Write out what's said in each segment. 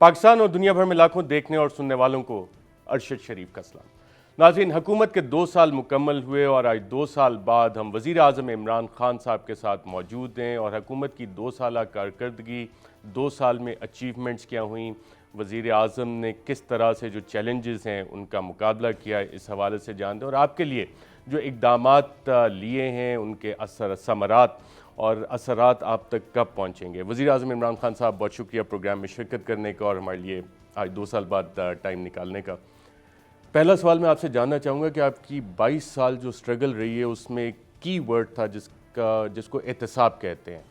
پاکستان اور دنیا بھر میں لاکھوں دیکھنے اور سننے والوں کو ارشد شریف کا سلام۔ ناظرین، حکومت کے 2 سال مکمل ہوئے اور آج 2 سال بعد ہم وزیر اعظم عمران خان صاحب کے ساتھ موجود ہیں اور حکومت کی 2 سالہ کارکردگی، 2 سال میں اچیومنٹس کیا ہوئیں، وزیر اعظم نے کس طرح سے جو چیلنجز ہیں ان کا مقابلہ کیا، اس حوالے سے جانتے ہیں اور آپ کے لیے جو اقدامات لیے ہیں ان کے ثمرات اور اثرات آپ تک کب پہنچیں گے۔ وزیر اعظم عمران خان صاحب، بہت شکریہ پروگرام میں شرکت کرنے کا اور ہمارے لیے آج 2 سال بعد ٹائم نکالنے کا۔ پہلا سوال میں آپ سے جاننا چاہوں گا کہ آپ کی 22 سال جو سٹرگل رہی ہے اس میں ایک کی ورڈ تھا جس کو احتساب کہتے ہیں،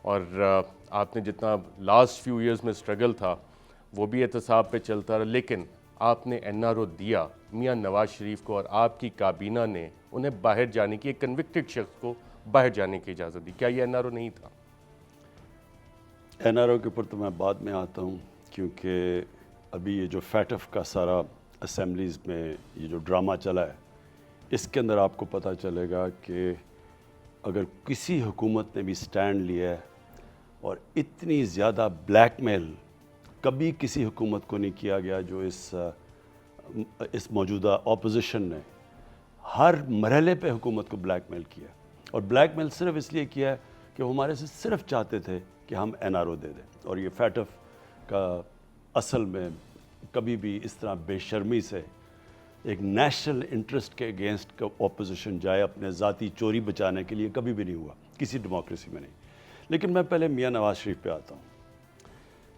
اور آپ نے جتنا لاسٹ فیو ایئرز میں سٹرگل تھا وہ بھی احتساب پہ چلتا رہا، لیکن آپ نے این آر او دیا میاں نواز شریف کو اور آپ کی کابینہ نے انہیں باہر جانے کی، ایک کنوکٹڈ شخص کو باہر جانے کی اجازت دی۔ کیا یہ این آر او نہیں تھا؟ این آر او کے اوپر تو میں بعد میں آتا ہوں، کیونکہ ابھی یہ جو فیٹف کا سارا اسمبلیز میں یہ جو ڈرامہ چلا ہے، اس کے اندر آپ کو پتہ چلے گا کہ اگر کسی حکومت نے بھی سٹینڈ لیا ہے اور اتنی زیادہ بلیک میل کبھی کسی حکومت کو نہیں کیا گیا جو اس موجودہ اپوزیشن نے ہر مرحلے پہ حکومت کو بلیک میل کیا، اور بلیک میل صرف اس لیے کیا ہے کہ وہ ہمارے سے صرف چاہتے تھے کہ ہم این آر او دے دیں، اور یہ فیٹف کا اصل میں کبھی بھی اس طرح بے شرمی سے ایک نیشنل انٹرسٹ کے اگینسٹ اپوزیشن جائے اپنے ذاتی چوری بچانے کے لیے، کبھی بھی نہیں ہوا کسی ڈیموکریسی میں نہیں۔ لیکن میں پہلے میاں نواز شریف پہ آتا ہوں۔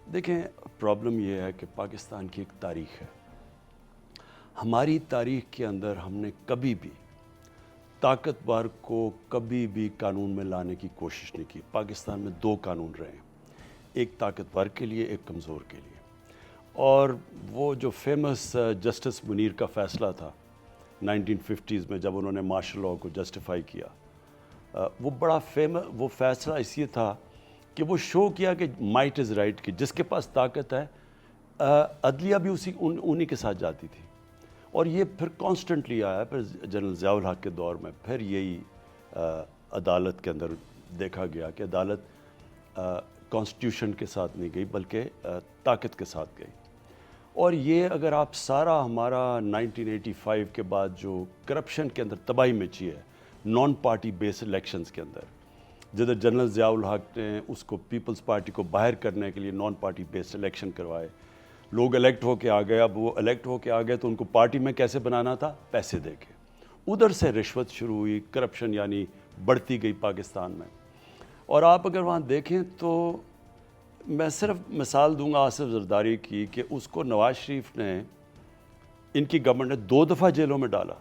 دیکھیں، پرابلم یہ ہے کہ پاکستان کی ایک تاریخ ہے، ہماری تاریخ کے اندر ہم نے کبھی بھی طاقتور کو کبھی بھی قانون میں لانے کی کوشش نہیں کی۔ پاکستان میں 2 قانون رہے ہیں، ایک طاقتور کے لیے، ایک کمزور کے لیے، اور وہ جو فیمس جسٹس منیر کا فیصلہ تھا 1950s میں جب انہوں نے مارشل لاء کو جسٹیفائی کیا، وہ بڑا وہ فیصلہ اس لیے تھا کہ وہ شو کیا کہ مائٹ از رائٹ، کہ جس کے پاس طاقت ہے عدلیہ بھی انہی کے ساتھ جاتی تھی، اور یہ پھر کانسٹنٹلی آیا۔ پھر جنرل ضیاء الحق کے دور میں پھر یہی عدالت کے اندر دیکھا گیا کہ عدالت کانسٹیٹیوشن کے ساتھ نہیں گئی بلکہ طاقت کے ساتھ گئی۔ اور یہ اگر آپ سارا ہمارا 1985 کے بعد جو کرپشن کے اندر تباہی مچی ہے نان پارٹی بیس الیکشنز کے اندر، جدھر جنرل ضیاء الحق نے اس کو پیپلز پارٹی کو باہر کرنے کے لیے نان پارٹی بیس الیکشن کروائے، لوگ الیکٹ ہو کے آ گئے۔ اب وہ الیکٹ ہو کے آ گئے تو ان کو پارٹی میں کیسے بنانا تھا؟ پیسے دے کے۔ ادھر سے رشوت شروع ہوئی، کرپشن یعنی بڑھتی گئی پاکستان میں۔ اور آپ اگر وہاں دیکھیں تو میں صرف مثال دوں گا آصف زرداری کی، کہ اس کو نواز شریف نے، ان کی گورنمنٹ نے 2 دفعہ جیلوں میں ڈالا۔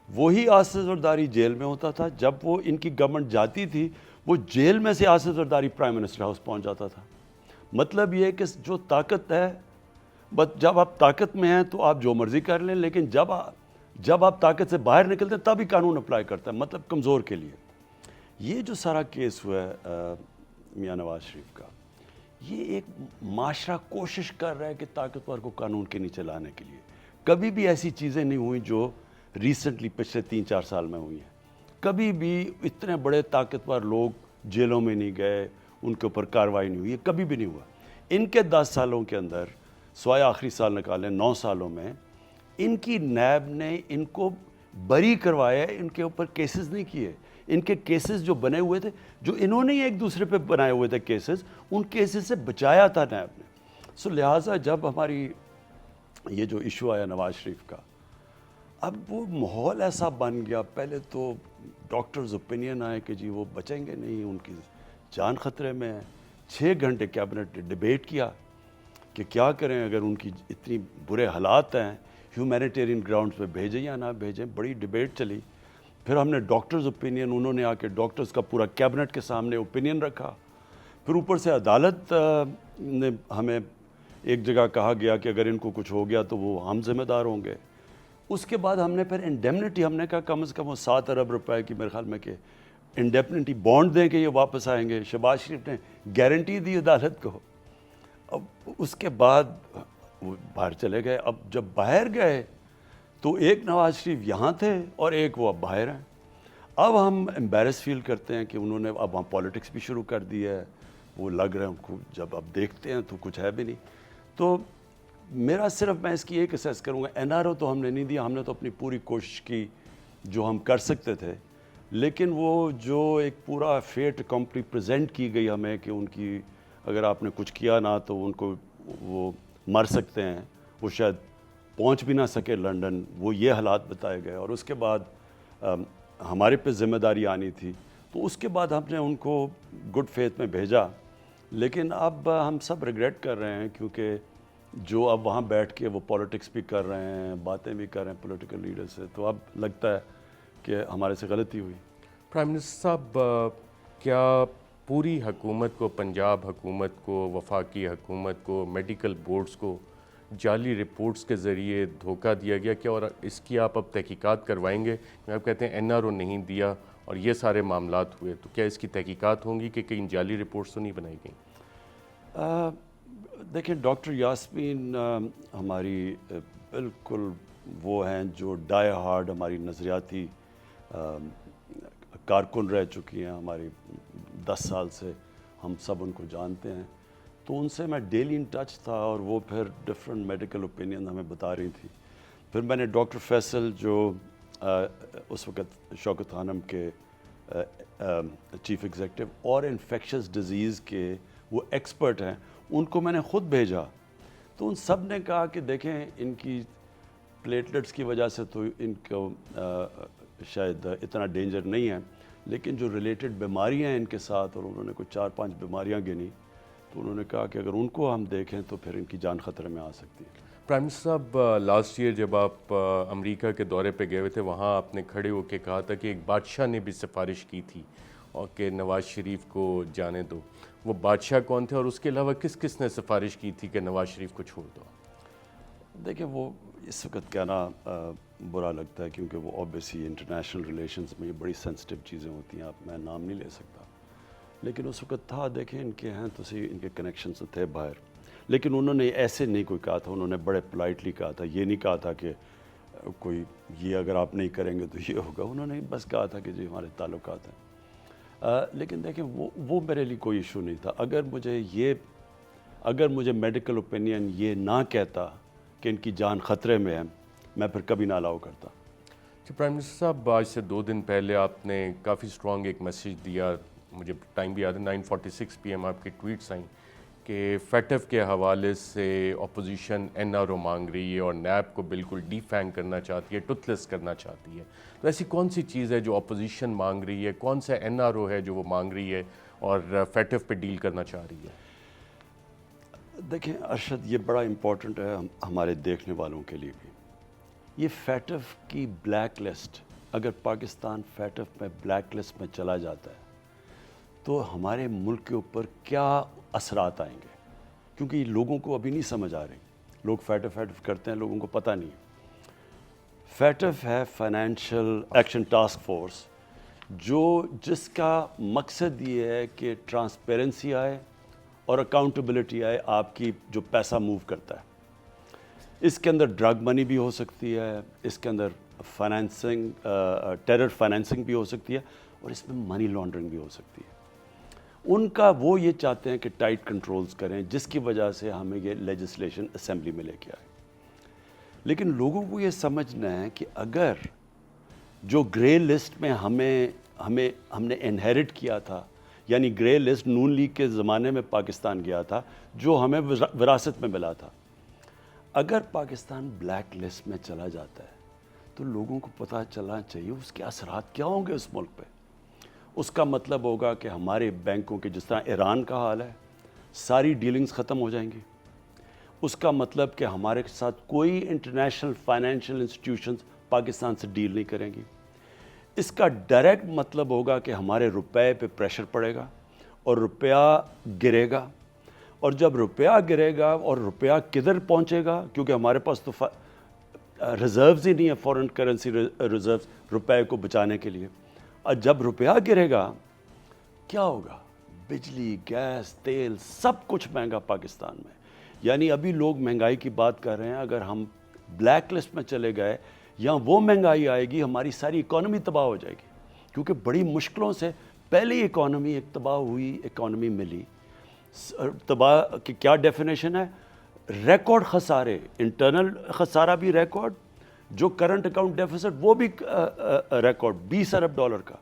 وہی آصف زرداری جیل میں ہوتا تھا، جب وہ ان کی گورنمنٹ جاتی تھی وہ جیل میں سے Asif Zardari prime minister house پہنچ جاتا تھا۔ مطلب یہ کہ جو طاقت ہے، جب آپ طاقت میں ہیں تو آپ جو مرضی کر لیں، لیکن جب آپ طاقت سے باہر نکلتے ہیں تب ہی قانون اپلائی کرتا ہے، مطلب کمزور کے لیے۔ یہ جو سارا کیس ہوا ہے میاں نواز شریف کا، یہ ایک معاشرہ کوشش کر رہا ہے کہ طاقتور کو قانون کے نیچے لانے کے لیے۔ کبھی بھی ایسی چیزیں نہیں ہوئیں جو ریسنٹلی پچھلے 3-4 سال میں ہوئی ہیں۔ کبھی بھی اتنے بڑے طاقتور لوگ جیلوں میں نہیں گئے، ان کے اوپر کارروائی نہیں ہوئی، کبھی بھی نہیں ہوا۔ ان کے 10 سالوں کے اندر، سوائے آخری سال نکالیں، 9 سالوں میں ان کی نیب نے ان کو بری کروایا ہے، ان کے اوپر کیسز نہیں کیے۔ ان کے کیسز جو بنے ہوئے تھے، جو انہوں نے ایک دوسرے پہ بنائے ہوئے تھے کیسز، ان کیسز سے بچایا تھا نیب نے۔ سو لہٰذا جب ہماری یہ جو ایشو آیا نواز شریف کا، اب وہ ماحول ایسا بن گیا، پہلے تو ڈاکٹرز اوپینین آئے کہ جی وہ بچیں گے نہیں، ان کی جان خطرے میں ہے۔ 6 گھنٹے کیبنٹ نے ڈیبیٹ کیا کہ کیا کریں اگر ان کی اتنی برے حالات ہیں، ہیومینیٹیرین گراؤنڈز پہ بھیجیں یا نہ بھیجیں۔ بڑی ڈیبیٹ چلی، پھر ہم نے ڈاکٹرز اوپینین، انہوں نے آ کے ڈاکٹرز کا پورا کیبنٹ کے سامنے اوپینین رکھا، پھر اوپر سے عدالت نے ہمیں ایک جگہ کہا گیا کہ اگر ان کو کچھ ہو گیا تو وہ ہم ذمہ دار ہوں گے۔ اس کے بعد ہم نے پھر انڈیمنٹی، ہم نے کہا کم از کم وہ 7 ارب روپے کی میرے خیال میں کہ انڈیمنٹی بانڈ دیں کہ یہ واپس آئیں گے۔ شہباز شریف نے گارنٹی دی عدالت کو۔ اب اس کے بعد وہ باہر چلے گئے۔ اب جب باہر گئے تو ایک نواز شریف یہاں تھے اور ایک وہ اب باہر ہیں۔ اب ہم امبیرس فیل کرتے ہیں کہ انہوں نے اب ہم پالیٹکس بھی شروع کر دی ہے، وہ لگ رہے ہیں ان کو، جب اب دیکھتے ہیں تو کچھ ہے بھی نہیں۔ تو میرا صرف میں اس کی ایک اسیس کروں گا, این آر او تو ہم نے نہیں دیا, ہم نے تو اپنی پوری کوشش کی جو ہم کر سکتے تھے, لیکن وہ جو ایک پورا فیٹ کمپلی پریزنٹ کی گئی ہمیں کہ ان کی اگر آپ نے کچھ کیا نہ تو ان کو وہ مر سکتے ہیں, وہ شاید پہنچ بھی نہ سکے لنڈن, وہ یہ حالات بتائے گئے, اور اس کے بعد ہمارے پہ ذمہ داری آنی تھی, تو اس کے بعد ہم نے ان کو گڈ فیتھ میں بھیجا. لیکن اب ہم سب ریگریٹ کر رہے ہیں کیونکہ جو اب وہاں بیٹھ کے وہ پولیٹکس بھی کر رہے ہیں, باتیں بھی کر رہے ہیں پولیٹیکل لیڈر سے, تو اب لگتا ہے کہ ہمارے سے غلطی ہوئی. پرائم منسٹر صاحب, کیا پوری حکومت کو, پنجاب حکومت کو, وفاقی حکومت کو, میڈیکل بورڈز کو جعلی رپورٹس کے ذریعے دھوکہ دیا گیا کیا, اور اس کی آپ اب تحقیقات کروائیں گے؟ آپ کہتے ہیں این آر او نہیں دیا اور یہ سارے معاملات ہوئے, تو کیا اس کی تحقیقات ہوں گی کہ کہیں جعلی رپورٹس تو نہیں بنائی گئیں؟ دیکھیں, ڈاکٹر یاسمین ہماری بالکل وہ ہیں جو ڈائی ہارڈ ہماری نظریاتی کارکن رہ چکی ہیں, ہماری 10 سال سے ہم سب ان کو جانتے ہیں, تو ان سے میں ڈیلی ان ٹچ تھا, اور وہ پھر ڈفرینٹ میڈیکل اوپینین ہمیں بتا رہی تھی. پھر میں نے ڈاکٹر فیصل جو اس وقت شوکت خانم کے چیف ایگزیکٹو اور انفیکشس ڈیزیز کے وہ ایکسپرٹ ہیں, ان کو میں نے خود بھیجا, تو ان سب نے کہا کہ دیکھیں ان کی پلیٹلیٹس کی وجہ سے تو ان کو شاید اتنا ڈینجر نہیں ہے, لیکن جو ریلیٹڈ بیماریاں ہیں ان کے ساتھ, اور انہوں نے کوئی 4-5 بیماریاں گنی, تو انہوں نے کہا کہ اگر ان کو ہم دیکھیں تو پھر ان کی جان خطرے میں آ سکتی ہے. پرائم منسٹر صاحب, لاسٹ ایئر جب آپ امریکہ کے دورے پہ گئے ہوئے تھے, وہاں آپ نے کھڑے ہو کے کہا تھا کہ ایک بادشاہ نے بھی سفارش کی تھی اور کہ نواز شریف کو جانے دو. وہ بادشاہ کون تھے, اور اس کے علاوہ کس کس نے سفارش کی تھی کہ نواز شریف کو چھوڑ دو؟ دیکھیں, وہ اس وقت کہنا برا لگتا ہے کیونکہ وہ اوبیسلی انٹرنیشنل ریلیشنز میں یہ بڑی سینسٹیو چیزیں ہوتی ہیں, آپ میں نام نہیں لے سکتا, لیکن اس وقت تھا. دیکھیں, ان کے ہیں تو صحیح, ان کے کنیکشنز تھے باہر, لیکن انہوں نے ایسے نہیں کوئی کہا تھا, انہوں نے بڑے پولائٹلی کہا تھا, یہ نہیں کہا تھا کہ کوئی یہ اگر آپ نہیں کریں گے تو یہ ہوگا, انہوں نے بس کہا تھا کہ جی ہمارے تعلقات ہیں. لیکن دیکھیں, وہ میرے لیے کوئی ایشو نہیں تھا. اگر مجھے میڈیکل اوپینین یہ نہ کہتا کہ ان کی جان خطرے میں ہے, میں پھر کبھی نہ الاؤ کرتا. پرائم منسٹر صاحب, آج سے 2 دن پہلے آپ نے کافی اسٹرانگ ایک میسیج دیا, مجھے ٹائم بھی یاد ہے, 9:46 PM آپ کی ٹویٹس آئیں کہ فیٹف کے حوالے سے اپوزیشن این آر او مانگ رہی ہے اور نیب کو بالکل ڈی فینگ کرنا چاہتی ہے, ٹوتھ لیس کرنا چاہتی ہے. تو ایسی کون سی چیز ہے جو اپوزیشن مانگ رہی ہے, کون سا این آر او ہے جو وہ مانگ رہی ہے اور فیٹف پہ ڈیل کرنا چاہ رہی ہے؟ دیکھیں ارشد, یہ بڑا امپورٹنٹ ہے ہمارے دیکھنے والوں کے لیے بھی. یہ فیٹف کی بلیک لسٹ, اگر پاکستان فیٹف میں بلیک لسٹ میں چلا جاتا ہے تو ہمارے ملک کے اوپر کیا اثرات آئیں گے, کیونکہ لوگوں کو ابھی نہیں سمجھ آ رہی. لوگ فیٹف کرتے ہیں, لوگوں کو پتہ نہیں. فیٹف ہے فائنینشیل ایکشن ٹاسک فورس, جس کا مقصد یہ ہے کہ ٹرانسپیرنسی آئے اور اکاؤنٹیبلٹی آئے آپ کی جو پیسہ موو کرتا ہے. اس کے اندر ڈرگ منی بھی ہو سکتی ہے, اس کے اندر فائنینسنگ, ٹیرر فائنینسنگ بھی ہو سکتی ہے, اور اس میں منی لانڈرنگ بھی ہو سکتی ہے. ان کا وہ یہ چاہتے ہیں کہ ٹائٹ کنٹرولز کریں, جس کی وجہ سے ہمیں یہ لیجسلیشن اسمبلی میں لے کے آئے. لیکن لوگوں کو یہ سمجھنا ہے کہ اگر جو گرے لسٹ میں ہم نے انہیرٹ کیا تھا, یعنی گرے لسٹ نون لیگ کے زمانے میں پاکستان گیا تھا, جو ہمیں وراثت میں ملا تھا, اگر پاکستان بلیک لسٹ میں چلا جاتا ہے تو لوگوں کو پتہ چلنا چاہیے اس کے اثرات کیا ہوں گے اس ملک پہ. اس کا مطلب ہوگا کہ ہمارے بینکوں کے, جس طرح ایران کا حال ہے, ساری ڈیلنگز ختم ہو جائیں گی. اس کا مطلب کہ ہمارے ساتھ کوئی انٹرنیشنل فائنینشیل انسٹیٹیوشنز پاکستان سے ڈیل نہیں کریں گی. اس کا ڈائریکٹ مطلب ہوگا کہ ہمارے روپے پہ پریشر پڑے گا اور روپیہ گرے گا, اور جب روپیہ گرے گا اور روپیہ کدھر پہنچے گا, کیونکہ ہمارے پاس تو ریزروز ہی نہیں ہے, فورن کرنسی ریزروز روپے کو بچانے کے لیے. اور جب روپیہ گرے گا کیا ہوگا, بجلی, گیس, تیل سب کچھ مہنگا پاکستان میں. یعنی ابھی لوگ مہنگائی کی بات کر رہے ہیں, اگر ہم بلیک لسٹ میں چلے گئے یا وہ مہنگائی آئے گی, ہماری ساری اکانومی تباہ ہو جائے گی. کیونکہ بڑی مشکلوں سے پہلی اکانومی ایک تباہ ہوئی اکانومی ملی. تباہ کی کیا ڈیفینیشن ہے, ریکارڈ خسارے, انٹرنل خسارہ بھی ریکارڈ, جو کرنٹ اکاؤنٹ ڈیفیسٹ وہ بھی ریکارڈ $20 ارب کا.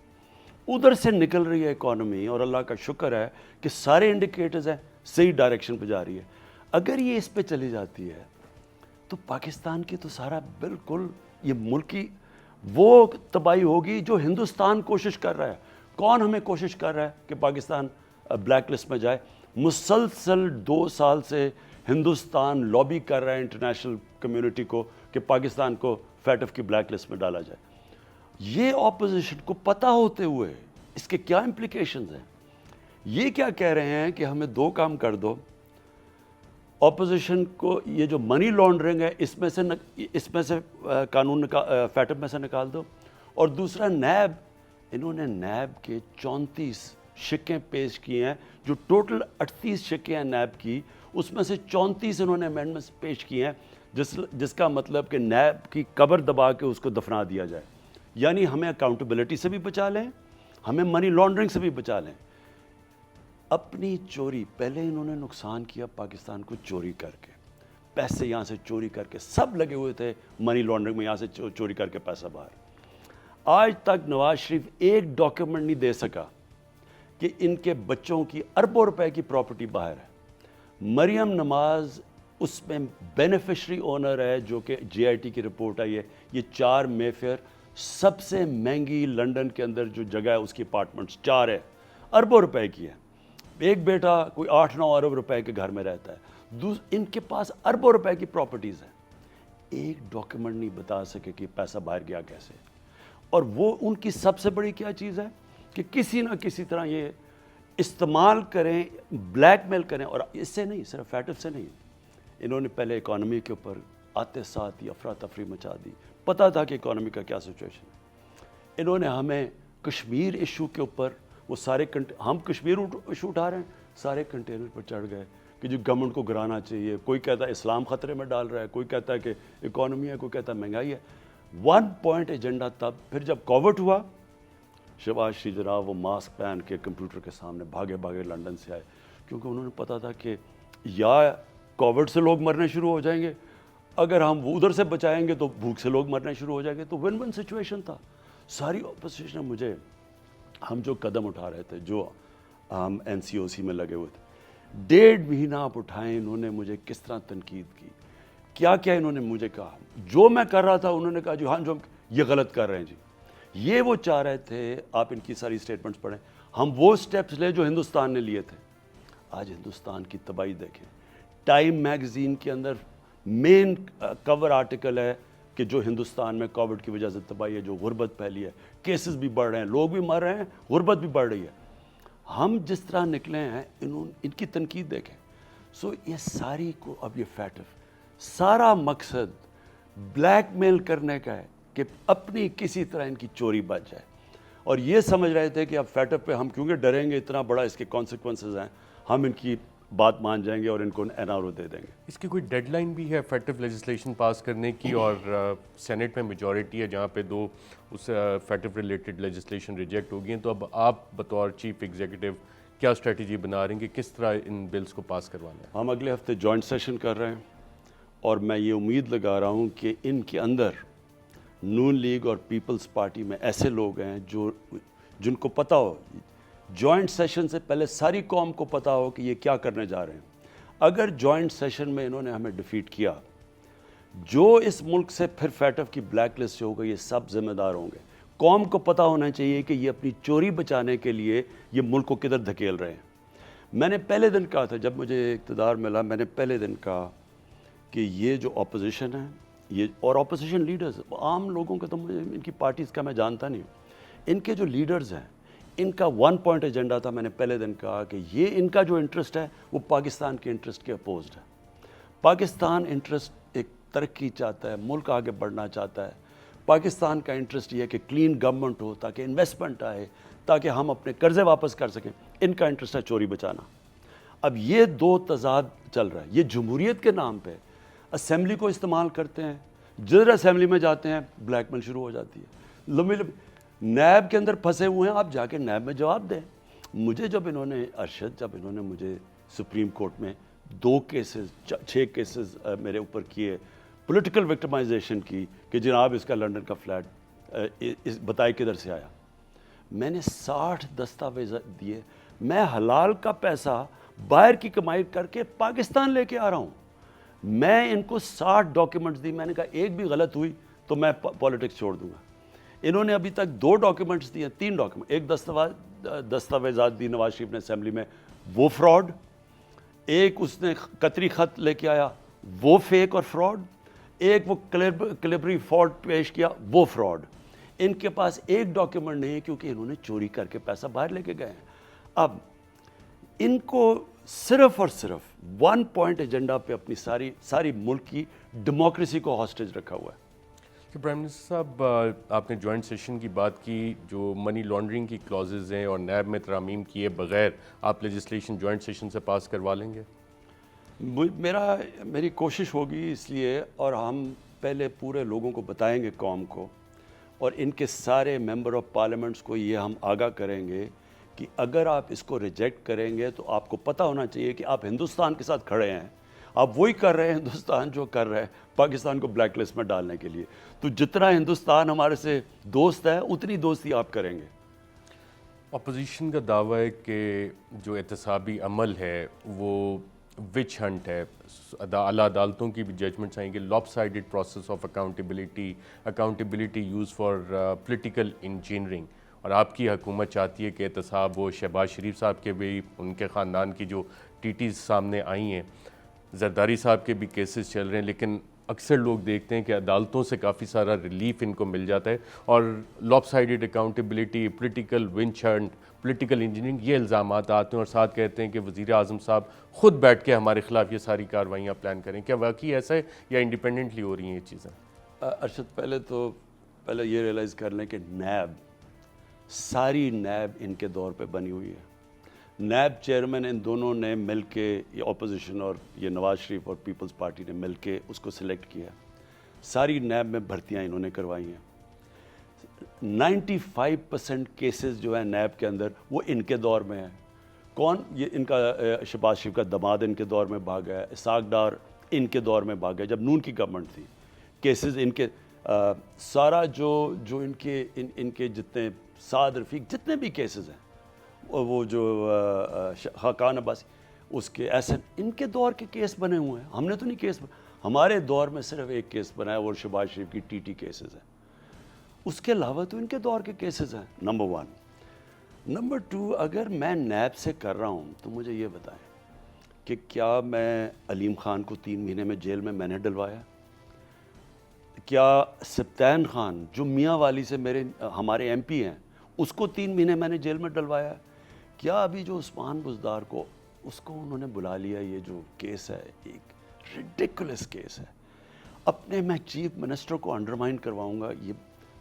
ادھر سے نکل رہی ہے اکانومی, اور اللہ کا شکر ہے کہ سارے انڈیکیٹرز ہیں صحیح ڈائریکشن پہ جا رہی ہے. اگر یہ اس پہ چلی جاتی ہے تو پاکستان کی تو سارا بالکل یہ ملک کی وہ تباہی ہوگی جو ہندوستان کوشش کر رہا ہے. کون ہمیں کوشش کر رہا ہے کہ پاکستان بلیک لسٹ میں جائے؟ مسلسل 2 سال سے ہندوستان لابی کر رہا ہے انٹرنیشنل کمیونٹی کو کہ پاکستان کو فیٹف کی بلیک لسٹ میں ڈالا جائے. یہ اپوزیشن کو پتہ ہوتے ہوئے اس کے کیا امپلیکیشنز ہیں؟ یہ کیا کہہ رہے ہیں کہ ہمیں 2 کام کر دو. اپوزیشن کو یہ جو منی لانڈرنگ ہے اس میں سے قانون فیٹف میں سے نکال دو, اور دوسرا نیب, انہوں نے نیب کے 34 شکیں پیش کی ہیں, جو ٹوٹل 38 شکیں ہیں نیب کی, اس میں سے 34 انہوں نے امینڈمنٹس پیش کی ہیں, جس کا مطلب کہ نیب کی قبر دبا کے اس کو دفنا دیا جائے. یعنی ہمیں اکاؤنٹیبلٹی سے بھی بچا لیں, ہمیں منی لانڈرنگ سے بھی بچا لیں. اپنی چوری, پہلے انہوں نے نقصان کیا پاکستان کو چوری کر کے, پیسے یہاں سے چوری کر کے, سب لگے ہوئے تھے منی لانڈرنگ میں, یہاں سے چوری کر کے پیسہ باہر. آج تک نواز شریف ایک ڈاکیومنٹ نہیں دے سکا کہ ان کے بچوں کی اربوں روپے کی پراپرٹی باہر ہے. مریم نواز اس میں بینیفیشری اونر ہے, جو کہ جے آئی ٹی کی رپورٹ آئی ہے. یہ 4 مے فیئر سب سے مہنگی لنڈن کے اندر جو جگہ ہے اس کی اپارٹمنٹس 4 ہے, اربوں روپے کی ہے. ایک بیٹا کوئی 8-9 ارب روپے کے گھر میں رہتا ہے. ان کے پاس اربوں روپے کی پراپرٹیز ہیں. ایک ڈاکیومنٹ نہیں بتا سکے کہ پیسہ باہر گیا کیسے. اور وہ ان کی سب سے بڑی کیا چیز ہے کہ کسی نہ کسی طرح یہ استعمال کریں, بلیک میل کریں. اور اس سے نہیں, صرف فیٹف سے نہیں, انہوں نے پہلے اکانومی کے اوپر آتے ساتھ ہی افراتفری مچا دی. پتہ تھا کہ اکانومی کا کیا سچویشن ہے. انہوں نے ہمیں کشمیر ایشو کے اوپر وہ سارے ہم کشمیر ایشو اٹھا رہے ہیں, سارے کنٹینر پر چڑھ گئے کہ جو گورنمنٹ کو گرانا چاہیے. کوئی کہتا ہے اسلام خطرے میں ڈال رہا ہے, کوئی کہتا ہے کہ اکانومی ہے, کوئی کہتا ہے مہنگائی ہے. 1 پوائنٹ ایجنڈا تب. پھر جب کووڈ ہوا, شہباز شریف جناب وہ ماسک پہن کے کمپیوٹر کے سامنے بھاگے لنڈن سے آئے, کیونکہ انہوں نے پتا تھا کہ یا کووڈ سے لوگ مرنے شروع ہو جائیں گے, اگر ہم ادھر سے بچائیں گے تو بھوک سے لوگ مرنے شروع ہو جائیں گے. تو ون ون سچویشن تھا. ساری اپوزیشن مجھے, ہم جو قدم اٹھا رہے تھے, جو ہم این سی او سی میں لگے ہوئے تھے, 1.5 مہینہ آپ اٹھائیں, انہوں نے مجھے کس طرح تنقید کی, کیا انہوں نے مجھے کہا. جو میں کر رہا تھا انہوں نے کہا جو ہاں جو یہ غلط کر رہے ہیں جی. یہ وہ چاہ رہے تھے, آپ ان کی ساری سٹیٹمنٹس پڑھیں, ہم وہ سٹیپس لیں جو ہندوستان نے لیے تھے. آج ہندوستان کی تباہی دیکھیں. ٹائم میگزین کے اندر مین کور آرٹیکل ہے کہ جو ہندوستان میں کووڈ کی وجہ سے تباہی ہے, جو غربت پھیلی ہے, کیسز بھی بڑھ رہے ہیں, لوگ بھی مر رہے ہیں, غربت بھی بڑھ رہی ہے. ہم جس طرح نکلے ہیں, ان کی تنقید دیکھیں. سو یہ ساری کو اب یہ فیٹف سارا مقصد بلیک میل کرنے کا ہے کہ اپنی کسی طرح ان کی چوری بچ جائے. اور یہ سمجھ رہے تھے کہ اب فیٹف پہ ہم کیونکہ ڈریں گے, اتنا بڑا اس کے کانسیکوینسز ہیں, ہم ان کی بات مان جائیں گے اور ان کو این آر او دے دیں گے. اس کی کوئی ڈیڈ لائن بھی ہے فیٹف لیجسلیشن پاس کرنے کی؟ اور سینٹ میں میجورٹی ہے جہاں پہ 2 اس فیٹف ریلیٹڈ لیجسلیشن ریجیکٹ ہو گئی ہیں. تو اب آپ بطور چیف ایگزیکٹو کیا اسٹریٹجی بنا رہے ہیں کہ کس طرح ان بلز کو پاس کروانا ہے؟ ہم اگلے ہفتے جوائنٹ سیشن کر رہے ہیں, اور میں یہ امید لگا رہا ہوں کہ ان کے اندر نون لیگ اور پیپلز پارٹی میں ایسے لوگ ہیں جن کو پتہ ہو, جوائنٹ سیشن سے پہلے ساری قوم کو پتہ ہو کہ یہ کیا کرنے جا رہے ہیں. اگر جوائنٹ سیشن میں انہوں نے ہمیں ڈیفیٹ کیا, جو اس ملک سے پھر فیٹف کی بلیک لسٹ ہوگا, یہ سب ذمہ دار ہوں گے. قوم کو پتہ ہونا چاہیے کہ یہ اپنی چوری بچانے کے لیے یہ ملک کو کدھر دھکیل رہے ہیں. میں نے پہلے دن کہا تھا, جب مجھے اقتدار ملا, میں نے پہلے دن کہا کہ یہ جو اپوزیشن ہے, یہ اور اپوزیشن لیڈرز, عام لوگوں کے تو مجھے ان کی پارٹیز کا میں جانتا نہیں ہوں, ان کے جو لیڈرز ہیں, ان کا 1 پوائنٹ ایجنڈا تھا. میں نے پہلے دن کہا کہ یہ ان کا جو انٹرسٹ ہے وہ پاکستان کے انٹرسٹ کے اپوزڈ ہے. پاکستان انٹرسٹ ایک ترقی چاہتا ہے, ملک آگے بڑھنا چاہتا ہے. پاکستان کا انٹرسٹ یہ ہے کہ کلین گورنمنٹ ہو تاکہ انویسٹمنٹ آئے, تاکہ ہم اپنے قرضے واپس کر سکیں. ان کا انٹرسٹ ہے چوری بچانا. اب یہ 2 تضاد چل رہا ہے. یہ جمہوریت کے نام پہ اسمبلی کو استعمال کرتے ہیں, جدھر اسمبلی میں جاتے ہیں بلیک میل شروع ہو جاتی ہے. نیب کے اندر پھنسے ہوئے ہیں, آپ جا کے نیب میں جواب دیں. مجھے جب انہوں نے مجھے سپریم کورٹ میں 2 کیسز 6 کیسز میرے اوپر کیے پولیٹیکل وکٹمائزیشن کی کہ جناب اس کا لنڈن کا فلیٹ بتائے کدھر سے آیا. میں نے 60 دستاویز دیے. میں حلال کا پیسہ باہر کی کمائی کر کے پاکستان لے کے آ رہا ہوں. میں ان کو 60 ڈاکیومنٹس دی. میں نے کہا ایک بھی غلط ہوئی تو میں پالیٹکس چھوڑ دوں گا. انہوں نے ابھی تک 2 ڈاکیومنٹس دیے, 3 ڈاکیومنٹ. ایک دستاویزات دی نواز شریف نے اسمبلی میں, وہ فراڈ. ایک اس نے قطری خط لے کے آیا, وہ فیک اور فراڈ. ایک وہ کلیبری فالٹ پیش کیا, وہ فراڈ. ان کے پاس ایک ڈاکیومنٹ نہیں ہے کیونکہ انہوں نے چوری کر کے پیسہ باہر لے کے گئے ہیں. اب ان کو صرف اور صرف 1 پوائنٹ ایجنڈا پہ اپنی ساری ملک کی ڈیموکریسی کو ہاسٹیج رکھا ہوا ہے. کہ پرائم منسٹر صاحب, آپ نے جوائنٹ سیشن کی بات کی, جو منی لانڈرنگ کی کلازز ہیں اور نیب میں ترامیم کیے بغیر آپ لیجسلیشن جوائنٹ سیشن سے پاس کروا لیں گے؟ میری کوشش ہوگی اس لیے, اور ہم پہلے پورے لوگوں کو بتائیں گے, قوم کو اور ان کے سارے ممبر آف پارلیمنٹس کو یہ ہم آگاہ کریں گے کہ اگر آپ اس کو ریجیکٹ کریں گے تو آپ کو پتہ ہونا چاہیے کہ آپ ہندوستان کے ساتھ کھڑے ہیں. آپ وہی کر رہے ہیں ہندوستان جو کر رہے ہیں پاکستان کو بلیک لسٹ میں ڈالنے کے لیے. تو جتنا ہندوستان ہمارے سے دوست ہے اتنی دوستی آپ کریں گے. اپوزیشن کا دعویٰ ہے کہ جو احتسابی عمل ہے وہ وچ ہنٹ ہے. اعلیٰ عدالتوں کی بھی ججمنٹس آئیں کہ lop sided process of accountability use for political engineering, اور آپ کی حکومت چاہتی ہے کہ احتساب ہو. شہباز شریف صاحب کے بھی, ان کے خاندان کی جو ٹیٹیز سامنے آئی ہیں, زرداری صاحب کے بھی کیسز چل رہے ہیں, لیکن اکثر لوگ دیکھتے ہیں کہ عدالتوں سے کافی سارا ریلیف ان کو مل جاتا ہے, اور lop sided accountability, political witch hunt, political engineering, یہ الزامات آتے ہیں, اور ساتھ کہتے ہیں کہ وزیر اعظم صاحب خود بیٹھ کے ہمارے خلاف یہ ساری کارروائیاں پلان کریں. کیا واقعی ایسا ہے یا انڈیپینڈنٹلی ہو رہی ہیں یہ چیزیں؟ ارشد, پہلے یہ ریئلائز کر لیں کہ ساری نیب ان کے دور پہ بنی ہوئی ہے. نیب چیئرمین ان دونوں نے مل کے, یہ اپوزیشن اور یہ نواز شریف اور پیپلز پارٹی نے مل کے اس کو سلیکٹ کیا. ساری نیب میں بھرتیاں انہوں نے کروائی ہیں. 95% کیسز جو ہیں نیب کے اندر وہ ان کے دور میں ہیں. کون؟ یہ ان کا شہباز شریف کا دماد ان کے دور میں بھاگ گیا, اسحاق ڈار ان کے دور میں بھاگ گیا جب نون کی گورنمنٹ تھی. کیسز ان کے سارا جو ان کے جتنے سعد رفیق جتنے بھی کیسز ہیں, وہ جو خاقان عباسی, اس کے ایسے ان کے دور کے کیس بنے ہوئے ہیں. ہم نے تو نہیں کیس ہمارے دور میں صرف ایک کیس بنا ہے, وہ شہباز شریف کی ٹی کیسز ہیں. اس کے علاوہ تو ان کے دور کے کیسز ہیں. نمبر 1. نمبر 2, اگر میں نیب سے کر رہا ہوں تو مجھے یہ بتائیں کہ کیا میں علیم خان کو 3 مہینے میں جیل میں نے ڈلوایا؟ کیا سبطین خان جو میاں والی سے ہمارے ایم پی ہیں, اس کو 3 مہینے میں نے جیل میں ڈلوایا؟ کیا ابھی جو عثمان بزدار کو اس کو انہوں نے بلا لیا؟ یہ جو کیس ہے ایک ریڈیکولس کیس ہے. میں چیف منسٹر کو انڈرمائن کرواؤں گا. یہ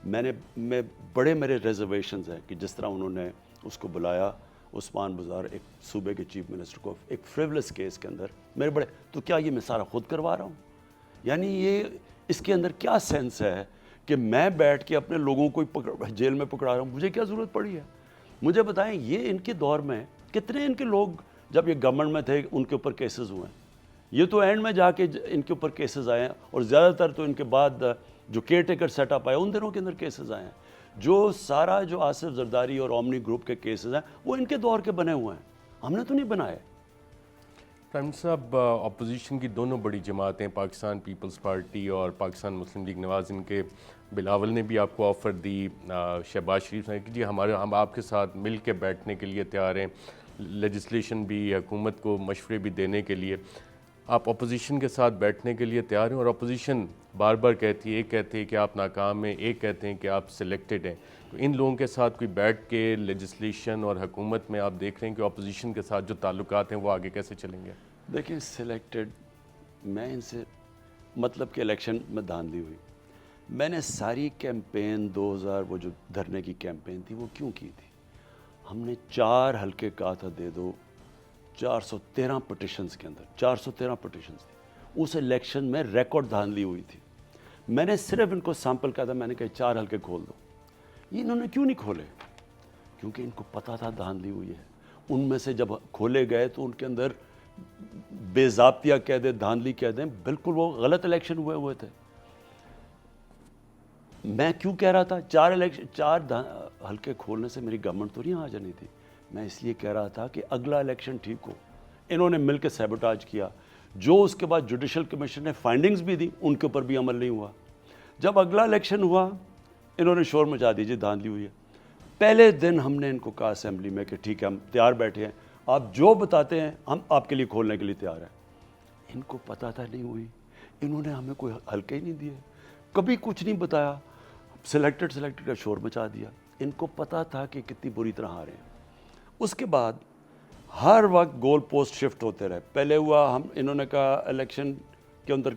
میں بڑے میرے ریزرویشنز ہیں کہ جس طرح انہوں نے اس کو بلایا, عثمان بزدار ایک صوبے کے چیف منسٹر کو ایک فریولس کیس کے اندر میرے بڑے, تو کیا یہ میں سارا خود کروا رہا ہوں؟ یعنی یہ اس کے اندر کیا سینس ہے کہ میں بیٹھ کے اپنے لوگوں کو جیل میں پکڑا رہا ہوں؟ مجھے کیا ضرورت پڑی ہے؟ مجھے بتائیں, یہ ان کے دور میں کتنے ان کے لوگ جب یہ گورنمنٹ میں تھے ان کے اوپر کیسز ہوئے ہیں؟ یہ تو اینڈ میں جا کے ان کے اوپر کیسز آئے ہیں, اور زیادہ تر تو ان کے بعد جو کیئر ٹیکر سیٹ اپ آیا ان دنوں کے اندر کیسز آئے ہیں. جو سارا جو آصف زرداری اور اومنی گروپ کے کیسز ہیں وہ ان کے دور کے بنے ہوئے ہیں, ہم نے تو نہیں بنائے. پرائم منسٹر صاحب, اپوزیشن کی دونوں بڑی جماعتیں, پاکستان پیپلز پارٹی اور پاکستان مسلم لیگ نواز, ان کے بلاول نے بھی آپ کو آفر دی, شہباز شریف نے کہ جی ہم آپ کے ساتھ مل کے بیٹھنے کے لیے تیار ہیں, لیجسلیشن بھی, حکومت کو مشورے بھی دینے کے لیے. آپ اپوزیشن کے ساتھ بیٹھنے کے لیے تیار ہیں, اور اپوزیشن بار بار کہتی ہے, ایک کہتے ہیں کہ آپ ناکام ہیں, ایک کہتے ہیں کہ آپ سلیکٹڈ ہیں. تو ان لوگوں کے ساتھ کوئی بیٹھ کے لیجسلیشن اور حکومت میں آپ دیکھ رہے ہیں کہ اپوزیشن کے ساتھ جو تعلقات ہیں وہ آگے کیسے چلیں گے؟ دیکھیں, سلیکٹڈ میں ان سے مطلب کہ الیکشن میں دھاندلی ہوئی. میں نے ساری کیمپین 2000 وہ جو دھرنے کی کیمپین تھی وہ کیوں کی تھی؟ ہم نے 4 حلقے کہا تھا دے دو, 413 پٹیشنز کے اندر 413 پٹیشنز تھی. اس الیکشن میں ریکارڈ دھاندلی ہوئی تھی. میں نے صرف ان کو سیمپل کہا تھا, میں نے کہا 4 حلقے کھول دو. یہ انہوں نے کیوں نہیں کھولے؟ کیونکہ ان کو پتہ تھا دھاندلی ہوئی ہے. ان میں سے جب کھولے گئے تو ان کے اندر بے ضابطہ کہہ دیں، دھاندلی کہہ دیں، بالکل وہ غلط الیکشن ہوئے تھے۔ میں کیوں کہہ رہا تھا چار حلقے کھولنے سے میری گورنمنٹ تو نہیں آ جانی تھی، میں اس لیے کہہ رہا تھا کہ اگلا الیکشن ٹھیک ہو۔ انہوں نے مل کے سیبوٹاج کیا، جو اس کے بعد جوڈیشل کمیشن نے فائنڈنگز بھی دی، ان کے اوپر بھی عمل نہیں ہوا۔ جب اگلا الیکشن ہوا انہوں نے شور مچا دی، جی دھاندلی ہوئی ہے۔ پہلے دن ہم نے ان کو کہا اسمبلی میں کہ ٹھیک ہے ہم تیار بیٹھے ہیں، آپ جو بتاتے ہیں ہم آپ کے لیے کھولنے کے لیے تیار ہیں۔ ان کو پتہ تھا نہیں ہوئی، انہوں نے ہمیں کوئی حلقے ہی نہیں دیے، کبھی کچھ نہیں بتایا، سلیکٹڈ کا شور مچا دیا۔ ان کو پتہ تھا کہ کتنی بری طرح ہارے ہیں۔ اس کے بعد ہر وقت گول پوسٹ شفٹ ہوتے رہے۔ پہلے ہوا انہوں نے کہا الیکشن کے اندر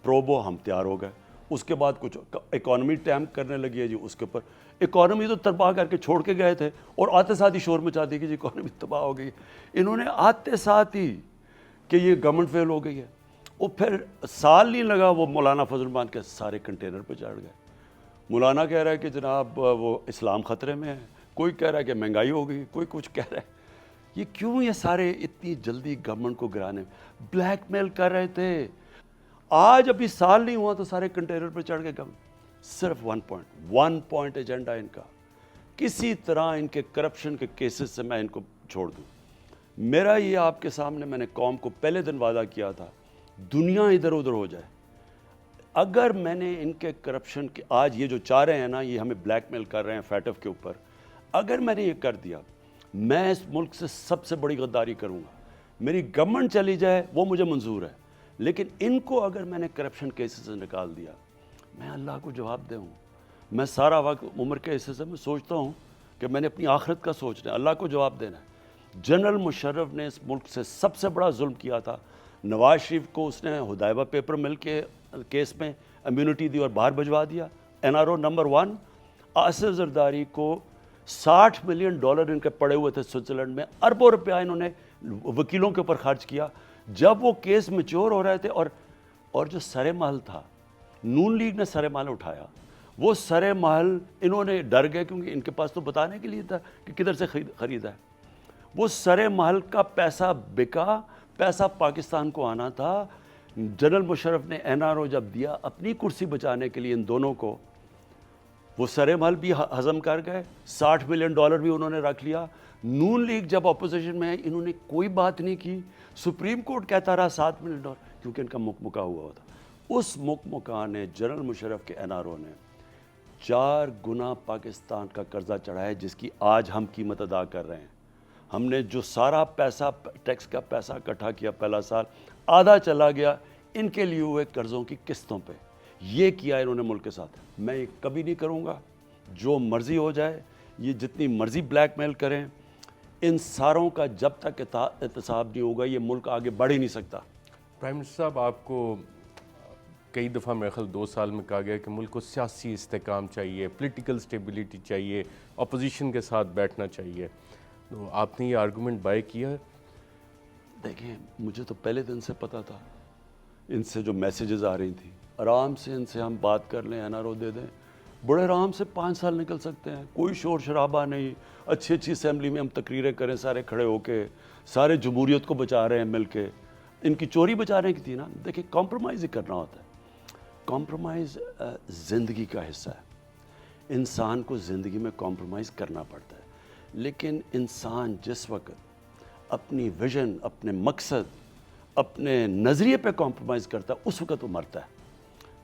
پروبو، ہم تیار ہو گئے۔ اس کے بعد کچھ اکانومی ٹائم کرنے لگی ہے جی، اس کے اوپر اکانومی تو تباہ کر کے چھوڑ کے گئے تھے اور آتے ساتھ ہی شور مچا دی کہ جی اکانومی تباہ ہو گئی۔ انہوں نے آتے ساتھ ہی کہ یہ گورنمنٹ فیل ہو گئی ہے۔ وہ پھر سال نہیں لگا وہ مولانا فضل الرحمان کے سارے کنٹینر پہ چڑھ گئے۔ مولانا کہہ رہا ہے کہ جناب وہ اسلام خطرے میں ہے، کوئی کہہ رہا ہے کہ مہنگائی ہو گئی، کوئی کچھ کہہ رہا ہے۔ یہ کیوں یہ سارے اتنی جلدی گورنمنٹ کو گرانے بلیک میل کر رہے تھے؟ آج ابھی سال نہیں ہوا تو سارے کنٹینر پہ چڑھ گئے گورنمنٹ۔ صرف ون پوائنٹ ایجنڈا ان کا، کسی طرح ان کے کرپشن کے کیسز سے میں ان کو چھوڑ دوں۔ میرا یہ آپ کے سامنے میں نے قوم کو پہلے دن وعدہ کیا تھا، دنیا ادھر ادھر ہو جائے، اگر میں نے ان کے کرپشن کے آج یہ جو چاہ رہے ہیں نا، یہ ہمیں بلیک میل کر رہے ہیں فیٹف کے اوپر، اگر میں نے یہ کر دیا میں اس ملک سے سب سے بڑی غداری کروں گا۔ میری گورنمنٹ چلی جائے وہ مجھے منظور ہے، لیکن ان کو اگر میں نے کرپشن کیسز سے نکال دیا میں اللہ کو جواب دے ہوں۔ میں سارا وقت عمر کے حصے سے میں سوچتا ہوں کہ میں نے اپنی آخرت کا سوچنا ہے، اللہ کو جواب دینا ہے۔ جنرل مشرف نے اس ملک سے سب سے بڑا ظلم کیا تھا۔ نواز شریف کو اس نے حدیبہ پیپر مل کے کیس میں امیونٹی دی اور باہر بھجوا دیا۔ NRO نمبر 1 آصف زرداری کو $60 ملین ان کے پڑے ہوئے تھے سوئٹزرلینڈ میں، اربوں روپیہ انہوں نے وکیلوں کے اوپر خرچ کیا۔ جب وہ کیس میچور ہو رہے تھے اور جو سر محل تھا، نون لیگ نے سر محل اٹھایا، وہ سر محل انہوں نے ڈر گئے کیونکہ ان کے پاس تو بتانے کے لیے تھا کہ کدھر سے خریدا ہے۔ وہ سر محل کا پیسہ بکا، پیسہ پاکستان کو آنا تھا۔ جنرل مشرف نے NRO جب دیا اپنی کرسی بچانے کے لیے ان دونوں کو، وہ سر محل بھی ہضم کر گئے، $60 ملین بھی انہوں نے رکھ لیا۔ نون لیگ جب اپوزیشن میں ہے انہوں نے کوئی بات نہیں کی، سپریم کورٹ کہتا رہا $7 ملین کیونکہ ان کا مکا ہوا تھا۔ اس مکا نے جنرل مشرف کے NRO نے 4 گنا پاکستان کا قرضہ چڑھایا، جس کی آج ہم قیمت ادا کر رہے ہیں۔ ہم نے جو سارا پیسہ ٹیکس کا پیسہ اکٹھا کیا پہلا سال، آدھا چلا گیا ان کے لیے ہوئے قرضوں کی قسطوں پہ۔ یہ کیا انہوں نے ملک کے ساتھ، میں یہ کبھی نہیں کروں گا۔ جو مرضی ہو جائے، یہ جتنی مرضی بلیک میل کریں، ان ساروں کا جب تک احتساب نہیں ہوگا یہ ملک آگے بڑھ ہی نہیں سکتا۔ پرائم منسٹر صاحب، آپ کو کئی دفعہ میرے خیال 2 سال میں کہا گیا کہ ملک کو سیاسی استحکام چاہیے، پولیٹیکل سٹیبلٹی چاہیے، اپوزیشن کے ساتھ بیٹھنا چاہیے، تو آپ نے یہ آرگومنٹ بائی کیا؟ دیکھیں مجھے تو پہلے دن سے پتا تھا، ان سے جو میسیجز آ رہی تھیں، آرام سے ان سے ہم بات کر لیں، NRO دے دیں، بڑے آرام سے 5 سال نکل سکتے ہیں، کوئی شور شرابہ نہیں، اچھی اسمبلی میں ہم تقریریں کریں سارے کھڑے ہو کے، سارے جمہوریت کو بچا رہے ہیں مل کے، ان کی چوری بچانے کی تھی نا۔ دیکھیں کمپرومائز ہی کرنا ہوتا ہے، کمپرومائز زندگی کا حصہ ہے، انسان کو زندگی میں کمپرومائز کرنا پڑتا ہے، لیکن انسان جس وقت اپنی ویژن، اپنے مقصد، اپنے نظریے پہ کمپرومائز کرتا ہے اس وقت وہ مرتا ہے۔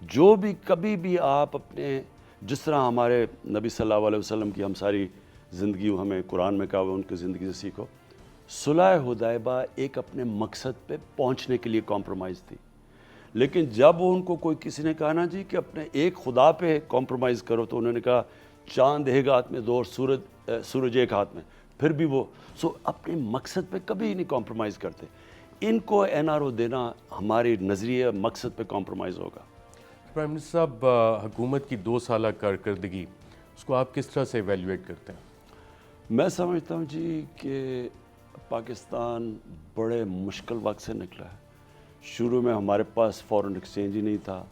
جو بھی کبھی بھی آپ اپنے، جس طرح ہمارے نبی صلی اللہ علیہ وسلم کی ہم ساری زندگی ہمیں قرآن میں کہا ہوا ان کی زندگی سے سیکھو، صلح حدیبیہ ایک اپنے مقصد پہ پہنچنے کے لیے کمپرومائز تھی، لیکن جب ان کو کوئی کسی نے کہا نا جی کہ اپنے ایک خدا پہ کمپرومائز کرو، تو انہوں نے کہا چاند ایک ہاتھ میں دو اور سورج ایک ہاتھ میں، پھر بھی وہ اپنے مقصد پہ کبھی نہیں کمپرومائز کرتے۔ ان کو NRO دینا ہمارے نظریے مقصد پہ کمپرومائز ہوگا۔ پرائم منسٹر صاحب، حکومت کی 2 سالہ کارکردگی، اس کو آپ کس طرح سے ایویلیویٹ کرتے ہیں؟ میں سمجھتا ہوں جی کہ پاکستان بڑے مشکل وقت سے نکلا ہے۔ شروع میں ہمارے پاس فورن ایکسچینج ہی نہیں تھا،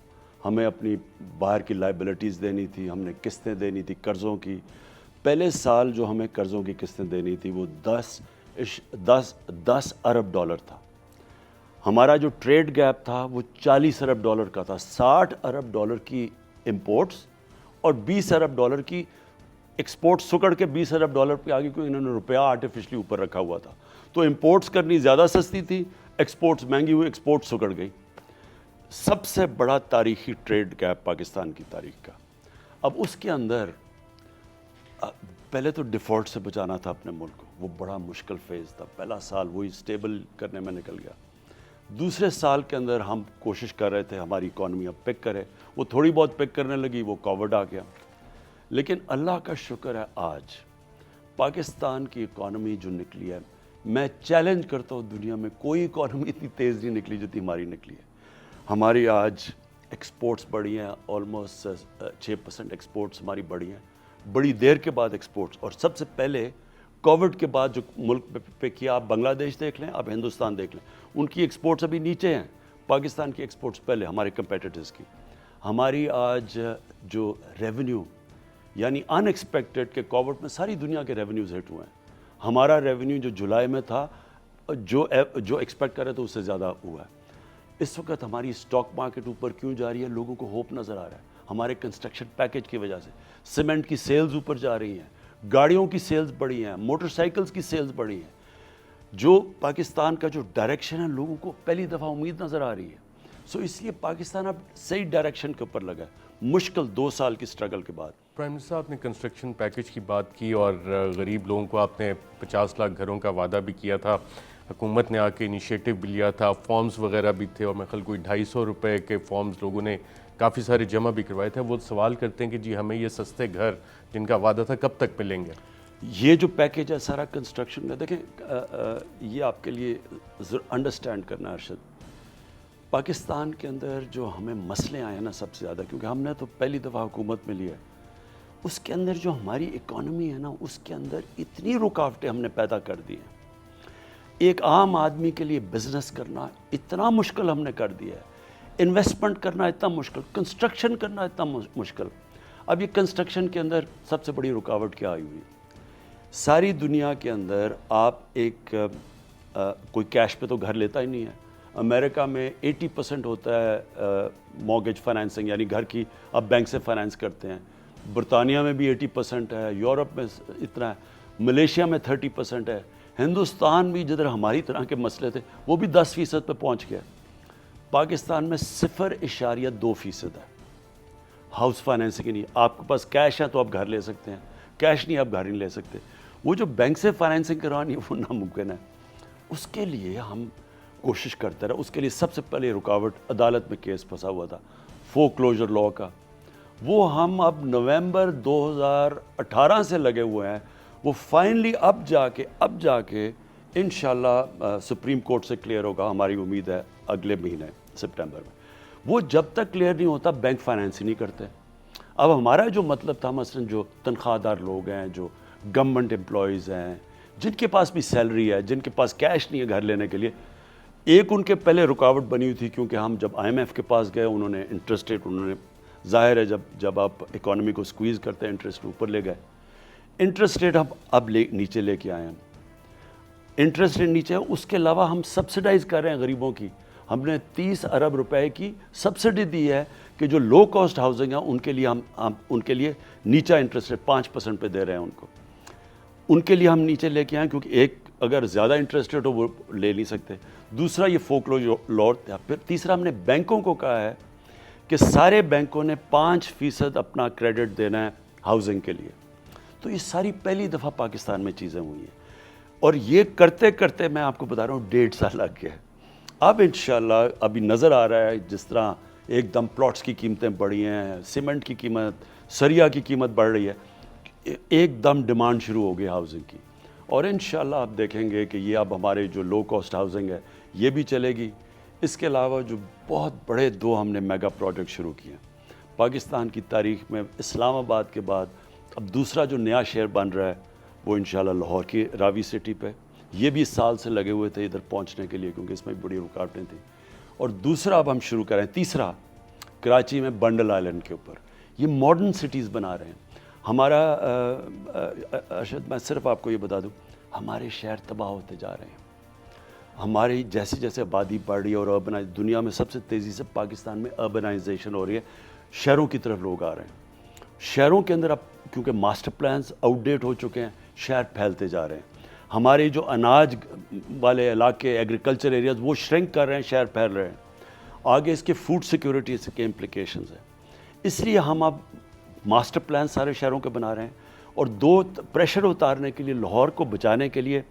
ہمیں اپنی باہر کی لائبلٹیز دینی تھی، ہم نے قسطیں دینی تھی قرضوں کی۔ پہلے سال جو ہمیں قرضوں کی قسطیں دینی تھی وہ 10 10 ارب ڈالر تھا. ہمارا جو ٹریڈ گیپ تھا وہ 40 ارب ڈالر کا تھا. 60 ارب ڈالر کی امپورٹس اور 20 ارب ڈالر کی ایکسپورٹ سکڑ کے 20 ارب ڈالر پہ آگے کیونکہ انہوں نے روپیہ آرٹیفیشلی اوپر رکھا ہوا تھا. تو امپورٹس کرنی زیادہ سستی تھی, ایکسپورٹس مہنگی ہوئی, ایکسپورٹ سکڑ گئی. سب سے بڑا تاریخی ٹریڈ گیپ پاکستان کی تاریخ کا. اب اس کے اندر پہلے تو ڈیفالٹ سے بچانا تھا اپنے ملک کو, وہ بڑا مشکل فیز تھا. پہلا سال وہی سٹیبل کرنے میں نکل گیا. دوسرے سال کے اندر ہم کوشش کر رہے تھے ہماری اکانومی اب پک کرے, وہ تھوڑی بہت پک کرنے لگی, وہ کووڈ آ گیا. لیکن اللہ کا شکر ہے آج پاکستان کی اکانومی جو نکلی ہے, میں چیلنج کرتا ہوں دنیا میں کوئی اکانومی اتنی تیز نہیں نکلی جتنی ہماری نکلی ہے. ہماری آج ایکسپورٹس بڑھی ہیں, آلموسٹ 6% ایکسپورٹس ہماری بڑھی ہیں, بڑی دیر کے بعد ایکسپورٹس. اور سب سے پہلے کووڈ کے بعد جو ملک پہ کیا, آپ بنگلہ دیش دیکھ لیں, آپ ہندوستان دیکھ لیں, ان کی ایکسپورٹس ابھی نیچے ہیں, پاکستان کی ایکسپورٹس پہلے ہمارے کمپیٹیٹرز کی. ہماری آج جو ریونیو یعنی ان ایکسپیکٹڈ کہ کووڈ میں ساری دنیا کے ریونیوز ہٹ ہوئے ہیں, ہمارا ریونیو جو جولائی میں تھا جو ایکسپیکٹ کر رہے تھے اس سے زیادہ ہوا ہے. اس وقت ہماری اسٹاک مارکیٹ اوپر کیوں جا رہی ہے؟ لوگوں کو ہوپ نظر آ رہا ہے. ہمارے کنسٹرکشن پیکج کی وجہ سے سیمنٹ کی سیلز اوپر جا رہی ہیں, گاڑیوں کی سیلز بڑھی ہیں, موٹر سائیکلز کی سیلز بڑھی ہیں. جو پاکستان کا جو ڈائریکشن ہے لوگوں کو پہلی دفعہ امید نظر آ رہی ہے. سو اس لیے پاکستان اب صحیح ڈائریکشن کے اوپر لگا ہے مشکل 2 سال کی سٹرگل کے بعد. پرائم منسٹر آپ نے کنسٹرکشن پیکج کی بات کی اور غریب لوگوں کو آپ نے 50 لاکھ گھروں کا وعدہ بھی کیا تھا. حکومت نے آ کے انیشیٹو بھی لیا تھا, فارمز وغیرہ بھی تھے, اور میں خیال کوئی 250 روپے کے فارمز لوگوں نے کافی سارے جمع بھی کروائے تھے. وہ سوال کرتے ہیں کہ جی ہمیں یہ سستے گھر جن کا وعدہ تھا کب تک ملیں گے؟ یہ جو پیکج ہے سارا کنسٹرکشن کا, دیکھیں یہ آپ کے لیے انڈرسٹینڈ کرنا ارشد, پاکستان کے اندر جو ہمیں مسئلے آئے ہیں نا سب سے زیادہ, کیونکہ ہم نے تو پہلی دفعہ حکومت میں لیا ہے, اس کے اندر جو ہماری اکانومی ہے نا اس کے اندر اتنی رکاوٹیں ہم نے پیدا کر دی ہیں. ایک عام آدمی کے لیے بزنس کرنا اتنا مشکل ہم نے کر دیا ہے, انویسٹمنٹ کرنا اتنا مشکل, کنسٹرکشن کرنا اتنا مشکل. اب یہ کنسٹرکشن کے اندر سب سے بڑی رکاوٹ کیا آئی ہوئی؟ ساری دنیا کے اندر آپ ایک کوئی کیش پہ تو گھر لیتا ہی نہیں ہے. امریکہ میں 80% ہوتا ہے مورگیج فائنینسنگ, یعنی گھر کی آپ بینک سے فائنینس کرتے ہیں. برطانیہ میں بھی 80% ہے, یورپ میں اتنا ہے, ملیشیا میں 30% ہے. ہندوستان بھی جدھر ہماری طرح کے مسئلے تھے وہ بھی 10% پہ پہنچ گیا. پاکستان میں 0.2% ہے ہاؤس فائنینسنگ کے لیے. آپ کے پاس کیش ہے تو آپ گھر لے سکتے ہیں, کیش نہیں آپ گھر نہیں لے سکتے. وہ جو بینک سے فائنینسنگ کرانی ہے وہ ناممکن ہے. اس کے لیے ہم کوشش کرتے رہے. اس کے لیے سب سے پہلے رکاوٹ عدالت میں کیس پھنسا ہوا تھا فور کلوجر لاء کا, وہ ہم اب نومبر 2018 سے لگے ہوئے ہیں. وہ فائنلی اب جا کے انشاءاللہ سپریم کورٹ سے کلیئر ہوگا, ہماری امید ہے اگلے مہینے سپٹمبر میں. وہ جب تک کلیئر نہیں ہوتا بینک فائنینس ہی نہیں کرتے. اب ہمارا جو مطلب تھا مثلا جو تنخواہ دار لوگ ہیں, جو گورنمنٹ امپلائیز ہیں, جن کے پاس بھی سیلری ہے, جن کے پاس کیش نہیں ہے گھر لینے کے لیے, ایک ان کے پہلے رکاوٹ بنی ہوئی تھی کیونکہ ہم جب IMF کے پاس گئے انہوں نے انٹرسٹ ریٹ, انہوں نے ظاہر ہے جب آپ اکانومی کو سکویز کرتے ہیں انٹرسٹ اوپر لے گئے. انٹرسٹ ریٹ ہم اب نیچے لے کے آئے ہیں. انٹرسٹ ریٹ نیچے ہے, اس کے علاوہ ہم سبسڈائز کر رہے ہیں غریبوں کی. ہم نے 30 ارب روپے کی سبسڈی دی ہے کہ جو لو کاسٹ ہاؤسنگ ہے ان کے لیے ہم ان کے لیے نیچا انٹرسٹ ریٹ 5% پہ دے رہے ہیں ان کو. ان کے لیے ہم نیچے لے کے آئیں کیونکہ ایک اگر زیادہ انٹرسٹ ریٹ ہو وہ لے نہیں سکتے. دوسرا یہ فورکلوجر لاء تھا. پھر تیسرا ہم نے بینکوں کو کہا ہے کہ سارے بینکوں نے 5% اپنا کریڈٹ دینا ہے ہاؤسنگ کے لیے. تو یہ ساری پہلی دفعہ پاکستان میں چیزیں ہوئی ہیں, اور یہ کرتے کرتے میں آپ کو بتا رہا ہوں 1.5 سال لگ گیا. اب انشاءاللہ ابھی نظر آ رہا ہے جس طرح ایک دم پلاٹس کی قیمتیں بڑھی ہیں, سیمنٹ کی قیمت, سریا کی قیمت بڑھ رہی ہے, ایک دم ڈیمانڈ شروع ہو گئی ہاؤسنگ کی. اور انشاءاللہ آپ دیکھیں گے کہ یہ اب ہمارے جو لو کاسٹ ہاؤسنگ ہے یہ بھی چلے گی. اس کے علاوہ جو بہت بڑے 2 ہم نے میگا پروجیکٹ شروع کیے ہیں پاکستان کی تاریخ میں. اسلام آباد کے بعد اب دوسرا جو نیا شہر بن رہا ہے وہ انشاءاللہ لاہور کی راوی سٹی پہ, یہ بھی سال سے لگے ہوئے تھے ادھر پہنچنے کے لیے کیونکہ اس میں بڑی رکاوٹیں تھیں. اور دوسرا اب ہم شروع کریں, تیسرا کراچی میں بنڈل آئلینڈ کے اوپر یہ ماڈرن سٹیز بنا رہے ہیں. ہمارا ارشد میں صرف آپ کو یہ بتا دوں ہمارے شہر تباہ ہوتے جا رہے ہیں. ہماری جیسے جیسے آبادی بڑھ رہی ہے اور دنیا میں سب سے تیزی سے پاکستان میں اربنائزیشن ہو رہی ہے, شہروں کی طرف لوگ آ رہے ہیں. شہروں کے اندر اب کیونکہ ماسٹر پلانز آؤٹ ڈیٹ ہو چکے ہیں, شہر پھیلتے جا رہے ہیں. ہمارے جو اناج والے علاقے, ایگریکلچر ایریاز, وہ شرنک کر رہے ہیں, شہر پھیل رہے ہیں. آگے اس کے فوڈ سیکیورٹی کے امپلیکیشنز ہیں. اس لیے ہم اب ماسٹر پلان سارے شہروں کے بنا رہے ہیں, اور دو پریشر اتارنے کے لیے, لاہور کو بچانے کے لیے,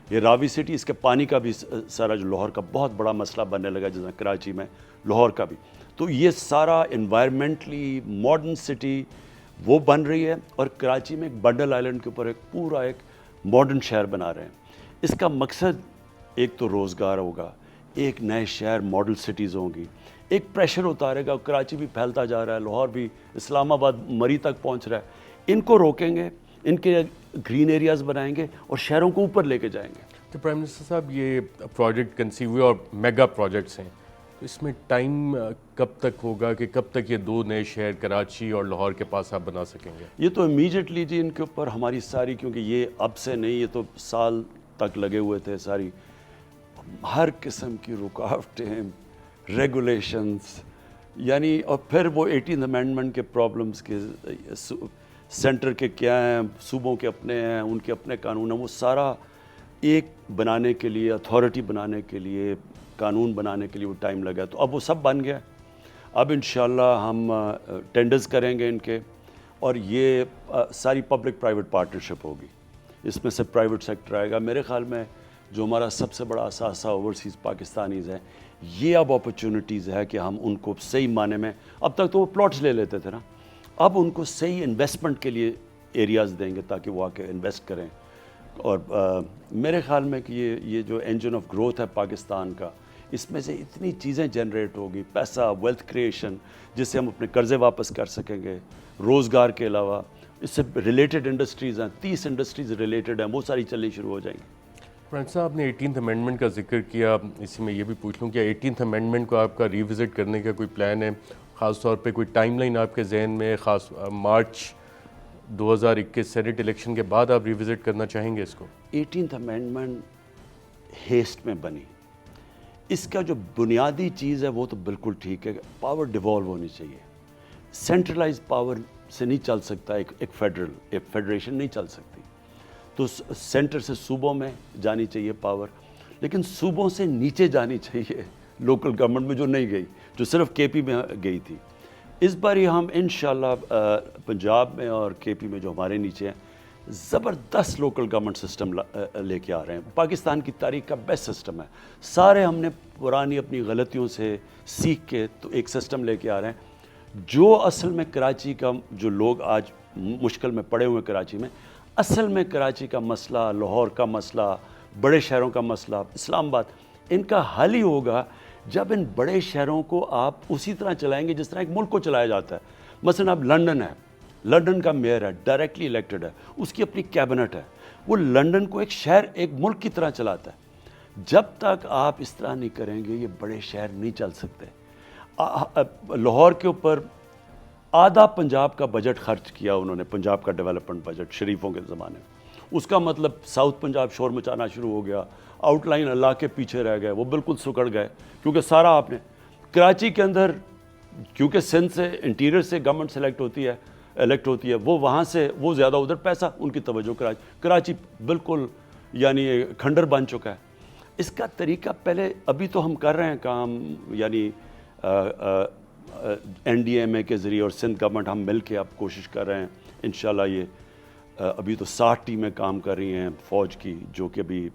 یہ راوی سٹی, اس کے پانی کا بھی سارا جو لاہور کا بہت بڑا مسئلہ بننے لگا, جیسا کراچی میں لاہور کا بھی. تو یہ سارا انوائرمنٹلی ماڈرن سٹی وہ بن رہی ہے, اور کراچی میں ایک بنڈل آئلینڈ کے اوپر ایک پورا ایک ماڈرن شہر بنا رہے ہیں. اس کا مقصد ایک تو روزگار ہوگا, ایک نئے شہر ماڈل سٹیز ہوں گی, ایک پریشر اتارے گا. کراچی بھی پھیلتا جا رہا ہے, لاہور بھی, اسلام آباد مری تک پہنچ رہا ہے. ان کو روکیں گے, ان کے گرین ایریاز بنائیں گے اور شہروں کو اوپر لے کے جائیں گے. تو پرائم منسٹر صاحب, یہ پروجیکٹ کنسیو ہوئے اور میگا پروجیکٹس ہیں, تو اس میں ٹائم کب تک ہوگا کہ کب تک یہ دو نئے شہر کراچی اور لاہور کے پاس آپ بنا سکیں گے؟ یہ تو امیجیٹلی جی ان کے اوپر ہماری ساری, کیونکہ یہ اب سے نہیں, یہ تو سال تک لگے ہوئے تھے, ساری ہر قسم کی رکاوٹیں, ریگولیشنز, یعنی, اور پھر وہ 18th امینڈمنٹ کے پرابلمز کے, سینٹر کے کیا ہیں, صوبوں کے اپنے ہیں, ان کے اپنے قانون ہیں, وہ سارا ایک بنانے کے لیے, اتھارٹی بنانے کے لیے, قانون بنانے کے لیے وہ ٹائم لگا. تو اب وہ سب بن گیا. اب انشاءاللہ ہم ٹینڈرز کریں گے ان کے, اور یہ ساری پبلک پرائیویٹ پارٹنرشپ ہوگی. اس میں سے پرائیویٹ سیکٹر آئے گا. میرے خیال میں جو ہمارا سب سے بڑا اثاثہ اوورسیز پاکستانیز ہے, یہ اب اپرچونٹیز ہے کہ ہم ان کو صحیح معنی میں, اب تک تو وہ پلاٹس لے لیتے تھے نا, اب ان کو صحیح انویسٹمنٹ کے لیے ایریاز دیں گے تاکہ وہ آ کے انویسٹ کریں. اور میرے خیال میں کہ یہ جو انجن آف گروتھ ہے پاکستان کا, اس میں سے اتنی چیزیں جنریٹ ہوگی, پیسہ, ویلتھ کریشن, جس سے ہم اپنے قرضے واپس کر سکیں گے. روزگار کے علاوہ اس سے ریلیٹڈ انڈسٹریز ہیں, 30 انڈسٹریز ریلیٹڈ ہیں, وہ ساری چلنی شروع ہو جائیں گی. فرینڈ صاحب, آپ نے 18th امینڈمنٹ کا ذکر کیا, اسی میں یہ بھی پوچھ لوں کہ 18th امینڈمنٹ کو آپ کا ریوزٹ کرنے کا کوئی پلان ہے, خاص طور پہ کوئی ٹائم لائن آپ کے ذہن میں, خاص مارچ 2021 سینیٹ الیکشن کے بعد آپ ریوزٹ کرنا چاہیں گے اس کو؟ 18th امینڈمنٹ ہیسٹ میں بنی. اس کا جو بنیادی چیز ہے وہ تو بالکل ٹھیک ہے, پاور ڈیوالو ہونی چاہیے. سینٹرلائز پاور سے نہیں چل سکتا, ایک فیڈریشن نہیں چل سکتی. تو سینٹر سے صوبوں میں جانی چاہیے پاور, لیکن صوبوں سے نیچے جانی چاہیے لوکل گورنمنٹ میں, جو نہیں گئی, جو صرف کے پی میں گئی تھی. اس بار ہی ہم انشاءاللہ پنجاب میں اور کے پی میں جو ہمارے نیچے ہیں, زبردست لوکل گورنمنٹ سسٹم لے کے آ رہے ہیں. پاکستان کی تاریخ کا بیسٹ سسٹم ہے. سارے ہم نے پرانی اپنی غلطیوں سے سیکھ کے تو ایک سسٹم لے کے آ رہے ہیں, جو اصل میں کراچی کا, جو لوگ آج مشکل میں پڑے ہوئے کراچی میں, اصل میں کراچی کا مسئلہ, لاہور کا مسئلہ, بڑے شہروں کا مسئلہ, اسلام آباد, ان کا حل ہی ہوگا جب ان بڑے شہروں کو آپ اسی طرح چلائیں گے جس طرح ایک ملک کو چلایا جاتا ہے. مثلا اب لنڈن ہے, لنڈن کا میئر ہے, ڈائریکٹلی الیکٹڈ ہے, اس کی اپنی کیبنٹ ہے, وہ لنڈن کو ایک شہر, ایک ملک کی طرح چلاتا ہے. جب تک آپ اس طرح نہیں کریں گے, یہ بڑے شہر نہیں چل سکتے. لاہور کے اوپر آدھا پنجاب کا بجٹ خرچ کیا انہوں نے, پنجاب کا ڈیولپمنٹ بجٹ شریفوں کے زمانے میں. اس کا مطلب ساؤتھ پنجاب شور مچانا شروع ہو گیا, آؤٹ لائن اللہ کے پیچھے رہ گئے, وہ بالکل سکڑ گئے, کیونکہ سارا آپ نے کراچی کے اندر, کیونکہ سندھ سے انٹیریئر سے گورنمنٹ سلیکٹ ہوتی ہے, الیکٹ ہوتی ہے, وہ وہاں سے وہ زیادہ ادھر پیسہ, ان کی توجہ کراچی بالکل یعنی کھنڈر بن چکا ہے. اس کا طریقہ پہلے, ابھی تو ہم کر رہے ہیں کام, یعنی این ڈی ایم اے کے ذریعے اور سندھ گورنمنٹ ہم مل کے اب کوشش کر رہے ہیں. انشاءاللہ یہ ابھی تو 60 ٹیمیں کام کر رہی ہیں فوج کی, جو کہ ابھی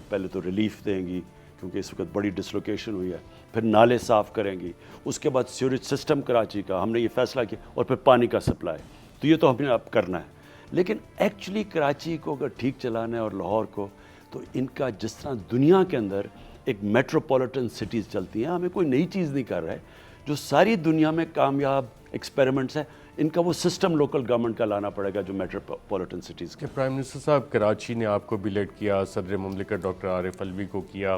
پہلے تو ریلیف دیں گی کیونکہ اس وقت بڑی ڈسلوکیشن ہوئی ہے, پھر نالے صاف کریں گی, اس کے بعد سیوریج سسٹم کراچی کا ہم نے یہ فیصلہ کیا, اور پھر پانی کا سپلائی. تو یہ تو ہم نے اب کرنا ہے. لیکن ایکچولی کراچی کو اگر ٹھیک چلانا ہے اور لاہور کو, تو ان کا جس طرح دنیا کے اندر ایک میٹروپولیٹن سٹیز چلتی ہیں, ہمیں کوئی نئی چیز نہیں کر رہے, جو ساری دنیا میں کامیاب ایکسپیریمنٹس ہیں, ان کا وہ سسٹم لوکل گورنمنٹ کا لانا پڑے گا جو میٹروپولیٹن سٹیز کا. پرائم منسٹر صاحب, کراچی نے آپ کو بھی لیڈ کیا, صدر مملکت ڈاکٹر عارف علوی کو کیا,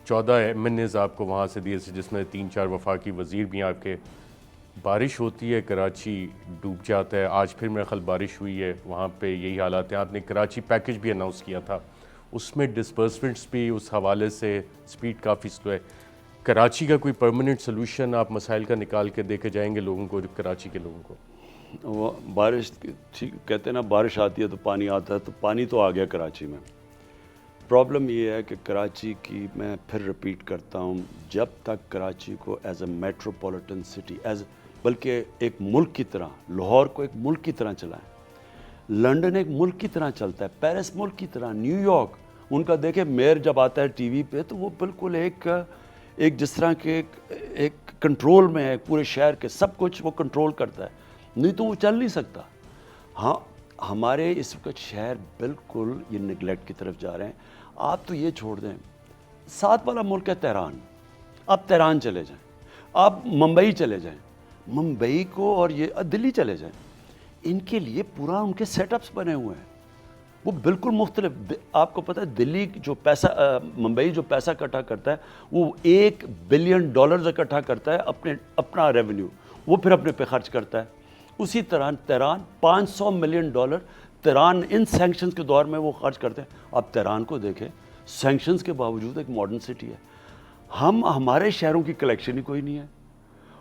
14 MNAs آپ کو وہاں سے دیے تھے, جس میں 3-4 وفاقی وزیر بھی آپ کے. بارش ہوتی ہے, کراچی ڈوب جاتا ہے. آج پھر میرے خیال بارش ہوئی ہے, وہاں پہ یہی حالات ہیں. آپ نے کراچی پیکج بھی اناؤنس کیا تھا, اس میں ڈسپرسمنٹس بھی اس حوالے سے سپیڈ کافی سلو ہے. کراچی کا کوئی پرماننٹ سلوشن آپ مسائل کا نکال کے دے کے جائیں گے لوگوں کو, کراچی کے لوگوں کو؟ وہ بارش کہتے ہیں نا, بارش آتی ہے تو پانی آتا ہے, تو پانی تو آ گیا کراچی میں. پرابلم یہ ہے کہ کراچی کی, میں پھر رپیٹ کرتا ہوں, جب تک کراچی کو ایز اے میٹروپولیٹن سٹی, بلکہ ایک ملک کی طرح, لاہور کو ایک ملک کی طرح چلائیں, لنڈن ایک ملک کی طرح چلتا ہے, پیرس ملک کی طرح, نیو یارک, ان کا دیکھیں میئر جب آتا ہے ٹی وی پہ تو وہ بالکل ایک جس طرح کے ایک کنٹرول میں ہے پورے شہر کے, سب کچھ وہ کنٹرول کرتا ہے, نہیں تو وہ چل نہیں سکتا. ہاں ہمارے اس وقت شہر بالکل یہ نگلیکٹ کی طرف جا رہے ہیں. آپ تو یہ چھوڑ دیں, ساتھ والا ملک ہے تہران, آپ تہران چلے جائیں, آپ ممبئی چلے جائیں, ممبئی کو اور یہ دلی چلے جائیں, ان کے لیے پورا ان کے سیٹ اپس بنے ہوئے ہیں, وہ بالکل مختلف. آپ کو پتہ ہے دلی جو پیسہ, ممبئی جو پیسہ اکٹھا کرتا ہے وہ $1 بلین اکٹھا کرتا ہے, اپنا ریونیو وہ پھر اپنے پہ خرچ کرتا ہے. اسی طرح تہران $500 ملین تہران ان سینکشنز کے دور میں وہ خرچ کرتے ہیں. آپ تہران کو دیکھیں, سینکشنز کے باوجود ایک ماڈرن سٹی ہے. ہمارے شہروں کی کلیکشن ہی کوئی نہیں ہے,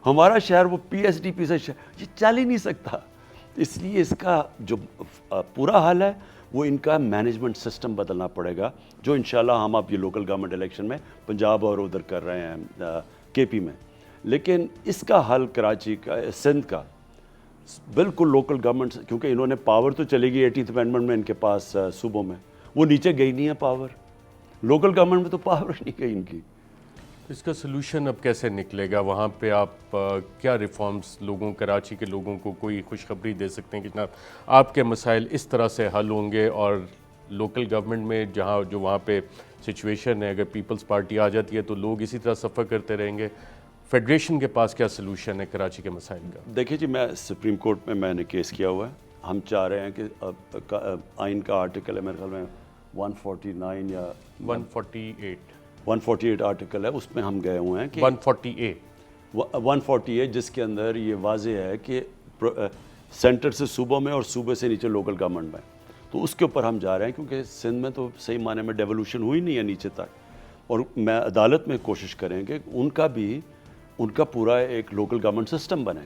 ہمارا شہر وہ پی ایس ڈی پی سے یہ چل ہی نہیں سکتا. اس لیے اس کا جو پورا حال ہے وہ ان کا مینجمنٹ سسٹم بدلنا پڑے گا, جو انشاءاللہ ہم اب یہ لوکل گورنمنٹ الیکشن میں پنجاب اور ادھر کر رہے ہیں کے پی میں. لیکن اس کا حل کراچی کا, سندھ کا بالکل لوکل گورنمنٹ, کیونکہ انہوں نے پاور تو چلے گی 18th امینڈمنٹ میں ان کے پاس صوبوں میں, وہ نیچے گئی نہیں ہے پاور, لوکل گورنمنٹ میں تو پاور نہیں گئی ان کی. اس کا سلوشن اب کیسے نکلے گا وہاں پہ؟ آپ کیا ریفارمز لوگوں, کراچی کے لوگوں کو کوئی خوشخبری دے سکتے ہیں کہ جناب آپ کے مسائل اس طرح سے حل ہوں گے, اور لوکل گورنمنٹ میں جہاں جو وہاں پہ سچویشن ہے, اگر پیپلز پارٹی آ جاتی ہے تو لوگ اسی طرح سفر کرتے رہیں گے, فیڈریشن کے پاس کیا سلوشن ہے کراچی کے مسائل کا؟ دیکھیے جی, میں سپریم کورٹ میں نے کیس کیا ہوا ہے. ہم چاہ رہے ہیں کہ آئین کا آرٹیکل ہے میرے خیال میں 149 یا 148 آرٹیکل ہے, اس میں ہم گئے ہوئے ہیں کہ 148 جس کے اندر یہ واضح ہے کہ سینٹر سے صوبوں میں اور صوبے سے نیچے لوکل گورنمنٹ میں, تو اس کے اوپر ہم جا رہے ہیں, کیونکہ سندھ میں تو صحیح معنی میں ڈیولوشن ہوئی نہیں ہے نیچے تک, اور میں عدالت میں کوشش کریں کہ ان کا پورا ایک لوکل گورنمنٹ سسٹم بنے.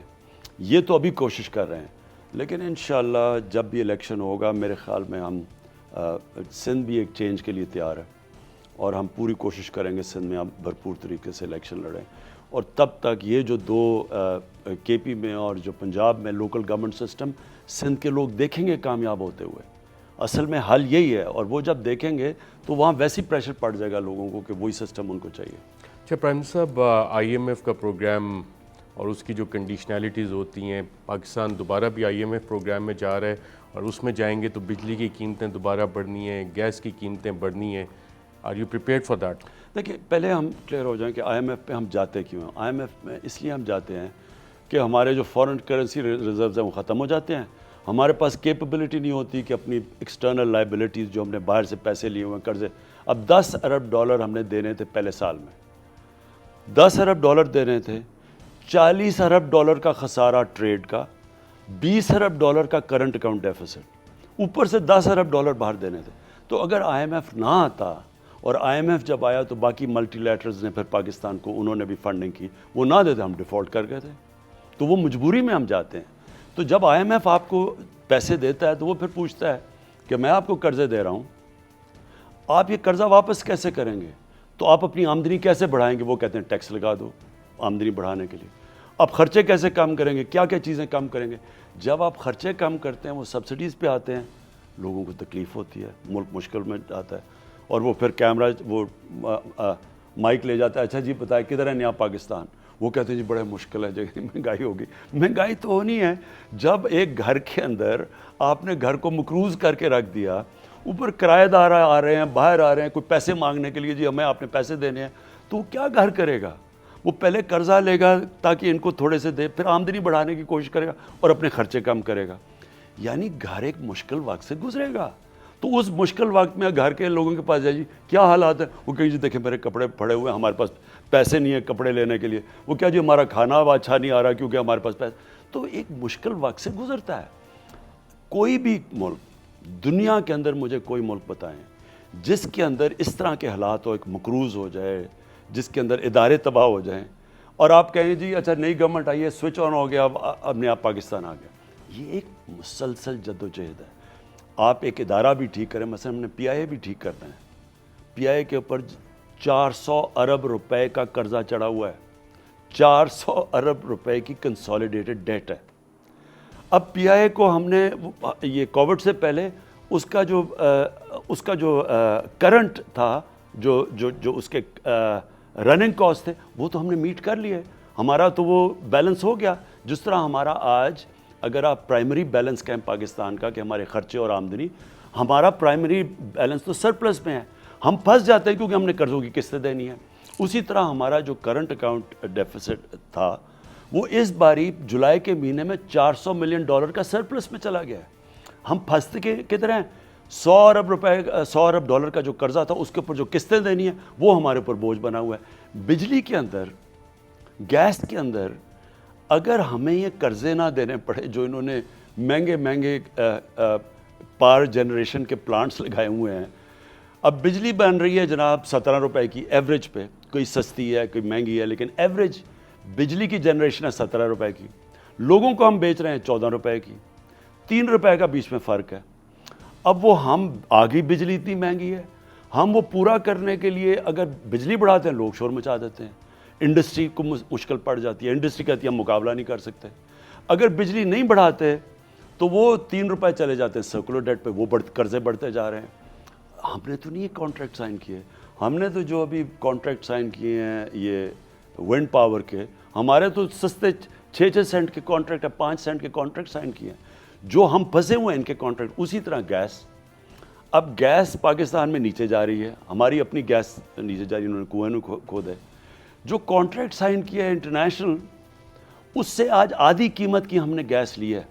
یہ تو ابھی کوشش کر رہے ہیں, لیکن انشاءاللہ جب بھی الیکشن ہوگا میرے خیال میں ہم سندھ بھی ایک چینج کے لیے تیار ہے, اور ہم پوری کوشش کریں گے سندھ میں ہم بھرپور طریقے سے الیکشن لڑیں. اور تب تک یہ جو دو کے پی میں اور جو پنجاب میں لوکل گورنمنٹ سسٹم سندھ کے لوگ دیکھیں گے کامیاب ہوتے ہوئے. اصل میں حل یہی ہے, اور وہ جب دیکھیں گے تو وہاں ویسی پریشر پڑ جائے گا لوگوں کو کہ وہی سسٹم ان کو چاہیے. اچھا پرائم صاحب, آئی ایم ایف کا پروگرام اور اس کی جو کنڈیشنلٹیز ہوتی ہیں, پاکستان دوبارہ بھی آئی ایم ایف پروگرام میں جا رہا ہے, اور اس میں جائیں گے تو بجلی کی قیمتیں دوبارہ بڑھنی ہیں, گیس کی قیمتیں بڑھنی ہیں. Are you prepared for that? دیکھیے پہلے ہم کلیئر ہو جائیں کہ آئی ایم ایف پہ ہم جاتے کیوں ہیں. آئی ایم ایف میں اس لیے ہم جاتے ہیں کہ ہمارے جو فارن کرنسی ریزروز ہیں وہ ختم ہو جاتے ہیں, ہمارے پاس کیپبلٹی نہیں ہوتی کہ اپنی ایکسٹرنل لائبلٹیز جو ہم نے باہر سے پیسے لیے ہوئے ہیں قرضے, اب $10 ارب ہم نے دینے تھے پہلے سال میں, $10 ارب دینے تھے, $40 ارب کا خسارہ ٹریڈ کا, $20 ارب کا کرنٹ اکاؤنٹ ڈیفیسٹ, اوپر سے $10 ارب باہر دینے تھے. تو اگر آئی ایم ایف نہ آتا, اور آئی ایم ایف جب آیا تو باقی ملٹی لیٹرز نے پھر پاکستان کو انہوں نے بھی فنڈنگ کی, وہ نہ دیتے ہم ڈیفالٹ کر گئے تھے, تو وہ مجبوری میں ہم جاتے ہیں. تو جب آئی ایم ایف آپ کو پیسے دیتا ہے تو وہ پھر پوچھتا ہے کہ میں آپ کو قرضے دے رہا ہوں, آپ یہ قرضہ واپس کیسے کریں گے, تو آپ اپنی آمدنی کیسے بڑھائیں گے؟ وہ کہتے ہیں ٹیکس لگا دو آمدنی بڑھانے کے لیے. آپ خرچے کیسے کم کریں گے, کیا کیا چیزیں کم کریں گے؟ جب آپ خرچے کم کرتے ہیں وہ سبسڈیز پہ آتے ہیں, لوگوں کو تکلیف ہوتی ہے, ملک مشکل میں آتا ہے, اور وہ پھر کیمرہ وہ مائک لے جاتا ہے, اچھا جی بتائیں کدھر ہے نیا پاکستان, وہ کہتے ہیں جی بڑے مشکل ہے جگہ, مہنگائی ہوگی. مہنگائی تو ہونی ہے جب ایک گھر کے اندر آپ نے گھر کو مقروض کر کے رکھ دیا, اوپر کرایہ دار آ رہے ہیں, باہر آ رہے ہیں کوئی پیسے مانگنے کے لیے, جی ہمیں آپ نے پیسے دینے ہیں, تو وہ کیا گھر کرے گا؟ وہ پہلے قرضہ لے گا تاکہ ان کو تھوڑے سے دے, پھر آمدنی بڑھانے کی کوشش کرے گا اور اپنے خرچے کم کرے گا. یعنی گھر ایک مشکل وقت سے گزرے گا. تو اس مشکل وقت میں گھر کے لوگوں کے پاس جائے, جی کیا حالات ہیں, وہ کہیں جی دیکھیں میرے کپڑے پڑے ہوئے ہیں, ہمارے پاس پیسے نہیں ہیں کپڑے لینے کے لیے, وہ کیا جی ہمارا کھانا اب اچھا نہیں آ رہا کیونکہ ہمارے پاس پیسے. تو ایک مشکل وقت سے گزرتا ہے. کوئی بھی ملک دنیا کے اندر مجھے کوئی ملک بتائیں جس کے اندر اس طرح کے حالات ہو، ایک مقروض ہو جائے، جس کے اندر ادارے تباہ ہو جائیں اور آپ کہیں جی اچھا نئی گورنمنٹ آئی ہے، سوئچ آن ہو گیا، اب نیا پاکستان آ گیا. یہ ایک مسلسل جد و جہد ہے. آپ ایک ادارہ بھی ٹھیک کریں، مثلا ہم نے پی آئی اے بھی ٹھیک کرنا ہے. پی آئی اے کے اوپر 400 ارب روپے کا قرضہ چڑھا ہوا ہے. 400 ارب روپے کی کنسالیڈیٹڈ ڈیٹ ہے. اب پی آئی اے کو ہم نے یہ کووڈ سے پہلے اس کا جو کرنٹ تھا، جو اس کے رننگ کاسٹ تھے، وہ تو ہم نے میٹ کر لیے. ہمارا تو وہ بیلنس ہو گیا. جس طرح ہمارا آج اگر آپ پرائمری بیلنس کہیں پاکستان کا کہ ہمارے خرچے اور آمدنی، ہمارا پرائمری بیلنس تو سرپلس میں ہے. ہم پھنس جاتے ہیں کیونکہ ہم نے قرضوں کی قسطیں دینی ہیں. اسی طرح ہمارا جو کرنٹ اکاؤنٹ ڈیفیسٹ تھا وہ اس باری جولائی کے مہینے میں $400 ملین کا سرپلس میں چلا گیا ہے. ہم پھنستے کدھر ہیں؟ 100 ارب ڈالر کا جو قرضہ تھا اس کے اوپر جو قسطیں دینی ہیں وہ ہمارے اوپر بوجھ بنا ہوا ہے. بجلی کے اندر، گیس کے اندر اگر ہمیں یہ قرضے نہ دینے پڑے جو انہوں نے مہنگے پاور جنریشن کے پلانٹس لگائے ہوئے ہیں. اب بجلی بن رہی ہے جناب 17 روپے کی ایوریج پہ، کوئی سستی ہے کوئی مہنگی ہے، لیکن ایوریج بجلی کی جنریشن ہے 17 روپے کی. لوگوں کو ہم بیچ رہے ہیں 14 روپے کی. 3 روپے کا بیچ میں فرق ہے. اب وہ ہم آگے بجلی اتنی مہنگی ہے، ہم وہ پورا کرنے کے لیے اگر بجلی بڑھاتے ہیں لوگ شور مچا دیتے ہیں. انڈسٹری کو مشکل پڑ جاتی ہے. انڈسٹری کہتی ہے ہم مقابلہ نہیں کر سکتے. اگر بجلی نہیں بڑھاتے تو وہ 3 روپے چلے جاتے ہیں سرکولر ڈیٹ پہ، وہ قرضے بڑھتے جا رہے ہیں. ہم نے تو نہیں یہ کانٹریکٹ سائن کیے. ہم نے تو جو ابھی کانٹریکٹ سائن کیے ہیں یہ ونڈ پاور کے، ہمارے تو سستے 6 سینٹ کے کانٹریکٹ ہے، 5 سینٹ کے کانٹریکٹ سائن کیے ہیں جو ہم پھنسے ہوئے ہیں ان کے کانٹریکٹ. اسی طرح گیس، اب گیس پاکستان میں نیچے جا رہی ہے، ہماری اپنی گیس نیچے جا رہی ہے، انہوں نے کنویں کھود ہے. جو کانٹریکٹ سائن کیا ہے انٹرنیشنل، اس سے آج آدھی قیمت کی ہم نے گیس لی ہے،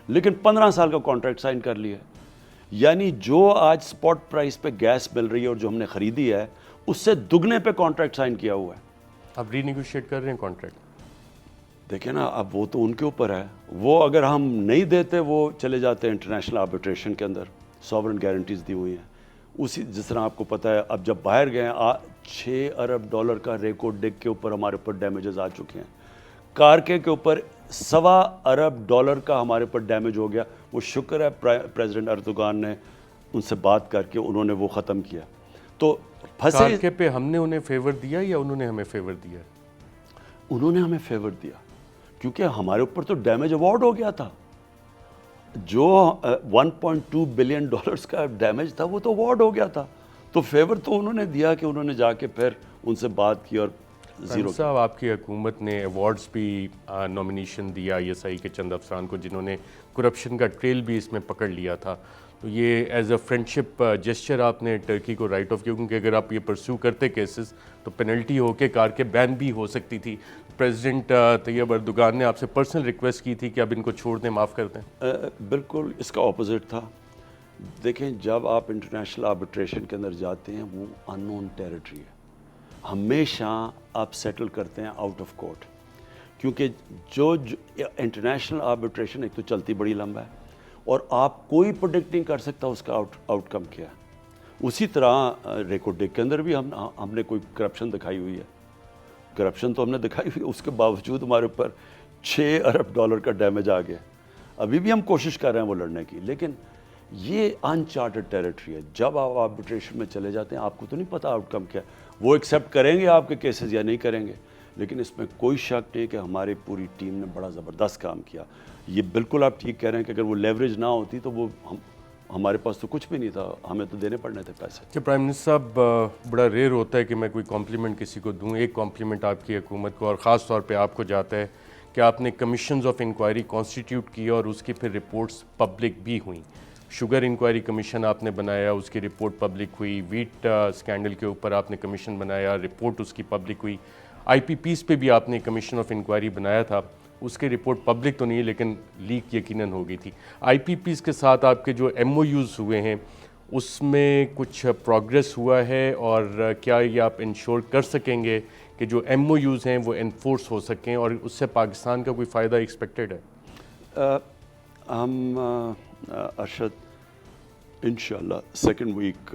لیکن 15 سال کا کانٹریکٹ سائن کر لیا ہے. یعنی جو آج سپاٹ پرائس پہ گیس مل رہی ہے اور جو ہم نے خریدی ہے اس سے دگنے پہ کانٹریکٹ سائن کیا ہوا ہے. اب ری نیگوشیٹ کر رہے ہیں کانٹریکٹ؟ دیکھیں نا، اب وہ تو ان کے اوپر ہے. وہ اگر ہم نہیں دیتے وہ چلے جاتے ہیں انٹرنیشنل آربیٹریشن کے اندر. سوورن گارنٹیز دی ہوئی ہیں. اسی جس طرح آپ کو پتہ ہے اب جب باہر گئے 6 ارب ڈالر کا ریکارڈ ڈگ کے اوپر ہمارے اوپر ڈیمیجز آ چکے ہیں. کارکے کے اوپر 1.25 ارب ڈالر کا ہمارے اوپر ڈیمیج ہو گیا. وہ شکر ہے پریزیڈنٹ اردوغان نے ان سے بات کر کے انہوں نے وہ ختم کیا. تو پھنسے کارکے پہ ہم نے انہیں فیور دیا یا انہوں نے ہمیں فیور دیا؟ انہوں نے ہمیں فیور دیا کیونکہ ہمارے اوپر تو ڈیمیج ایوارڈ ہو گیا تھا. جو 1.2 بلین ڈالرز کا ڈیمیج تھا وہ تو ایوارڈ ہو گیا تھا. تو فیور تو انہوں نے دیا کہ انہوں نے جا کے پھر ان سے بات کی اور زیرو صاحب آپ کی حکومت نے ایوارڈز بھی نامینیشن دیا آئی ایس آئی کے چند افسران کو جنہوں نے کرپشن کا ٹریل بھی اس میں پکڑ لیا تھا. تو یہ ایز اے فرینڈشپ جسچر آپ نے ٹرکی کو رائٹ آف کیا، کیونکہ اگر آپ یہ پرسو کرتے کیسز تو پینلٹی ہو کے کار کے بین بھی ہو سکتی تھی. پریزیڈنٹ طیب اردوغان نے آپ سے پرسنل ریکویسٹ کی تھی کہ اب ان کو چھوڑ دیں، معاف کر دیں. بالکل اس کا اپوزٹ تھا. دیکھیں جب آپ انٹرنیشنل آربیٹریشن کے اندر جاتے ہیں وہ ان نون ٹیریٹری ہے. ہمیشہ آپ سیٹل کرتے ہیں آؤٹ آف کورٹ، کیونکہ جو انٹرنیشنل آربیٹریشن ایک تو چلتی بڑی لمبا ہے اور آپ کوئی پروڈکٹ نہیں کر سکتا اس کا آؤٹ کم کیا. اسی طرح ریکارڈ ڈیک کے اندر بھی ہم نے کوئی کرپشن دکھائی ہوئی ہے. کرپشن تو ہم نے دکھائی ہوئی، اس کے باوجود ہمارے اوپر 6 ارب ڈالر کا ڈیمیج آ گیا. ابھی بھی ہم کوشش کر رہے ہیں وہ لڑنے کی، لیکن یہ انچارٹڈ ٹیریٹری ہے. جب آپ آربیٹریشن میں چلے جاتے ہیں آپ کو تو نہیں پتہ آؤٹ کم کیا. وہ ایکسیپٹ کریں گے آپ کے کیسز یا نہیں کریں گے، لیکن اس میں کوئی شک نہیں کہ ہماری پوری ٹیم نے بڑا زبردست کام کیا. یہ بالکل آپ ٹھیک کہہ رہے ہیں کہ اگر وہ لیوریج نہ ہوتی تو وہ ہمارے پاس تو کچھ بھی نہیں تھا، ہمیں تو دینے پڑنے تھے پیسے. کہ پرائم منسٹر صاحب بڑا ریئر ہوتا ہے کہ میں کوئی کمپلیمنٹ کسی کو دوں. ایک کمپلیمنٹ آپ کی حکومت کو اور خاص طور پہ آپ کو جاتا ہے کہ آپ نے کمیشنز آف انکوائری کانسٹیٹیوٹ کی اور اس کی پھر رپورٹس پبلک بھی ہوئیں. شوگر انکوائری کمیشن آپ نے بنایا، اس کی رپورٹ پبلک ہوئی. ویٹ اسکینڈل کے اوپر آپ نے کمیشن بنایا، رپورٹ اس کی پبلک ہوئی. آئی پی پیز پہ بھی آپ نے کمیشن آف انکوائری بنایا تھا، اس کی رپورٹ پبلک تو نہیں ہے لیکن لیک یقیناً ہو گئی تھی. آئی پی پیز کے ساتھ آپ کے جو ایم او یوز ہوئے ہیں اس میں کچھ پروگریس ہوا ہے، اور کیا یہ آپ انشور کر سکیں گے کہ جو ایم او یوز ہیں وہ انفورس ہو سکیں اور اس سے پاکستان کا کوئی فائدہ ایکسپیکٹڈ ہے؟ ہم ارشد انشاءاللہ سیکنڈ ویک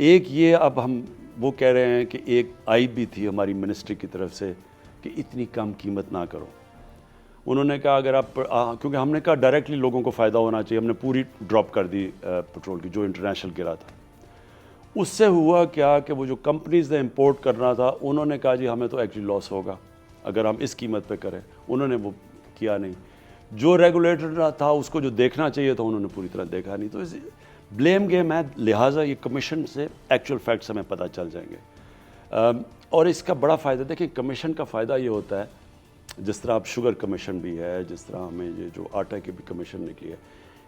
ایک یہ اب ہم وہ کہہ رہے ہیں کہ ایک آئی بھی تھی ہماری منسٹری کی طرف سے کہ اتنی کم قیمت نہ کرو. انہوں نے کہا اگر آپ کیونکہ ہم نے کہا ڈائریکٹلی لوگوں کو فائدہ ہونا چاہیے, ہم نے پوری ڈراپ کر دی پیٹرول کی جو انٹرنیشنل گرا تھا. اس سے ہوا کیا کہ وہ جو کمپنیز نے امپورٹ کرنا تھا انہوں نے کہا جی ہمیں تو ایکچولی لاس ہوگا اگر ہم اس قیمت پہ کریں. انہوں نے وہ کیا نہیں. جو ریگولیٹر تھا اس کو جو دیکھنا چاہیے تھا انہوں نے پوری طرح دیکھا نہیں. تو بلیم گیم ہے, لہٰذا یہ کمیشن سے ایکچوئل فیکٹس ہمیں پتہ چل جائیں گے. اور اس کا بڑا فائدہ دیکھیں, کمیشن کا فائدہ یہ ہوتا ہے جس طرح اب شوگر کمیشن بھی ہے, جس طرح ہمیں یہ جو آٹا کی بھی کمیشن نکلی ہے,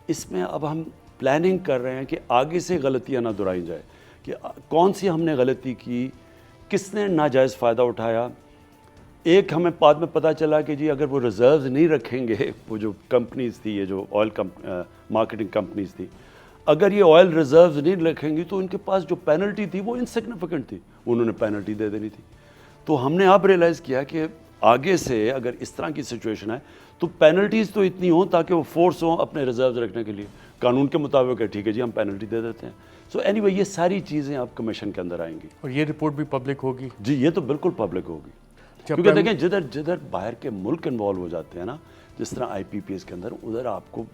اس میں اب ہم پلاننگ کر رہے ہیں کہ آگے سے غلطیاں نہ دہرائی جائے کہ کون سی ہم نے غلطی کی, کس نے ناجائز فائدہ اٹھایا. ایک ہمیں بعد میں پتہ چلا کہ جی اگر وہ ریزروز نہیں رکھیں گے, وہ جو کمپنیز تھی یہ جو آئل مارکیٹنگ کمپنیز تھی, اگر یہ آئل ریزروز نہیں رکھیں گی تو ان کے پاس جو پینلٹی تھی وہ انسگنیفیکنٹ تھی, انہوں نے پینلٹی دے دینی تھی. تو ہم نے اب ریئلائز کیا کہ آگے سے اگر اس طرح کی سچویشن ہے تو پینلٹیز تو اتنی ہوں تاکہ وہ فورس ہوں اپنے ریزروز رکھنے کے لیے. قانون کے مطابق ہے, ٹھیک ہے جی ہم پینلٹی دے دیتے ہیں. سو اینی وے یہ ساری چیزیں اب کمیشن کے اندر آئیں گی. اور یہ رپورٹ بھی پبلک ہوگی؟ جی یہ تو بالکل پبلک ہوگی, کیونکہ دیکھیں جدھر باہر کے ملک انوالو ہو جاتے ہیں نا, جس طرح آئی پی پی ایس کے اندر, ادھر آپ کو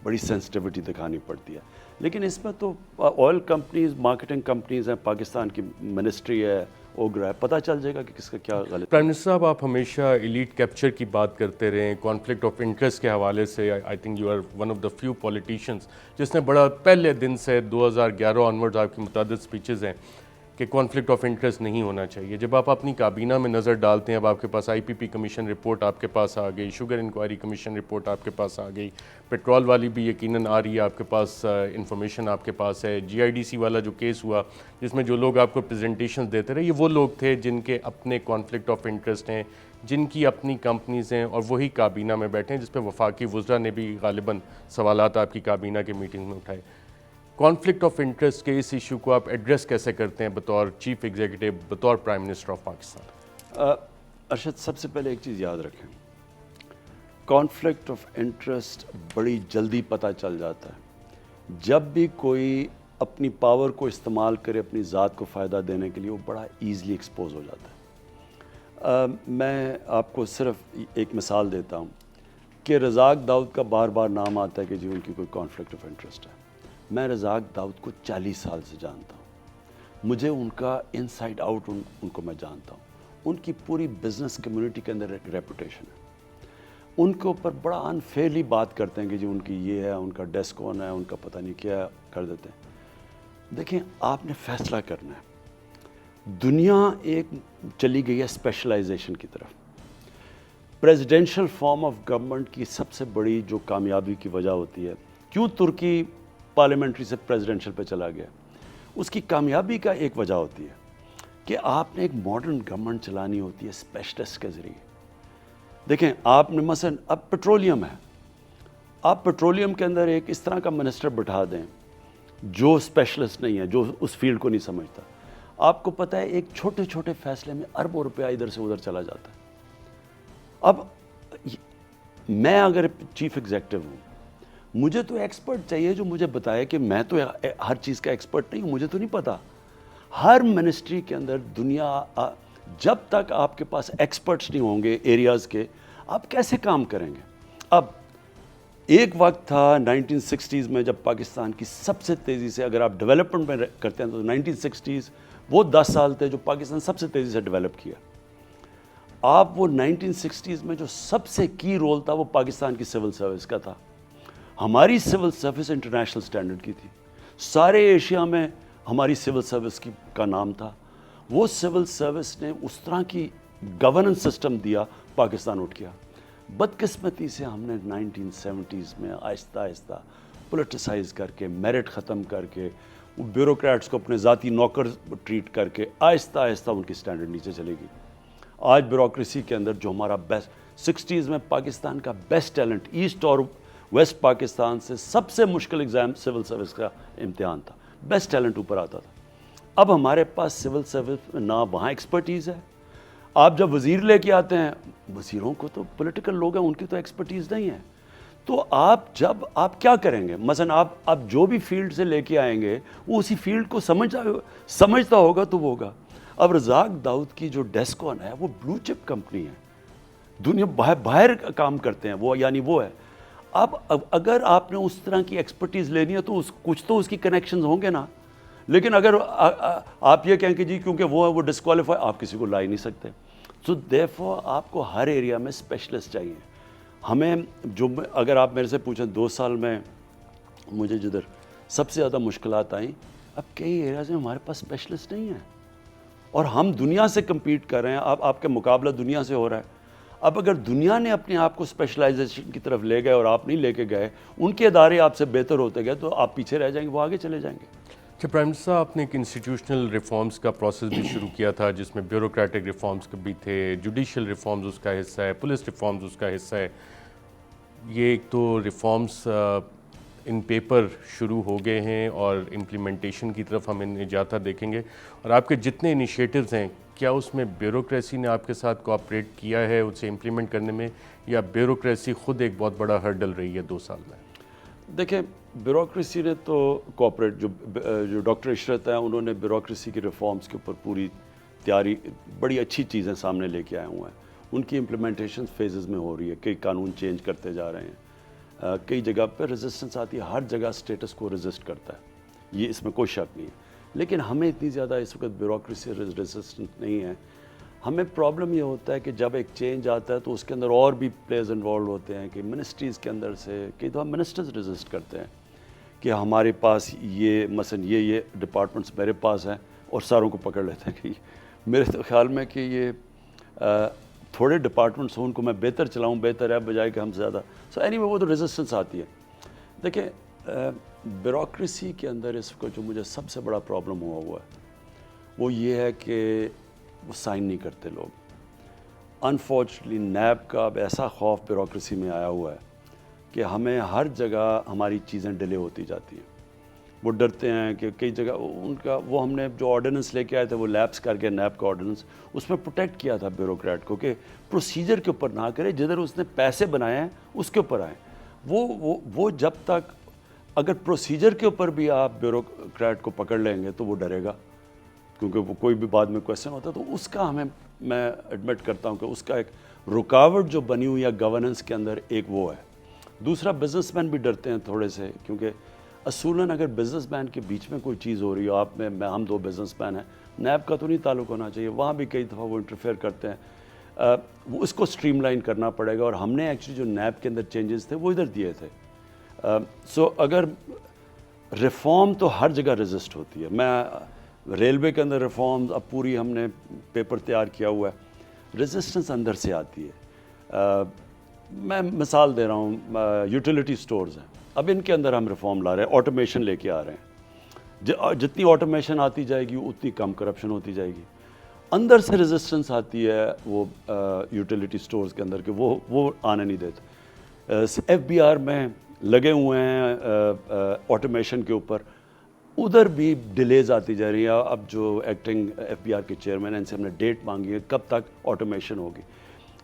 بڑی سینسٹیوٹی دکھانی پڑتی ہے. لیکن اس میں تو آئل کمپنیز, مارکیٹنگ کمپنیز ہیں, پاکستان کی منسٹری ہے, اوگرا ہے, پتہ چل جائے گا کہ کس کا کیا غلط. پرائم منسٹر صاحب, آپ ہمیشہ ایلیٹ کیپچر کی بات کرتے رہے ہیں, کانفلکٹ آف انٹرسٹ کے حوالے سے. I think you are one of the few politicians جس نے بڑا پہلے دن سے 2011 آنورڈ آپ کی متعدد سپیچز ہیں کہ کانفلکٹ آف انٹرسٹ نہیں ہونا چاہیے. جب آپ اپنی کابینہ میں نظر ڈالتے ہیں, اب آپ کے پاس آئی پی پی کمیشن رپورٹ آپ کے پاس آ گئی, شوگر انکوائری کمیشن رپورٹ آپ کے پاس آ گئی, پیٹرول والی بھی یقیناً آ رہی ہے آپ کے پاس, انفارمیشن آپ کے پاس ہے, جی آئی ڈی سی والا جو کیس ہوا جس میں جو لوگ آپ کو پریزنٹیشنز دیتے رہے, یہ وہ لوگ تھے جن کے اپنے کانفلکٹ آف انٹرسٹ ہیں, جن کی اپنی کمپنیز ہیں, اور وہی کابینہ میں بیٹھے ہیں, جس پہ وفاقی وزراء نے بھی غالباً سوالات آپ کی کابینہ کے میٹنگ میں اٹھائے. کانفلکٹ آف انٹرسٹ کے اس ایشو کو آپ ایڈریس کیسے کرتے ہیں بطور چیف ایگزیکٹو, بطور prime minister of Pakistan? Arshad, سب سے پہلے ایک چیز یاد رکھیں, کانفلکٹ آف انٹرسٹ بڑی جلدی پتہ چل جاتا ہے. جب بھی کوئی اپنی پاور کو استعمال کرے اپنی ذات کو فائدہ دینے کے لیے, وہ بڑا ایزلی ایکسپوز ہو جاتا ہے. میں آپ کو صرف ایک مثال دیتا ہوں کہ رزاق داؤد کا بار بار نام آتا ہے کہ جی ان کی کوئی کانفلکٹ آف انٹرسٹ ہے. میں رزاق داؤد کو 40 سال سے جانتا ہوں, مجھے ان کا ان سائڈ آؤٹ ان کو میں جانتا ہوں. ان کی پوری بزنس کمیونٹی کے اندر ایک ریپوٹیشن ہے. ان کے اوپر بڑا انفیئرلی بات کرتے ہیں کہ جی ان کی یہ ہے, ان کا ڈیسک کون ہے, ان کا پتہ نہیں کیا کر دیتے ہیں. دیکھیں آپ نے فیصلہ کرنا ہے. دنیا ایک چلی گئی ہے اسپیشلائزیشن کی طرف. پریزیڈینشل فارم آف گورنمنٹ کی سب سے بڑی جو کامیابی کی وجہ ہوتی ہے, کیوں ترکی پارلیمنٹری سے پریزیڈینشل پہ چلا گیا, اس کی کامیابی کا ایک وجہ ہوتی ہے کہ آپ نے ایک ماڈرن گورنمنٹ چلانی ہوتی ہے اسپیشلسٹ کے ذریعے. دیکھیں آپ نے مثلا اب پیٹرولیم ہے, آپ پیٹرولیم کے اندر ایک اس طرح کا منسٹر بٹھا دیں جو اسپیشلسٹ نہیں ہے, جو اس فیلڈ کو نہیں سمجھتا. آپ کو پتہ ہے ایک چھوٹے چھوٹے فیصلے میں اربوں روپیہ ادھر سے ادھر چلا جاتا ہے. اب میں اگر چیف ایگزیکٹو ہوں, مجھے تو ایکسپرٹ چاہیے جو مجھے بتائے کہ میں تو ہر چیز کا ایکسپرٹ نہیں ہوں, مجھے تو نہیں پتا. ہر منسٹری کے اندر دنیا, جب تک آپ کے پاس ایکسپرٹس نہیں ہوں گے ایریاز کے, آپ کیسے کام کریں گے. اب ایک وقت تھا 1960s میں جب پاکستان کی سب سے تیزی سے, اگر آپ ڈیولپمنٹ میں کرتے ہیں تو 1960s وہ 10 سال تھے جو پاکستان سب سے تیزی سے ڈیولپ کیا. آپ وہ 1960s میں جو سب سے کی رول تھا وہ پاکستان کی سول سروس کا تھا. ہماری سول سروس انٹرنیشنل سٹینڈرڈ کی تھی, سارے ایشیا میں ہماری سول سروس کا نام تھا. وہ سول سروس نے اس طرح کی گورننس سسٹم دیا, پاکستان اٹھ گیا. بدقسمتی سے ہم نے 1970s میں آہستہ آہستہ پولیٹیسائز کر کے, میرٹ ختم کر کے, بیوروکریٹس کو اپنے ذاتی نوکر ٹریٹ کر کے آہستہ آہستہ ان کی سٹینڈرڈ نیچے چلے گی. آج بیوروکریسی کے اندر جو ہمارا بیسٹ, 60s میں پاکستان کا بیسٹ ٹیلنٹ ایسٹ اور ویسٹ پاکستان سے سب سے مشکل ایگزام سول سروس کا امتحان تھا, بیسٹ ٹیلنٹ اوپر آتا تھا. اب ہمارے پاس سول سروس میں نہ وہاں ایکسپرٹیز ہے. آپ جب وزیر لے کے آتے ہیں, وزیروں کو تو پولیٹیکل لوگ ہیں, ان کی تو ایکسپرٹیز نہیں ہے. تو آپ جب آپ کیا کریں گے؟ مثلا آپ جو بھی فیلڈ سے لے کے آئیں گے وہ اسی فیلڈ کو سمجھتا ہوگا تو وہ ہوگا. اب رزاق داؤد کی جو ڈیسکون ہے وہ بلو چپ کمپنی ہے, دنیا باہر کام کرتے ہیں وہ, یعنی وہ ہے. اب اگر آپ نے اس طرح کی ایکسپرٹیز لینی ہے تو کچھ تو اس کی کنیکشنز ہوں گے نا. لیکن اگر آپ یہ کہیں کہ جی کیونکہ وہ ڈسکوالیفائی, آپ کسی کو لا ہی نہیں سکتے. سو دیرفور آپ کو ہر ایریا میں اسپیشلسٹ چاہیے. ہمیں جو, اگر آپ میرے سے پوچھیں 2 سال میں مجھے جدھر سب سے زیادہ مشکلات آئیں, اب کئی ایریاز میں ہمارے پاس اسپیشلسٹ نہیں ہیں اور ہم دنیا سے کمپیٹ کر رہے ہیں. اب آپ کے مقابلہ دنیا سے ہو رہا ہے. اب اگر دنیا نے اپنے آپ کو اسپیشلائزیشن کی طرف لے گئے اور آپ نہیں لے کے گئے, ان کے ادارے آپ سے بہتر ہوتے گئے, تو آپ پیچھے رہ جائیں گے, وہ آگے چلے جائیں گے. اچھا پرائم منسٹر صاحب, آپ نے ایک انسٹیٹیوشنل ریفارمز کا پروسیس بھی شروع کیا تھا جس میں بیوروکریٹک ریفارمز بھی تھے, جوڈیشل ریفارمز اس کا حصہ ہے, پولیس ریفارمز اس کا حصہ ہے. یہ ایک تو ریفارمز ان پیپر شروع ہو گئے ہیں اور امپلیمنٹیشن کی طرف ہم انہیں جاتا دیکھیں گے. اور آپ کے جتنے انیشیٹوز ہیں, کیا اس میں بیوروکریسی نے آپ کے ساتھ کوآپریٹ کیا ہے اسے امپلیمنٹ کرنے میں, یا بیوروکریسی خود ایک بہت بڑا ہرڈل رہی ہے 2 سال میں؟ دیکھیں, بیوروکریسی نے تو کوآپریٹ, جو ڈاکٹر عشرت ہیں انہوں نے بیوروکریسی کی ریفارمز کے اوپر پوری تیاری, بڑی اچھی چیزیں سامنے لے کے آئے ہوئے ہیں. ان کی امپلیمنٹیشن فیزز میں ہو رہی ہے, کئی قانون چینج کرتے جا رہے ہیں, کئی جگہ پہ ریزسٹنس آتی ہے, ہر جگہ سٹیٹس کو ریزسٹ کرتا ہے, یہ اس میں کوئی شک نہیں ہے. لیکن ہمیں اتنی زیادہ اس وقت بیوروکریسی ریزسٹنٹ نہیں ہے. ہمیں پرابلم یہ ہوتا ہے کہ جب ایک چینج آتا ہے تو اس کے اندر اور بھی پلیئرز انوالو ہوتے ہیں, کہ منسٹریز کے اندر سے کئی دفعہ منسٹرز ریزسٹ کرتے ہیں کہ ہمارے پاس یہ مثلا یہ ڈپارٹمنٹس میرے پاس ہیں, اور ساروں کو پکڑ لیتے ہیں. کہ میرے تو خیال میں کہ یہ تھوڑے ڈپارٹمنٹس ہوں, ان کو میں بہتر چلاؤں, بہتر ہے بجائے کہ ہم زیادہ. سو اینی وے وہ تو ریزسٹنس آتی ہے. دیکھیں, بیوروکریسی کے اندر اس کو جو مجھے سب سے بڑا پرابلم ہوا ہے وہ یہ ہے کہ وہ سائن نہیں کرتے لوگ. انفارچونیٹلی نیب کا اب ایسا خوف بیوروکریسی میں آیا ہوا ہے کہ ہمیں ہر جگہ ہماری چیزیں ڈیلے ہوتی جاتی ہیں. وہ ڈرتے ہیں کہ کئی جگہ ان کا, وہ ہم نے جو آرڈیننس لے کے آئے تھے وہ لیپس کر کے, نیب کا آرڈیننس, اس میں پروٹیکٹ کیا تھا بیوروکریٹ کو کہ پروسیجر کے اوپر نہ کرے, جدھر اس نے پیسے بنائے ہیں اس کے اوپر آئیں. وہ جب تک اگر پروسیجر کے اوپر بھی آپ بیوروکریٹ کو پکڑ لیں گے تو وہ ڈرے گا, کیونکہ وہ کوئی بھی بعد میں کویسچن ہوتا ہے. تو اس کا میں ایڈمٹ کرتا ہوں کہ اس کا ایک رکاوٹ جو بنی ہوئی ہے گورننس کے اندر, ایک وہ ہے. دوسرا, بزنس مین بھی ڈرتے ہیں تھوڑے سے, کیونکہ اصولاً اگر بزنس مین کے بیچ میں کوئی چیز ہو رہی ہو, آپ میں ہم 2 بزنس مین ہیں, نیب کا تو نہیں تعلق ہونا چاہیے, وہاں بھی کئی دفعہ وہ انٹرفیئر کرتے ہیں. وہ اس کو سٹریم لائن کرنا پڑے گا, اور ہم نے ایکچولی جو نیب کے اندر چینجز تھے وہ ادھر دیے تھے. سو اگر ریفارم تو ہر جگہ ریزسٹ ہوتی ہے. میں ریلوے کے اندر ریفارمز اب پوری ہم نے پیپر تیار کیا ہوا ہے, ریزسٹنس اندر سے آتی ہے. میں مثال دے رہا ہوں, یوٹیلیٹی سٹورز ہیں, اب ان کے اندر ہم ریفارم لا رہے ہیں, آٹومیشن لے کے آ رہے ہیں. جتنی آٹومیشن آتی جائے گی اتنی کم کرپشن ہوتی جائے گی. اندر سے ریزسٹنس آتی ہے وہ یوٹیلیٹی سٹورز کے اندر کہ وہ آنے نہیں دیتے. ایف بی آر میں لگے ہوئے ہیں آٹومیشن کے اوپر, ادھر بھی ڈیلیز آتی جا رہی ہے. اب جو ایکٹنگ ایف بی آر کے چیئرمین ہیں, ان سے ہم نے ڈیٹ مانگی ہے کب تک آٹومیشن ہوگی.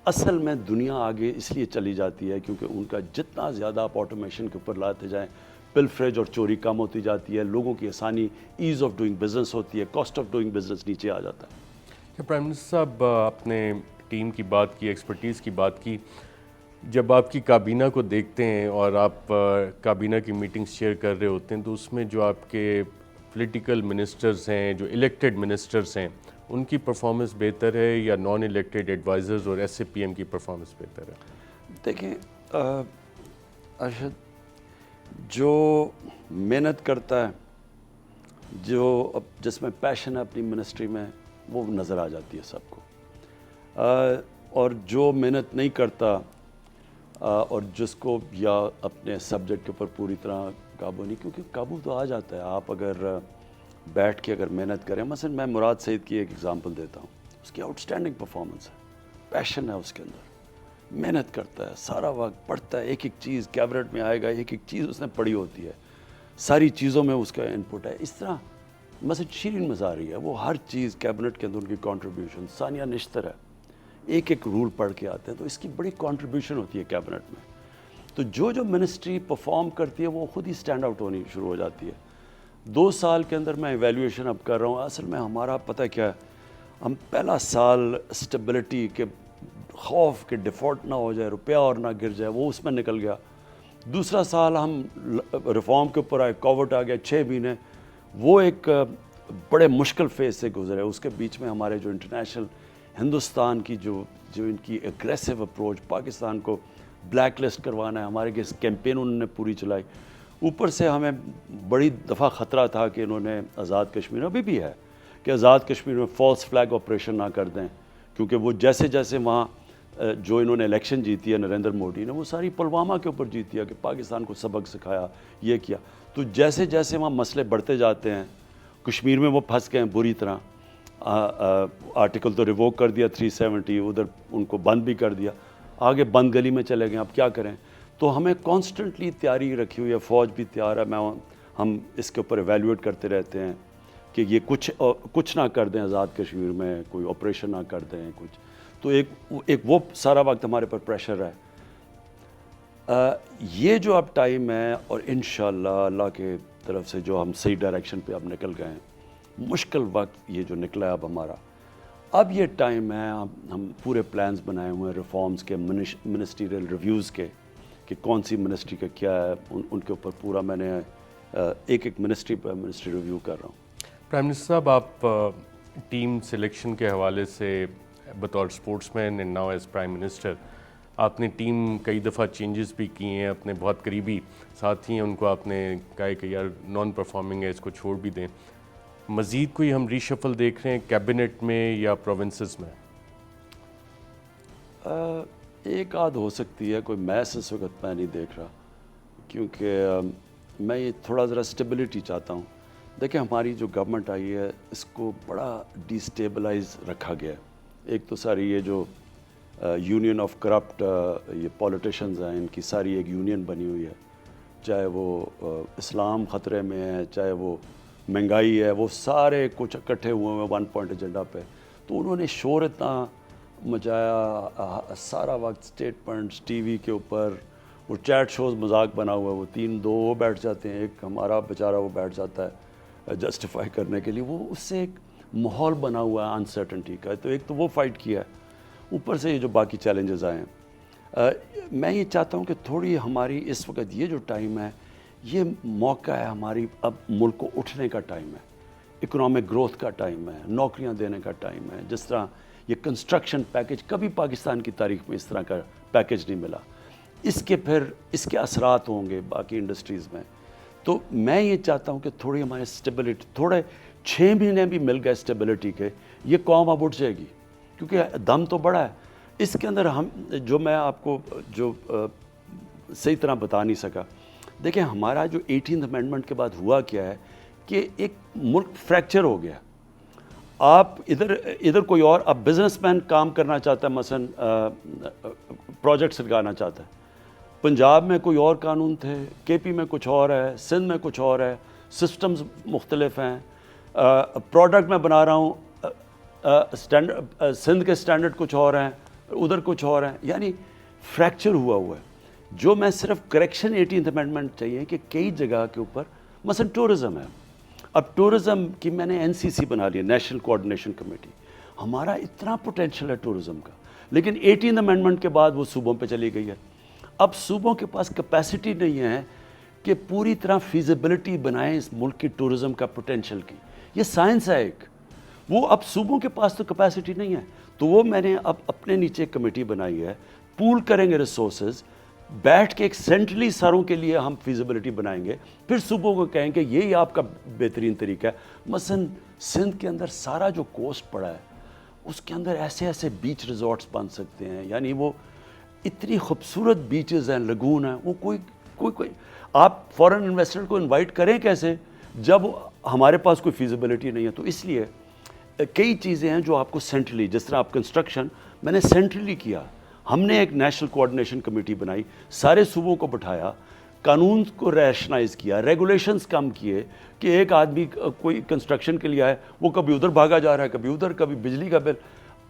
اصل میں دنیا آگے اس لیے چلی جاتی ہے کیونکہ ان کا جتنا زیادہ آپ آٹومیشن کے اوپر لاتے جائیں, پلفریج اور چوری کم ہوتی جاتی ہے, لوگوں کی آسانی, ایز آف ڈوئنگ بزنس ہوتی ہے, کاسٹ آف ڈوئنگ بزنس نیچے آ جاتا ہے. پرائم منسٹر صاحب, آپ نے ٹیم کی بات کی, ایکسپرٹیز کی بات کی. جب آپ کی کابینہ کو دیکھتے ہیں اور آپ کابینہ کی میٹنگز چیئر کر رہے ہوتے ہیں, تو اس میں جو آپ کے پولیٹیکل منسٹرز ہیں, جو الیکٹڈ منسٹرز ہیں, ان کی پرفارمنس بہتر ہے یا نان الیکٹڈ ایڈوائزرز اور ایس اے پی ایم کی پرفارمنس بہتر ہے؟ دیکھیں ارشد, جو محنت کرتا ہے, جو جس میں پیشن ہے اپنی منسٹری میں, وہ نظر آ جاتی ہے سب کو. اور جو محنت نہیں کرتا اور جس کو یا اپنے سبجیکٹ کے اوپر پوری طرح قابو نہیں, کیونکہ قابو تو آ جاتا ہے آپ اگر بیٹھ کے اگر محنت کریں. مثلا میں مراد سعید کی ایک ایگزامپل دیتا ہوں, اس کی آؤٹ اسٹینڈنگ پرفارمنس ہے, پیشن ہے اس کے اندر, محنت کرتا ہے, سارا وقت پڑھتا ہے, ایک ایک چیز کیبنٹ میں آئے گا, ایک ایک چیز اس نے پڑھی ہوتی ہے, ساری چیزوں میں اس کا انپٹ ہے. اس طرح مثلا شیرین مزاری ہے, وہ ہر چیز کیبنٹ کے اندر ان کی کنٹریبیوشن. ثانیہ نشتر ہے, ایک ایک رول پڑھ کے آتے ہیں, تو اس کی بڑی کنٹریبیوشن ہوتی ہے کیبنٹ میں. تو جو منسٹری پرفارم کرتی ہے وہ خود ہی اسٹینڈ آؤٹ ہونی شروع ہو جاتی ہے. 2 سال کے اندر میں ایویلیویشن اب کر رہا ہوں. اصل میں ہمارا پتہ کیا ہے, ہم پہلا سال اسٹیبلٹی کے خوف کہ ڈیفالٹ نہ ہو جائے, روپیہ اور نہ گر جائے, وہ اس میں نکل گیا. دوسرا سال ہم ریفارم کے اوپر آئے, کووڈ آ گیا 6 مہینے, وہ ایک بڑے مشکل فیز سے گزرے. اس کے بیچ میں ہمارے جو انٹرنیشنل ہندوستان کی جو ان کی اگریسو اپروچ, پاکستان کو بلیک لسٹ کروانا ہے, ہمارے کے کیمپین انہوں نے پوری چلائی. اوپر سے ہمیں بڑی دفعہ خطرہ تھا کہ انہوں نے آزاد کشمیر, ابھی بھی ہے کہ آزاد کشمیر میں فالس فلیگ آپریشن نہ کر دیں, کیونکہ وہ جیسے جیسے وہاں جو انہوں نے الیکشن جیتی ہے نریندر مودی نے, وہ ساری پلوامہ کے اوپر جیتی ہے کہ پاکستان کو سبق سکھایا, یہ کیا. تو جیسے جیسے وہاں مسئلے بڑھتے جاتے ہیں, کشمیر میں وہ پھنس گئے ہیں بری طرح. آرٹیکل تو ریووک کر دیا 370, ادھر ان کو بند بھی کر دیا, آگے بند گلی میں چلے گئے. اب کیا کریں؟ تو ہمیں کانسٹنٹلی تیاری رکھی ہوئی ہے, فوج بھی تیار ہے. ہم اس کے اوپر ایویلیویٹ کرتے رہتے ہیں کہ یہ کچھ نہ کر دیں آزاد کشمیر میں, کوئی آپریشن نہ کر دیں کچھ. تو ایک وہ سارا وقت ہمارے پر پریشر ہے. یہ جو اب ٹائم ہے, اور انشاءاللہ اللہ کے طرف سے جو ہم صحیح ڈائریکشن پہ اب نکل گئے ہیں, مشکل وقت یہ جو نکلا ہے اب ہمارا, اب یہ ٹائم ہے. ہم پورے پلانز بنائے ہوئے ہیں ریفارمز کے, منسٹریل ریویوز کے, کہ کون سی منسٹری کا کیا ہے, ان کے اوپر پورا میں نے ایک منسٹری پہ منسٹری ریویو کر رہا ہوں. پرائم منسٹر صاحب, آپ ٹیم سلیکشن کے حوالے سے بطور sportsman and now as prime minister, آپ نے ٹیم کئی دفعہ چینجز بھی کیے ہیں. اپنے بہت قریبی ساتھی ہیں, ان کو آپ نے کہا کہ یار نان پرفارمنگ ہے, اس کو چھوڑ بھی دیں. مزید کوئی ہم ری شفل دیکھ رہے ہیں کیبنٹ میں یا پروونسز میں؟ ایک آدھ ہو سکتی ہے, کوئی میس اس وقت میں نہیں دیکھ رہا, کیونکہ میں یہ تھوڑا ذرا اسٹیبلٹی چاہتا ہوں. دیکھیں, ہماری جو گورنمنٹ آئی ہے اس کو بڑا ڈی اسٹیبلائز رکھا گیا ہے. ایک تو ساری یہ جو یونین آف کرپٹ یہ پولیٹیشنز ہیں, ان کی ساری ایک یونین بنی ہوئی ہے, چاہے وہ اسلام خطرے میں ہے, چاہے وہ مہنگائی ہے, وہ سارے کچھ اکٹھے ہوئے ہیں 1 پوائنٹ ایجنڈا پہ. تو انہوں نے شور اتنا مچایا, سارا وقت اسٹیٹمنٹس ٹی وی کے اوپر, وہ چیٹ شوز مذاق بنا ہوا ہے, وہ 3-2 وہ بیٹھ جاتے ہیں, ایک ہمارا بیچارہ وہ بیٹھ جاتا ہے جسٹیفائی کرنے کے لیے. وہ اس سے ایک ماحول بنا ہوا ہے انسرٹنٹی کا. تو ایک تو وہ فائٹ کیا ہے, اوپر سے یہ جو باقی چیلنجز آئے ہیں. میں یہ چاہتا ہوں کہ تھوڑی ہماری اس وقت یہ جو ٹائم ہے, یہ موقع ہے ہماری, اب ملک کو اٹھنے کا ٹائم ہے, اکنامک گروتھ کا ٹائم ہے, نوکریاں دینے کا ٹائم ہے. جس طرح یہ کنسٹرکشن پیکج, کبھی پاکستان کی تاریخ میں اس طرح کا پیکج نہیں ملا. اس کے اثرات ہوں گے باقی انڈسٹریز میں. تو میں یہ چاہتا ہوں کہ تھوڑی ہمارے اسٹیبلٹی, تھوڑے 6 مہینے بھی مل گئے اسٹیبلٹی کے, یہ قوم اب اٹھ جائے گی, کیونکہ دم تو بڑا ہے اس کے اندر. ہم جو میں آپ کو جو صحیح طرح بتا نہیں سکا, دیکھیں ہمارا جو 18th امینڈمنٹ کے بعد ہوا کیا ہے کہ ایک ملک فریکچر ہو گیا. آپ ادھر کوئی اور, اب بزنس مین کام کرنا چاہتا ہے, مثلا پروجیکٹس لگانا چاہتا ہے, پنجاب میں کوئی اور قانون تھے, کے پی میں کچھ اور ہے, سندھ میں کچھ اور ہے, سسٹمز مختلف ہیں. پروڈکٹ میں بنا رہا ہوں, سندھ کے سٹینڈرڈ کچھ اور ہیں, ادھر کچھ اور ہیں, یعنی فریکچر ہوا ہے. جو میں صرف کریکشن 18th امینڈمنٹ چاہیے کہ کئی جگہ کے اوپر, مثلا ٹورزم ہے, اب ٹورزم کی میں نے NCC بنا لی, نیشنل کوآرڈینیشن کمیٹی. ہمارا اتنا پوٹینشیل ہے ٹورزم کا, لیکن 18th امینڈمنٹ کے بعد وہ صوبوں پہ چلی گئی ہے. اب صوبوں کے پاس کیپیسٹی نہیں ہے کہ پوری طرح فیزیبلٹی بنائیں اس ملک کی ٹورزم کا پوٹینشیل کی. یہ سائنس ہے ایک, وہ اب صوبوں کے پاس تو کیپیسٹی نہیں ہے. تو وہ میں نے اب اپنے نیچے کمیٹی بنائی ہے, پول کریں گے ریسورسز, بیٹھ کے ایک سینٹرلی سروں کے لیے ہم فیزیبلٹی بنائیں گے, پھر صوبوں کو کہیں کہ یہی آپ کا بہترین طریقہ ہے. مثلا سندھ کے اندر سارا جو کوسٹ پڑا ہے, اس کے اندر ایسے بیچ ریزورٹس بن سکتے ہیں, یعنی وہ اتنی خوبصورت بیچز ہیں, لگون ہیں, وہ کوئی آپ فورن انویسٹر کو انوائٹ کریں کیسے جب ہمارے پاس کوئی فیزیبلٹی نہیں ہے. تو اس لیے کئی چیزیں ہیں جو آپ کو سینٹرلی, جس طرح آپ کنسٹرکشن میں نے سینٹرلی کیا, ہم نے ایک نیشنل کوآرڈینیشن کمیٹی بنائی, سارے صوبوں کو بٹھایا, قانون کو ریشنائز کیا, ریگولیشنز کم کیے کہ ایک آدمی کوئی کنسٹرکشن کے لیے آئے, وہ کبھی ادھر بھاگا جا رہا ہے, کبھی ادھر, کبھی بجلی کا بل,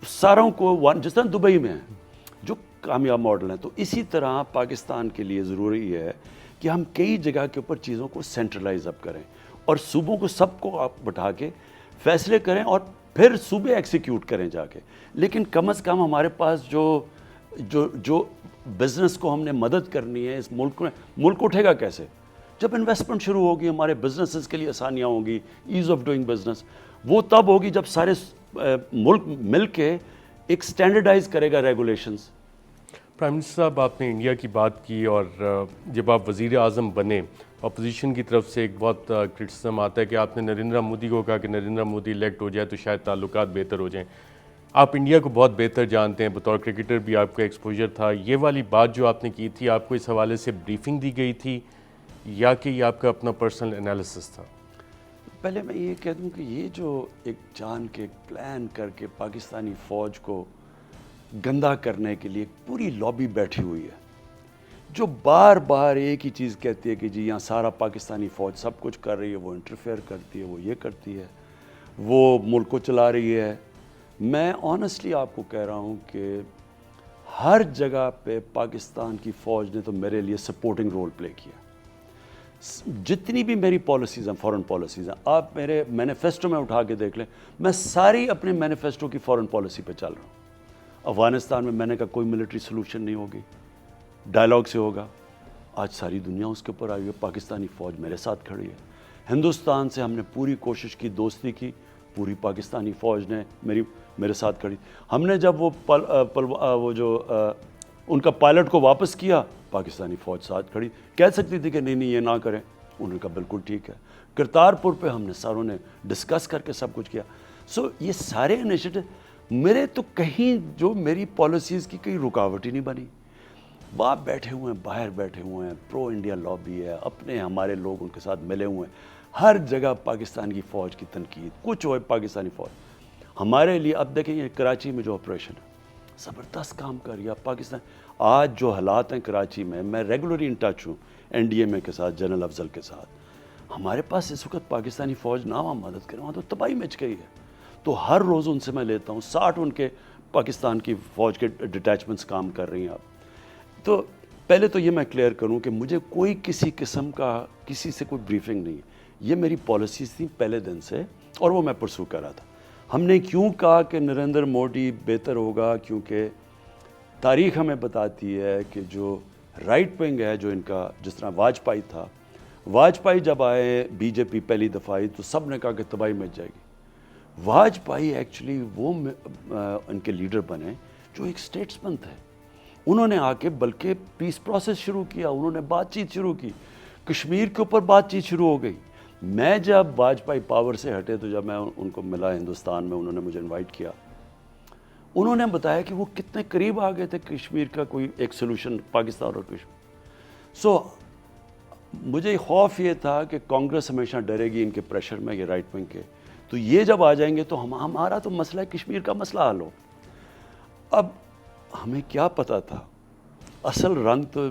ساروں کو جس طرح دبئی میں ہے, جو کامیاب ماڈل ہیں. تو اسی طرح پاکستان کے لیے ضروری ہے کہ ہم کئی جگہ کے اوپر چیزوں کو سینٹرلائز اب کریں اور صوبوں کو سب کو آپ بٹھا کے فیصلے کریں اور پھر صوبے ایکسیکیوٹ کریں جا کے. لیکن کم از کم ہمارے پاس جو بزنس کو ہم نے مدد کرنی ہے اس ملک میں, ملک اٹھے گا کیسے؟ جب انویسٹمنٹ شروع ہوگی, ہمارے بزنسز کے لیے آسانیاں ہوں گی, ایز آف ڈوئنگ بزنس وہ تب ہوگی جب سارے ملک مل کے ایک سٹینڈرڈائز کرے گا ریگولیشنز. پرائم منسٹر صاحب, آپ نے انڈیا کی بات کی اور جب آپ وزیر اعظم بنے, اپوزیشن کی طرف سے ایک بہت کرٹیسزم آتا ہے کہ آپ نے نریندر مودی کو کہا کہ نریندر مودی الیکٹ ہو جائے تو شاید تعلقات بہتر ہو جائیں. آپ انڈیا کو بہت بہتر جانتے ہیں, بطور کرکٹر بھی آپ کا ایکسپوجر تھا. یہ والی بات جو آپ نے کی تھی, آپ کو اس حوالے سے بریفنگ دی گئی تھی یا کہ یہ آپ کا اپنا پرسنل انالیسس تھا؟ پہلے میں یہ کہہ دوں کہ یہ جو ایک جان کے پلان کر کے پاکستانی فوج کو گندا کرنے کے لیے پوری لابی بیٹھی ہوئی ہے, جو بار بار ایک ہی چیز کہتی ہے کہ جی یہاں سارا پاکستانی فوج سب کچھ کر رہی ہے, وہ انٹرفیئر کرتی ہے, وہ یہ کرتی ہے, وہ ملک کو چلا رہی ہے. میں آنیسٹلی آپ کو کہہ رہا ہوں کہ ہر جگہ پہ پاکستان کی فوج نے تو میرے لیے سپورٹنگ رول پلے کیا. جتنی بھی میری پالیسیز ہیں, فورن پالیسیز ہیں, آپ میرے مینیفیسٹو میں اٹھا کے دیکھ لیں, میں ساری اپنے مینیفیسٹو کی فورن پالیسی پہ چل رہا ہوں. افغانستان میں نے کہا کوئی ملٹری سلوشن نہیں ہوگی, ڈائلاگ سے ہوگا. آج ساری دنیا اس کے اوپر آئی ہے, پاکستانی فوج میرے ساتھ کھڑی ہے. ہندوستان سے ہم نے پوری کوشش کی, دوستی کی, پوری پاکستانی فوج نے میرے ساتھ کھڑی. ہم نے جب وہ جو ان کا پائلٹ کو واپس کیا, پاکستانی فوج ساتھ کھڑی. کہہ سکتی تھی کہ نہیں یہ نہ کریں, انہوں نے کہا بالکل ٹھیک ہے. کرتارپور پہ ہم نے ساروں نے ڈسکس کر کے سب کچھ کیا. سو یہ سارے انیشیٹو میرے تو کہیں جو میری پالیسیز کی کہیں رکاوٹ ہی نہیں بنی. وہاں بیٹھے ہوئے ہیں, باہر بیٹھے ہوئے ہیں, پرو انڈیا لابی ہے, اپنے ہمارے لوگ ان کے ساتھ ملے ہوئے ہیں. ہر جگہ پاکستان کی فوج کی تنقید, کچھ ہوئے پاکستانی فوج ہمارے لیے. اب دیکھیں یہ کراچی میں جو آپریشن ہے, زبردست کام کر رہی ہے پاکستان. آج جو حالات ہیں کراچی میں, میں ریگولرلی ان ٹچ ہوں این ڈی ایم اے کے ساتھ, جنرل افضل کے ساتھ. ہمارے پاس اس وقت پاکستانی فوج نہ وہاں مدد کرے, وہاں تو تباہی مچ گئی ہے. تو ہر روز ان سے میں لیتا ہوں, 60 ان کے پاکستان کی فوج کے ڈٹیچمنٹس کام کر رہی ہیں. آپ تو پہلے تو یہ میں کلیئر کروں کہ مجھے کوئی کسی قسم کا کسی سے کوئی بریفنگ نہیں ہے. یہ میری پالیسیز تھی پہلے دن سے اور وہ میں پرسو کر رہا تھا. ہم نے کیوں کہا کہ نریندر مودی بہتر ہوگا, کیونکہ تاریخ ہمیں بتاتی ہے کہ جو رائٹ ونگ ہے, جو ان کا جس طرح واجپائی تھا, واجپائی جب آئے بی جے پی پہلی دفعہ آئی تو سب نے کہا کہ تباہی مچ جائے گی. واجپائی ایکچولی وہ ان کے لیڈر بنے جو ایک سٹیٹسمن تھے. انہوں نے آ کے بلکہ پیس پروسیس شروع کیا, انہوں نے بات چیت شروع کی, کشمیر کے اوپر بات چیت شروع ہو گئی. میں جب واجپائی پاور سے ہٹے تو جب میں ان کو ملا ہندوستان میں, انہوں نے مجھے انوائٹ کیا, انہوں نے بتایا کہ وہ کتنے قریب آ گئے تھے کشمیر کا کوئی ایک سلوشن پاکستان اور کشمیر. سو مجھے خوف یہ تھا کہ کانگریس ہمیشہ ڈرے گی ان کے پریشر میں, یہ رائٹ ونگ کے, تو یہ جب آ جائیں گے تو ہمارا تو مسئلہ کشمیر کا مسئلہ حل ہو. اب ہمیں کیا پتا تھا, اصل رنگ تو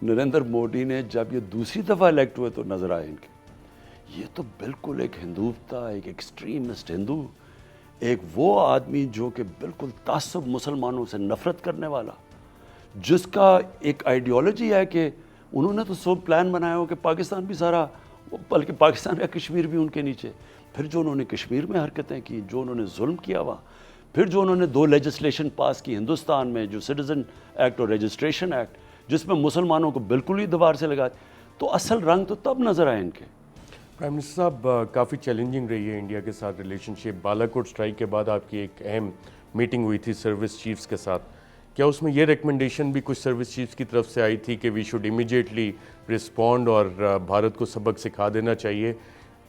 نریندر مودی نے جب یہ دوسری دفعہ الیکٹ ہوئے تو نظر آئے ان کے. یہ تو بالکل ایک ہندو تھا, ایک ایکسٹریمسٹ ہندو, ایک وہ آدمی جو کہ بالکل تعصب مسلمانوں سے نفرت کرنے والا, جس کا ایک آئیڈیالوجی ہے کہ انہوں نے تو سو پلان بنایا ہو کہ پاکستان بھی سارا, بلکہ پاکستان کا کشمیر بھی ان کے نیچے. پھر جو انہوں نے کشمیر میں حرکتیں کی, جو انہوں نے ظلم کیا وہاں, پھر جو انہوں نے 2 لیجسلیشن پاس کی ہندوستان میں, جو سٹیزن ایکٹ اور رجسٹریشن ایکٹ, جس میں مسلمانوں کو بالکل ہی دیوار سے لگا, تو اصل رنگ تو تب نظر آئے ان کے. پرائم منسٹر صاحب, کافی چیلنجنگ رہی ہے انڈیا کے ساتھ ریلیشن شپ. بالاکوٹ اسٹرائک کے بعد آپ کی ایک اہم میٹنگ ہوئی تھی سروس چیفز کے ساتھ. کیا اس میں یہ ریکمنڈیشن بھی کچھ سروس چیفز کی طرف سے آئی تھی کہ وی شوڈ امیڈیٹلی رسپونڈ اور بھارت کو سبق سکھا دینا چاہیے,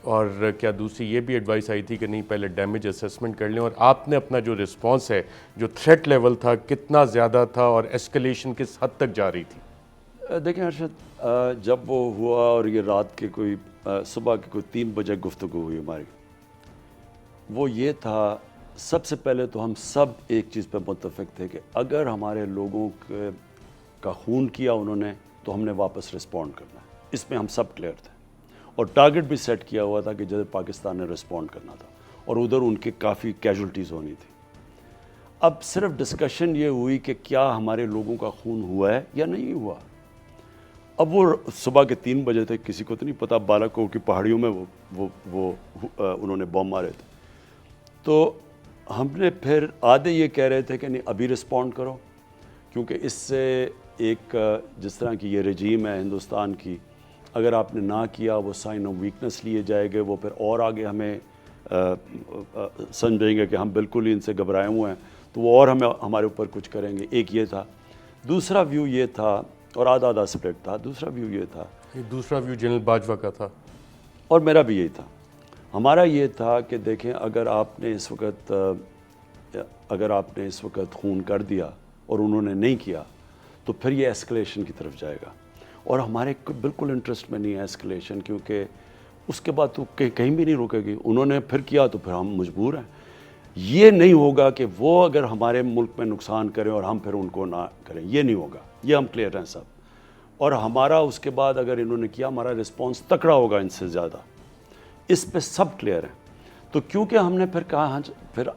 اور کیا دوسری یہ بھی ایڈوائس آئی تھی کہ نہیں پہلے ڈیمیج اسیسمنٹ کر لیں, اور آپ نے اپنا جو رسپانس ہے, جو تھریٹ لیول تھا کتنا زیادہ تھا اور ایسکلیشن کس حد تک جا رہی تھی؟ دیکھیں ارشد, جب وہ ہوا اور یہ رات کے کوئی صبح کے کوئی 3 بجے گفتگو ہوئی ہماری, وہ یہ تھا, سب سے پہلے تو ہم سب ایک چیز پہ متفق تھے کہ اگر ہمارے لوگوں کا خون کیا انہوں نے تو ہم نے واپس رسپونڈ کرنا ہے. اس میں ہم سب کلیئر تھے, اور ٹارگٹ بھی سیٹ کیا ہوا تھا کہ جب پاکستان نے رسپونڈ کرنا تھا, اور ادھر ان کے کافی کیجولٹیز ہونی تھی. اب صرف ڈسکشن یہ ہوئی کہ کیا ہمارے لوگوں کا خون ہوا ہے یا نہیں ہوا. اب وہ صبح کے 3 بجے تھے, کسی کو تو نہیں پتا, بالاکوٹ کی پہاڑیوں میں وہ انہوں نے بم مارے تھے. تو ہم نے پھر آدھے یہ کہہ رہے تھے کہ نہیں ابھی رسپونڈ کرو, کیونکہ اس سے ایک جس طرح کی یہ رجیم ہے ہندوستان کی, اگر آپ نے نہ کیا وہ سائن آف ویکنس لیے جائے گے, وہ پھر اور آگے ہمیں سمجھیں گے کہ ہم بالکل ہی ان سے گھبرائے ہوئے ہیں, تو وہ اور ہمارے اوپر کچھ کریں گے. ایک یہ تھا. دوسرا ویو یہ تھا, اور آدھا سپلٹ تھا. دوسرا ویو یہ تھا, دوسرا ویو جنرل باجوہ کا تھا, اور میرا بھی یہی تھا. ہمارا یہ تھا کہ دیکھیں اگر آپ نے اس وقت خون کر دیا اور انہوں نے نہیں کیا تو پھر یہ ایسکلیشن کی طرف جائے گا, اور ہمارے بالکل انٹرسٹ میں نہیں ہے ایسکلیشن, کیونکہ اس کے بعد تو کہیں بھی نہیں رکے گی. انہوں نے پھر کیا تو پھر ہم مجبور ہیں. یہ نہیں ہوگا کہ وہ اگر ہمارے ملک میں نقصان کریں اور ہم پھر ان کو نہ کریں, یہ نہیں ہوگا. یہ ہم کلیئر ہیں سب. اور ہمارا اس کے بعد اگر انہوں نے کیا, ہمارا رسپانس تکڑا ہوگا ان سے زیادہ. اس پہ سب کلیئر ہیں. تو کیونکہ ہم نے پھر کہا پھر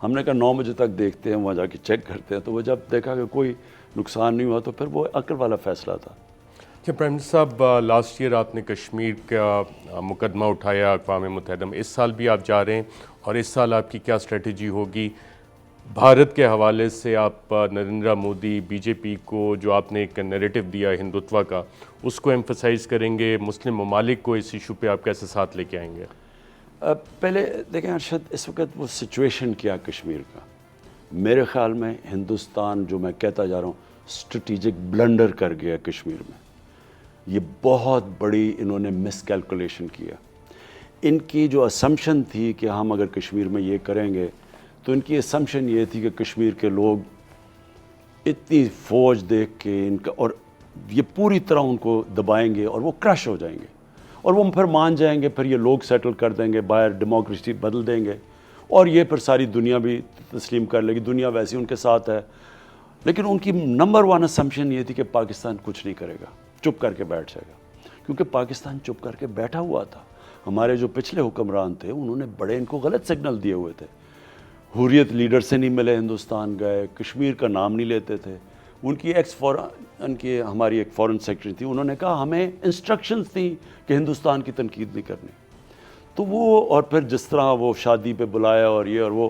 ہم نے کہا 9 بجے تک دیکھتے ہیں, وہاں جا کے چیک کرتے ہیں. تو وہ جب دیکھا کہ کوئی نقصان نہیں ہوا تو پھر وہ عقل والا فیصلہ تھا. کہ پرائم منسٹر صاحب لاسٹ ایئر آپ نے کشمیر کا مقدمہ اٹھایا اقوام متحدہ میں, اس سال بھی آپ جا رہے ہیں, اور اس سال آپ کی کیا اسٹریٹجی ہوگی بھارت کے حوالے سے؟ آپ نریندر مودی بی جے پی کو جو آپ نے ایک نیریٹو دیا ہندوتوا کا, اس کو ایمفسائز کریں گے؟ مسلم ممالک کو اس ایشو پہ آپ کیسے ساتھ لے کے آئیں گے؟ پہلے دیکھیں ارشد, اس وقت وہ سچویشن کیا کشمیر کا, میرے خیال میں ہندوستان جو میں کہتا جا رہا ہوں اسٹریٹجک بلنڈر کر گیا کشمیر میں. یہ بہت بڑی انہوں نے مس کیلکولیشن کیا. ان کی جو اسمپشن تھی کہ ہم اگر کشمیر میں یہ کریں گے, تو ان کی اسمپشن یہ تھی کہ کشمیر کے لوگ اتنی فوج دیکھ کے ان کا, اور یہ پوری طرح ان کو دبائیں گے اور وہ کرش ہو جائیں گے, اور وہ پھر مان جائیں گے, پھر یہ لوگ سیٹل کر دیں گے, باہر ڈیموکریسی بدل دیں گے, اور یہ پھر ساری دنیا بھی تسلیم کر لے گی. دنیا ویسی ان کے ساتھ ہے. لیکن ان کی نمبر 1 اسمپشن یہ تھی کہ پاکستان کچھ نہیں کرے گا, چپ کر کے بیٹھ جائے گا. کیونکہ پاکستان چپ کر کے بیٹھا ہوا تھا. ہمارے جو پچھلے حکمران تھے انہوں نے بڑے ان کو غلط سگنل دیے ہوئے تھے. حریت لیڈر سے نہیں ملے, ہندوستان گئے, کشمیر کا نام نہیں لیتے تھے. ان کی ہماری ایک فورن سیکرٹری تھی, انہوں نے کہا ہمیں انسٹرکشنز تھیں کہ ہندوستان کی تنقید نہیں کرنی. تو وہ, اور پھر جس طرح وہ شادی پہ بلایا اور یہ اور وہ,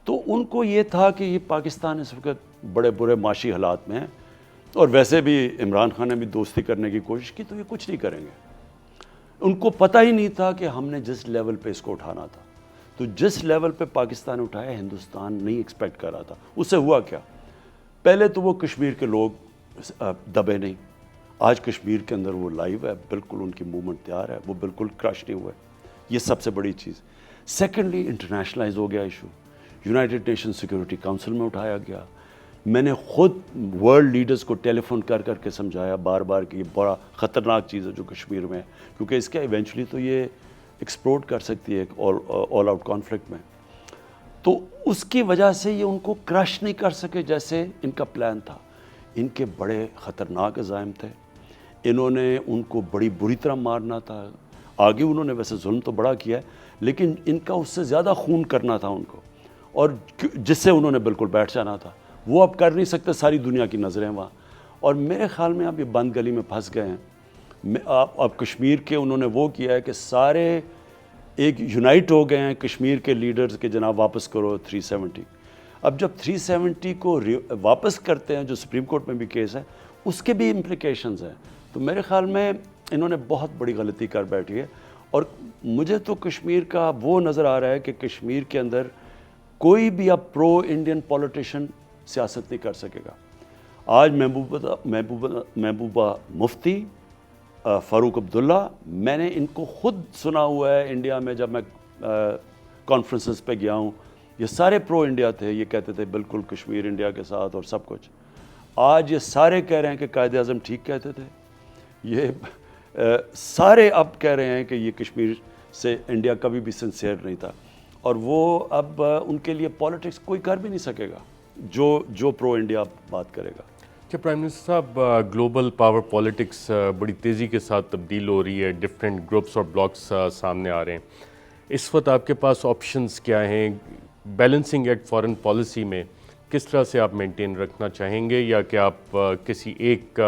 تو ان کو یہ تھا کہ یہ پاکستان اس وقت بڑے برے معاشی حالات میں ہے, اور ویسے بھی عمران خان نے بھی دوستی کرنے کی کوشش کی, تو یہ کچھ نہیں کریں گے. ان کو پتہ ہی نہیں تھا کہ ہم نے جس لیول پہ اس کو اٹھانا تھا, تو جس لیول پہ پاکستان اٹھایا ہندوستان نہیں ایکسپیکٹ کر رہا تھا. اس سے ہوا کیا, پہلے تو وہ کشمیر کے لوگ دبے نہیں. آج کشمیر کے اندر وہ لائیو ہے, بالکل ان کی موومنٹ تیار ہے, وہ بالکل کرش نہیں ہوئے. یہ سب سے بڑی چیز. سیکنڈلی انٹرنیشنلائز ہو گیا issue, United nation security council میں اٹھایا گیا. میں نے خود ورلڈ لیڈرز کو ٹیلی فون کر کے سمجھایا بار بار کہ یہ بڑا خطرناک چیز ہے جو کشمیر میں ہے, کیونکہ اس کا ایونچولی تو یہ ایکسپلوڈ کر سکتی ہے ایک آل آؤٹ کانفلکٹ میں. تو اس کی وجہ سے یہ ان کو کرش نہیں کر سکے جیسے ان کا پلان تھا. ان کے بڑے خطرناک عزائم تھے, انہوں نے ان کو بڑی بری طرح مارنا تھا. آگے انہوں نے ویسے ظلم تو بڑا کیا ہے, لیکن ان کا اس سے زیادہ خون کرنا تھا ان کو, اور جس سے انہوں نے بالکل بیٹھ جانا تھا. وہ اب کر نہیں سکتے, ساری دنیا کی نظریں وہاں. اور میرے خیال میں اب یہ بند گلی میں پھنس گئے ہیں. اب کشمیر کے انہوں نے وہ کیا ہے کہ سارے ایک یونائٹ ہو گئے ہیں کشمیر کے لیڈرز کے, جناب واپس کرو 370. اب جب 370 کو واپس کرتے ہیں, جو سپریم کورٹ میں بھی کیس ہے, اس کے بھی امپلیکیشنز ہیں. تو میرے خیال میں انہوں نے بہت بڑی غلطی کر بیٹھی ہے. اور مجھے تو کشمیر کا وہ نظر آ رہا ہے کہ کشمیر کے اندر کوئی بھی اب پرو انڈین پولیٹیشین سیاست نہیں کر سکے گا. آج محبوبہ مفتی, فاروق عبداللہ, میں نے ان کو خود سنا ہوا ہے انڈیا میں, جب میں کانفرنسز پہ گیا ہوں. یہ سارے پرو انڈیا تھے, یہ کہتے تھے بالکل کشمیر انڈیا کے ساتھ اور سب کچھ. آج یہ سارے کہہ رہے ہیں کہ قائد اعظم ٹھیک کہتے تھے. یہ سارے اب کہہ رہے ہیں کہ یہ کشمیر سے انڈیا کبھی بھی سنسیئر نہیں تھا. اور وہ اب ان کے لیے پالیٹکس کوئی کر بھی نہیں سکے گا جو پرو انڈیا بات کرے گا. کہ پرائم منسٹر صاحب گلوبل پاور پالیٹکس بڑی تیزی کے ساتھ تبدیل ہو رہی ہے, ڈفرینٹ گروپس اور بلاکس سامنے آ رہے ہیں. اس وقت آپ کے پاس آپشنز کیا ہیں؟ بیلنسنگ ایکٹ فارن پالیسی میں کس طرح سے آپ مینٹین رکھنا چاہیں گے یا کہ آپ کسی ایک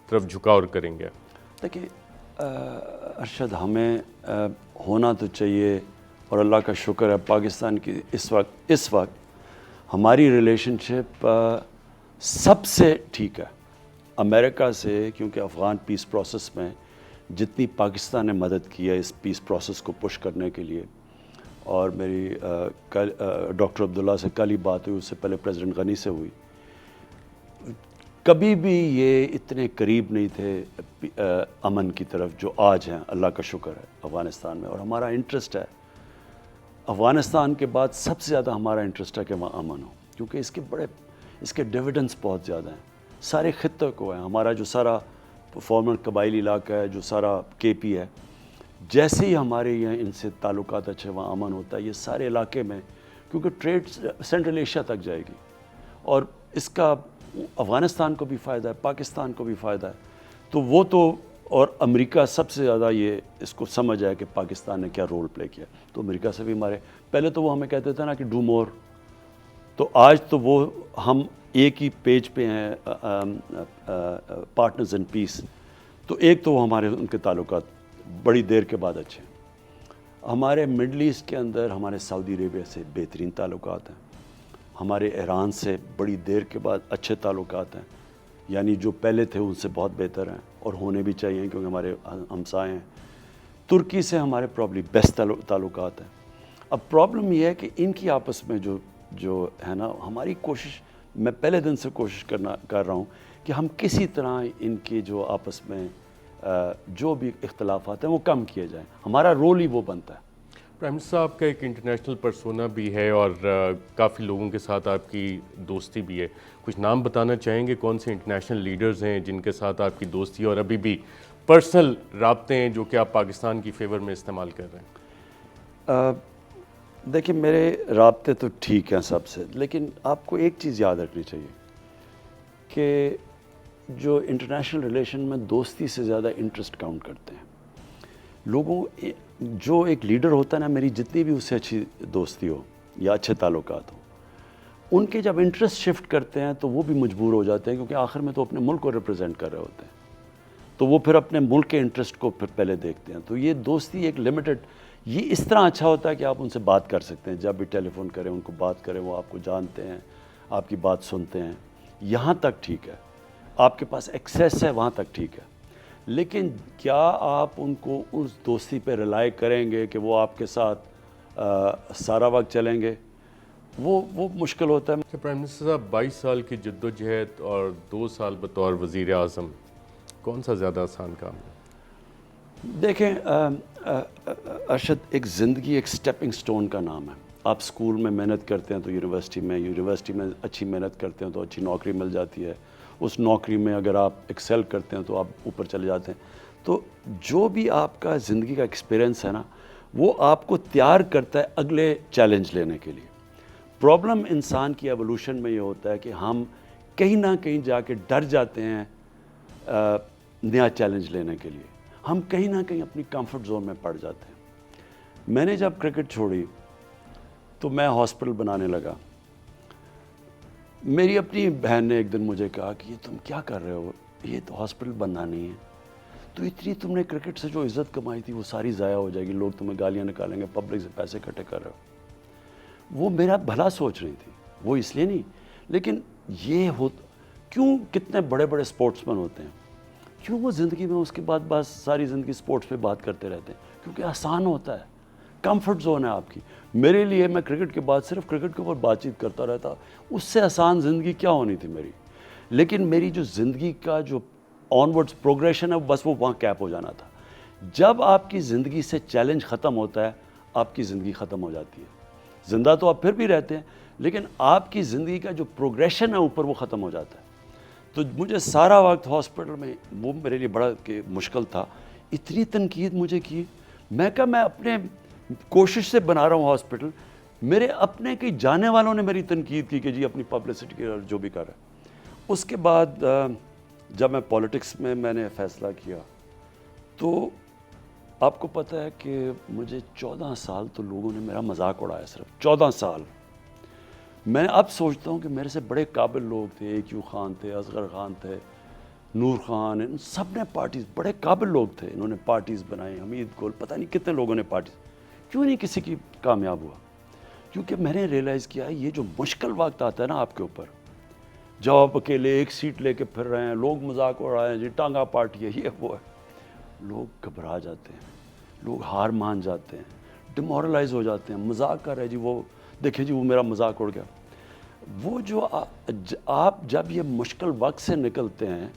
طرف جھکاؤ کریں گے؟ دیکھیے ارشد، ہمیں ہونا تو چاہیے، اور اللہ کا شکر ہے پاکستان کی اس وقت ہماری ریلیشن شپ سب سے ٹھیک ہے امریکہ سے، کیونکہ افغان پیس پروسیس میں جتنی پاکستان نے مدد کی ہے اس پیس پروسیس کو پش کرنے کے لیے، اور میری ڈاکٹر عبداللہ سے کل ہی بات ہوئی، اس سے پہلے پریزیڈنٹ غنی سے ہوئی، کبھی بھی یہ اتنے قریب نہیں تھے امن کی طرف جو آج ہیں، اللہ کا شکر ہے افغانستان میں۔ اور ہمارا انٹرسٹ ہے افغانستان کے بعد سب سے زیادہ ہمارا انٹرسٹ ہے کہ وہاں امن ہو، کیونکہ اس کے ڈویڈنس بہت زیادہ ہیں سارے خطے کو ہیں۔ ہمارا جو سارا فارمر قبائلی علاقہ ہے، جو سارا کے پی ہے، جیسے ہی ہمارے یہاں ان سے تعلقات اچھے، وہاں امن ہوتا ہے، یہ سارے علاقے میں، کیونکہ ٹریڈ سینٹرل ایشیا تک جائے گی، اور اس کا افغانستان کو بھی فائدہ ہے، پاکستان کو بھی فائدہ ہے، تو وہ تو، اور امریکہ سب سے زیادہ یہ اس کو سمجھ آیا کہ پاکستان نے کیا رول پلے کیا، تو امریکہ سے بھی ہمارے، پہلے تو وہ ہمیں کہتے تھے نا کہ ڈو مور، تو آج تو وہ ہم ایک ہی پیج پہ ہیں، پارٹنرز ان پیس، تو ایک تو وہ ہمارے ان کے تعلقات بڑی دیر کے بعد اچھے ہیں۔ ہمارے مڈل ایسٹ کے اندر ہمارے سعودی عربیہ سے بہترین تعلقات ہیں، ہمارے ایران سے بڑی دیر کے بعد اچھے تعلقات ہیں، یعنی جو پہلے تھے ان سے بہت بہتر ہیں، اور ہونے بھی چاہیے کیونکہ ہمارے ہمسائے ہیں۔ ترکی سے ہمارے پرابلی بیسٹ تعلقات ہیں۔ اب پرابلم یہ ہے کہ ان کی آپس میں جو ہے نا، ہماری کوشش، میں پہلے دن سے کوشش کر رہا ہوں کہ ہم کسی طرح ان کے جو آپس میں جو بھی اختلافات ہیں وہ کم کیے جائیں، ہمارا رول ہی وہ بنتا ہے۔ پرائم منسٹر صاحب کا ایک انٹرنیشنل پرسونا بھی ہے اور کافی لوگوں کے ساتھ آپ کی دوستی بھی ہے، کچھ نام بتانا چاہیں گے کون سے انٹرنیشنل لیڈرز ہیں جن کے ساتھ آپ کی دوستی اور ابھی بھی پرسنل رابطے ہیں جو کہ آپ پاکستان کی فیور میں استعمال کر رہے ہیں؟ دیکھیں، میرے رابطے تو ٹھیک ہیں سب سے، لیکن آپ کو ایک چیز یاد رکھنی چاہیے کہ جو انٹرنیشنل ریلیشن میں دوستی سے زیادہ انٹرسٹ کاؤنٹ کرتے ہیں لوگوں، جو ایک لیڈر ہوتا ہے نا، میری جتنی بھی اس سے اچھی دوستی ہو یا اچھے تعلقات ہوں، ان کے جب انٹرسٹ شفٹ کرتے ہیں تو وہ بھی مجبور ہو جاتے ہیں، کیونکہ آخر میں تو اپنے ملک کو ریپرزینٹ کر رہے ہوتے ہیں، تو وہ پھر اپنے ملک کے انٹرسٹ کو پھر پہلے دیکھتے ہیں۔ تو یہ دوستی ایک لمیٹڈ، یہ اس طرح اچھا ہوتا ہے کہ آپ ان سے بات کر سکتے ہیں، جب بھی ٹیلی فون کریں ان کو بات کریں، وہ آپ کو جانتے ہیں، آپ کی بات سنتے ہیں، یہاں تک ٹھیک ہے، آپ کے پاس ایکسیس ہے وہاں تک ٹھیک ہے، لیکن کیا آپ ان کو اس دوستی پہ ریلائی کریں گے کہ وہ آپ کے ساتھ سارا وقت چلیں گے؟ وہ مشکل ہوتا ہے۔ پرائم منسٹر صاحب، 22 سال کی جد و جہد اور 2 سال بطور وزیر اعظم، کون سا زیادہ آسان کام ہے؟ دیکھیں ارشد، ایک زندگی ایک سٹیپنگ سٹون کا نام ہے۔ آپ سکول میں محنت کرتے ہیں تو یونیورسٹی میں اچھی محنت کرتے ہیں تو اچھی نوکری مل جاتی ہے، اس نوکری میں اگر آپ ایکسیل کرتے ہیں تو آپ اوپر چلے جاتے ہیں، تو جو بھی آپ کا زندگی کا ایکسپیرینس ہے نا، وہ آپ کو تیار کرتا ہے اگلے چیلنج لینے کے لیے۔ پرابلم انسان کی ایوولوشن میں یہ ہوتا ہے کہ ہم کہیں نہ کہیں جا کے ڈر جاتے ہیں نیا چیلنج لینے کے لیے، ہم کہیں نہ کہیں اپنی کمفرٹ زون میں پڑ جاتے ہیں۔ میں نے جب کرکٹ چھوڑی تو میں ہاسپٹل بنانے لگا۔ میری اپنی بہن نے ایک دن مجھے کہا کہ یہ تم کیا کر رہے ہو، یہ تو ہاسپٹل بننا نہیں ہے، تو اتنی تم نے کرکٹ سے جو عزت کمائی تھی وہ ساری ضائع ہو جائے گی، لوگ تمہیں گالیاں نکالیں گے، پبلک سے پیسے اکٹھے کر رہے ہو۔ وہ میرا بھلا سوچ رہی تھی، وہ اس لیے نہیں، لیکن یہ کیوں کتنے بڑے بڑے سپورٹس مین ہوتے ہیں، کیوں وہ زندگی میں اس کے بعد بس ساری زندگی سپورٹس پہ بات کرتے رہتے ہیں؟ کیونکہ آسان ہوتا ہے، کمفرٹ زون ہے آپ کی۔ میرے لیے، میں کرکٹ کے بعد صرف کرکٹ کے اوپر بات چیت کرتا رہتا، اس سے آسان زندگی کیا ہونی تھی میری؟ لیکن میری جو زندگی کا جو آنورڈس پروگریشن ہے بس وہ وہاں کیپ ہو جانا تھا۔ جب آپ کی زندگی سے چیلنج ختم ہوتا ہے، آپ کی زندگی ختم ہو جاتی ہے۔ زندہ تو آپ پھر بھی رہتے ہیں، لیکن آپ کی زندگی کا جو پروگریشن ہے اوپر، وہ ختم ہو جاتا ہے۔ تو مجھے سارا وقت ہاسپٹل میں، وہ میرے لیے بڑا مشکل تھا، اتنی تنقید مجھے کی، میں کہا میں اپنے کوشش سے بنا رہا ہوں ہاسپٹل، میرے اپنے کئی جانے والوں نے میری تنقید کی کہ جی اپنی پبلسٹی کے جو بھی کر رہا ہے۔ اس کے بعد جب میں پولیٹکس میں نے فیصلہ کیا، تو آپ کو پتہ ہے کہ مجھے 14 سال تو لوگوں نے میرا مذاق اڑایا، صرف 14 سال میں اب سوچتا ہوں کہ میرے سے بڑے قابل لوگ تھے، ایک یو خان تھے، اصغر خان تھے، نور خان، ان سب نے پارٹیز، بڑے قابل لوگ تھے، انہوں نے پارٹیز بنائی، حمید گل، پتہ نہیں کتنے لوگوں نے پارٹیز، کیوں نہیں کسی کی کامیاب ہوا؟ کیونکہ میں نے ریئلائز کیا یہ جو مشکل وقت آتا ہے نا آپ کے اوپر، جب آپ اکیلے ایک سیٹ لے کے پھر رہے ہیں، لوگ مذاق اڑا رہے ہیں، جی ٹانگا پارٹی ہے، یہ وہ ہے، لوگ گھبرا جاتے ہیں، لوگ ہار مان جاتے ہیں، ڈیمورلائز ہو جاتے ہیں، مذاق کر رہے جی وہ دیکھیں جی وہ میرا مذاق اڑ گیا۔ وہ جو آپ جب یہ مشکل وقت سے نکلتے ہیں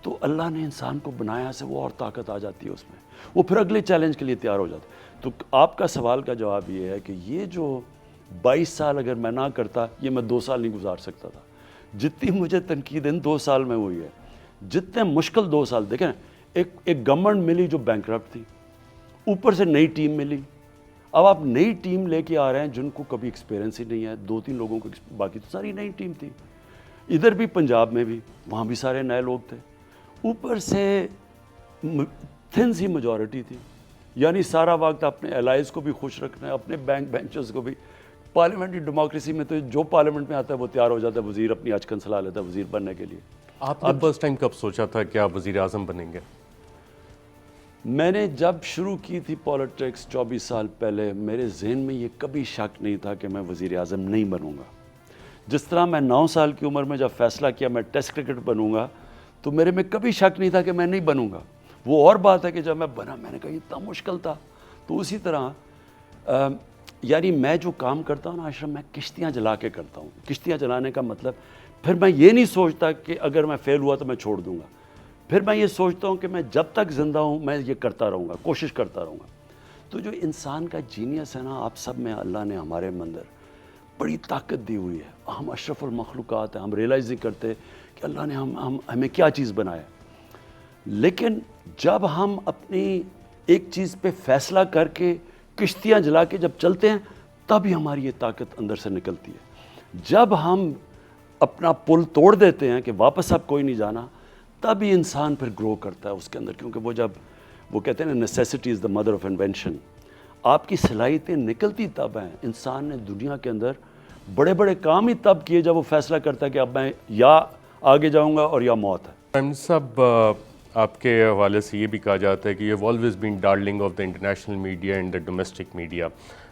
تو اللہ نے انسان کو بنایا سے وہ اور طاقت آ جاتی ہے اس میں، وہ پھر اگلے چیلنج کے لیے تیار ہو جاتا ہے۔ تو آپ کا سوال کا جواب یہ ہے کہ یہ جو 22 سال اگر میں نہ کرتا، یہ میں 2 سال نہیں گزار سکتا تھا۔ جتنی مجھے تنقید ان 2 سال میں ہوئی ہے، جتنے مشکل 2 سال دیکھیں، ایک گورنمنٹ ملی جو بینکرپٹ تھی، اوپر سے نئی ٹیم ملی، اب آپ نئی ٹیم لے کے آ رہے ہیں جن کو کبھی ایکسپیرینس ہی نہیں ہے، 2-3 لوگوں کو، باقی تو ساری نئی ٹیم تھی، ادھر بھی پنجاب میں بھی، وہاں بھی سارے نئے لوگ تھے، اوپر سے تھن سی میجورٹی تھی، یعنی سارا وقت اپنے الائز کو بھی خوش رکھنا ہے، اپنے بینک بینچرز کو بھی۔ پارلیمنٹری ڈیموکریسی میں تو جو پارلیمنٹ میں آتا ہے وہ تیار ہو جاتا ہے، وزیر اپنی اچکن سلا لیتا ہے وزیر بننے کے لیے۔ آپ نے فرسٹ ٹائم کب سوچا تھا کہ آپ وزیر اعظم بنیں گے؟ میں نے جب شروع کی تھی پالیٹکس 24 سال پہلے، میرے ذہن میں یہ کبھی شک نہیں تھا کہ میں وزیر اعظم نہیں بنوں گا۔ جس طرح میں 9 سال کی عمر میں جب فیصلہ کیا میں ٹیسٹ کرکٹ بنوں گا، تو میرے میں کبھی شک نہیں تھا کہ میں نہیں بنوں گا۔ وہ اور بات ہے کہ جب میں بنا، میں نے کہا یہ اتنا مشکل تھا۔ تو اسی طرح یعنی میں جو کام کرتا ہوں نا اشرف، میں کشتیاں جلا کے کرتا ہوں۔ کشتیاں جلانے کا مطلب پھر میں یہ نہیں سوچتا کہ اگر میں فیل ہوا تو میں چھوڑ دوں گا، پھر میں یہ سوچتا ہوں کہ میں جب تک زندہ ہوں میں یہ کرتا رہوں گا، کوشش کرتا رہوں گا۔ تو جو انسان کا جینیس ہے نا آپ سب میں، اللہ نے ہمارے اندر بڑی طاقت دی ہوئی ہے، ہم اشرف المخلوقات ہیں، ہم ریئلائز نہیں کرتے کہ اللہ نے ہمیں کیا چیز بنایا۔ لیکن جب ہم اپنی ایک چیز پہ فیصلہ کر کے کشتیاں جلا کے جب چلتے ہیں تب ہی ہماری یہ طاقت اندر سے نکلتی ہے۔ جب ہم اپنا پل توڑ دیتے ہیں کہ واپس اب کوئی نہیں جانا، تب ہی انسان پھر گرو کرتا ہے اس کے اندر، کیونکہ وہ کہتے ہیں نا necessity is the mother of invention. آپ کی صلاحیتیں نکلتی تب ہیں۔ انسان نے دنیا کے اندر بڑے بڑے کام ہی تب کیے جب وہ فیصلہ کرتا ہے کہ اب میں یا آگے جاؤں گا اور یا موت ہے۔ پرائم صاحب، آپ کے حوالے سے یہ بھی کہا جاتا ہے کہ یہ always been darling of the international media and the domestic media.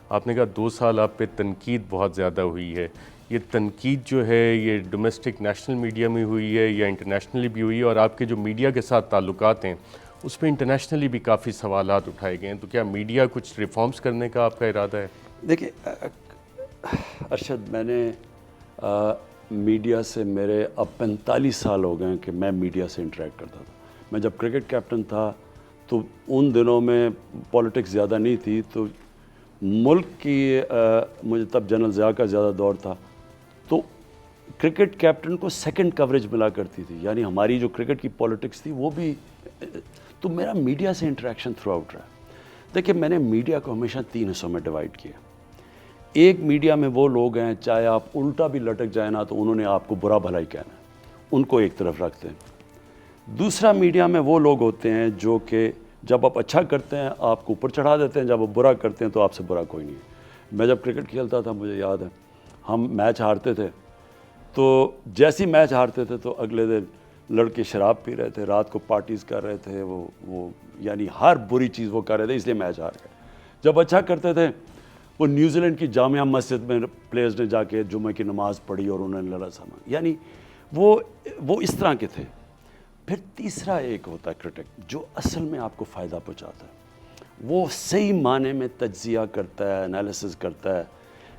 آپ نے کہا 2 سال آپ پہ تنقید بہت زیادہ ہوئی ہے، یہ تنقید جو ہے یہ ڈومیسٹک نیشنل میڈیا میں ہوئی ہے یا انٹرنیشنلی بھی ہوئی ہے؟ اور آپ کے جو میڈیا کے ساتھ تعلقات ہیں اس پہ انٹرنیشنلی بھی کافی سوالات اٹھائے گئے ہیں، تو کیا میڈیا کچھ ریفارمز کرنے کا آپ کا ارادہ ہے؟ دیکھیں ارشد، میں نے میڈیا سے میرے اب 45 سال ہو گئے ہیں کہ میں میڈیا سے انٹریکٹ کرتا تھا۔ میں جب کرکٹ کیپٹن تھا تو ان دنوں میں پولیٹکس زیادہ نہیں تھی، تو ملک کی مجھے تب جنرل ضیاء کا زیادہ دور تھا، تو کرکٹ کیپٹن کو سیکنڈ کوریج ملا کرتی تھی، یعنی ہماری جو کرکٹ کی پولیٹکس تھی وہ بھی، تو میرا میڈیا سے انٹریکشن تھرو آؤٹ رہا۔ دیکھیں میں نے میڈیا کو ہمیشہ 3 حصوں میں ڈیوائڈ کیا۔ ایک میڈیا میں وہ لوگ ہیں چاہے آپ الٹا بھی لٹک جائیں نا تو انہوں نے آپ کو برا بھلا ہی کہنا ہے، ان کو ایک طرف رکھتے ہیں۔ دوسرا میڈیا میں وہ لوگ ہوتے ہیں جو کہ جب آپ اچھا کرتے ہیں آپ کو اوپر چڑھا دیتے ہیں، جب آپ برا کرتے ہیں تو آپ سے برا کوئی نہیں ہے۔ میں جب کرکٹ کھیلتا تھا مجھے یاد ہے ہم میچ ہارتے تھے تو جیسی میچ ہارتے تھے تو اگلے دن لڑکے شراب پی رہے تھے، رات کو پارٹیز کر رہے تھے، وہ یعنی ہر بری چیز وہ کر رہے تھے، اس لیے میچ ہار گئے۔ جب اچھا کرتے تھے وہ نیوزی لینڈ کی جامعہ مسجد میں پلیئرز نے جا کے جمعہ کی نماز پڑھی اور انہوں نے لڑا سامان، یعنی وہ اس طرح کے تھے۔ پھر تیسرا ایک ہوتا ہے کرٹک جو اصل میں آپ کو فائدہ پہنچاتا ہے، وہ صحیح معنی میں تجزیہ کرتا ہے، انالیسز کرتا ہے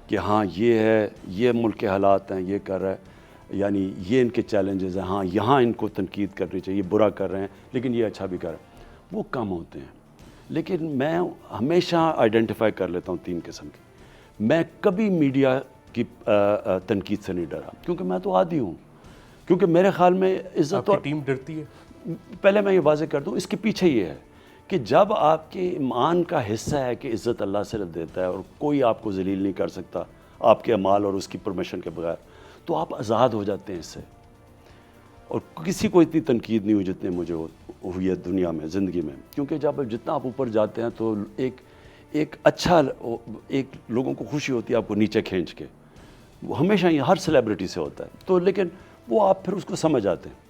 کہ ہاں یہ ہے، یہ ملک کے حالات ہیں، یہ کر رہا ہے، یعنی یہ ان کے چیلنجز ہیں، ہاں یہاں ان کو تنقید کرنی چاہیے، یہ برا کر رہے ہیں لیکن یہ اچھا بھی کر رہے ہیں، وہ کم ہوتے ہیں۔ لیکن میں ہمیشہ آئیڈینٹیفائی کر لیتا ہوں 3 قسم کی۔ میں کبھی میڈیا کی تنقید سے نہیں ڈرا، کیونکہ میں تو عادی ہوں، کیونکہ میرے خیال میں عزت آپ کی ٹیم ڈرتی ہے؟ پہلے میں یہ واضح کر دوں، اس کے پیچھے یہ ہے کہ جب آپ کے ایمان کا حصہ ہے کہ عزت اللہ صرف دیتا ہے اور کوئی آپ کو ذلیل نہیں کر سکتا آپ کے اعمال اور اس کی پرمیشن کے بغیر، تو آپ آزاد ہو جاتے ہیں اس سے۔ اور کسی کو اتنی تنقید نہیں ہوئی جتنے مجھے ہوئی ہے دنیا میں، زندگی میں، کیونکہ جب جتنا آپ اوپر جاتے ہیں تو ایک اچھا ایک لوگوں کو خوشی ہوتی ہے آپ کو نیچے کھینچ کے، وہ ہمیشہ یہ ہر سیلیبریٹی سے ہوتا ہے، تو لیکن وہ آپ پھر اس کو سمجھ آتے ہیں۔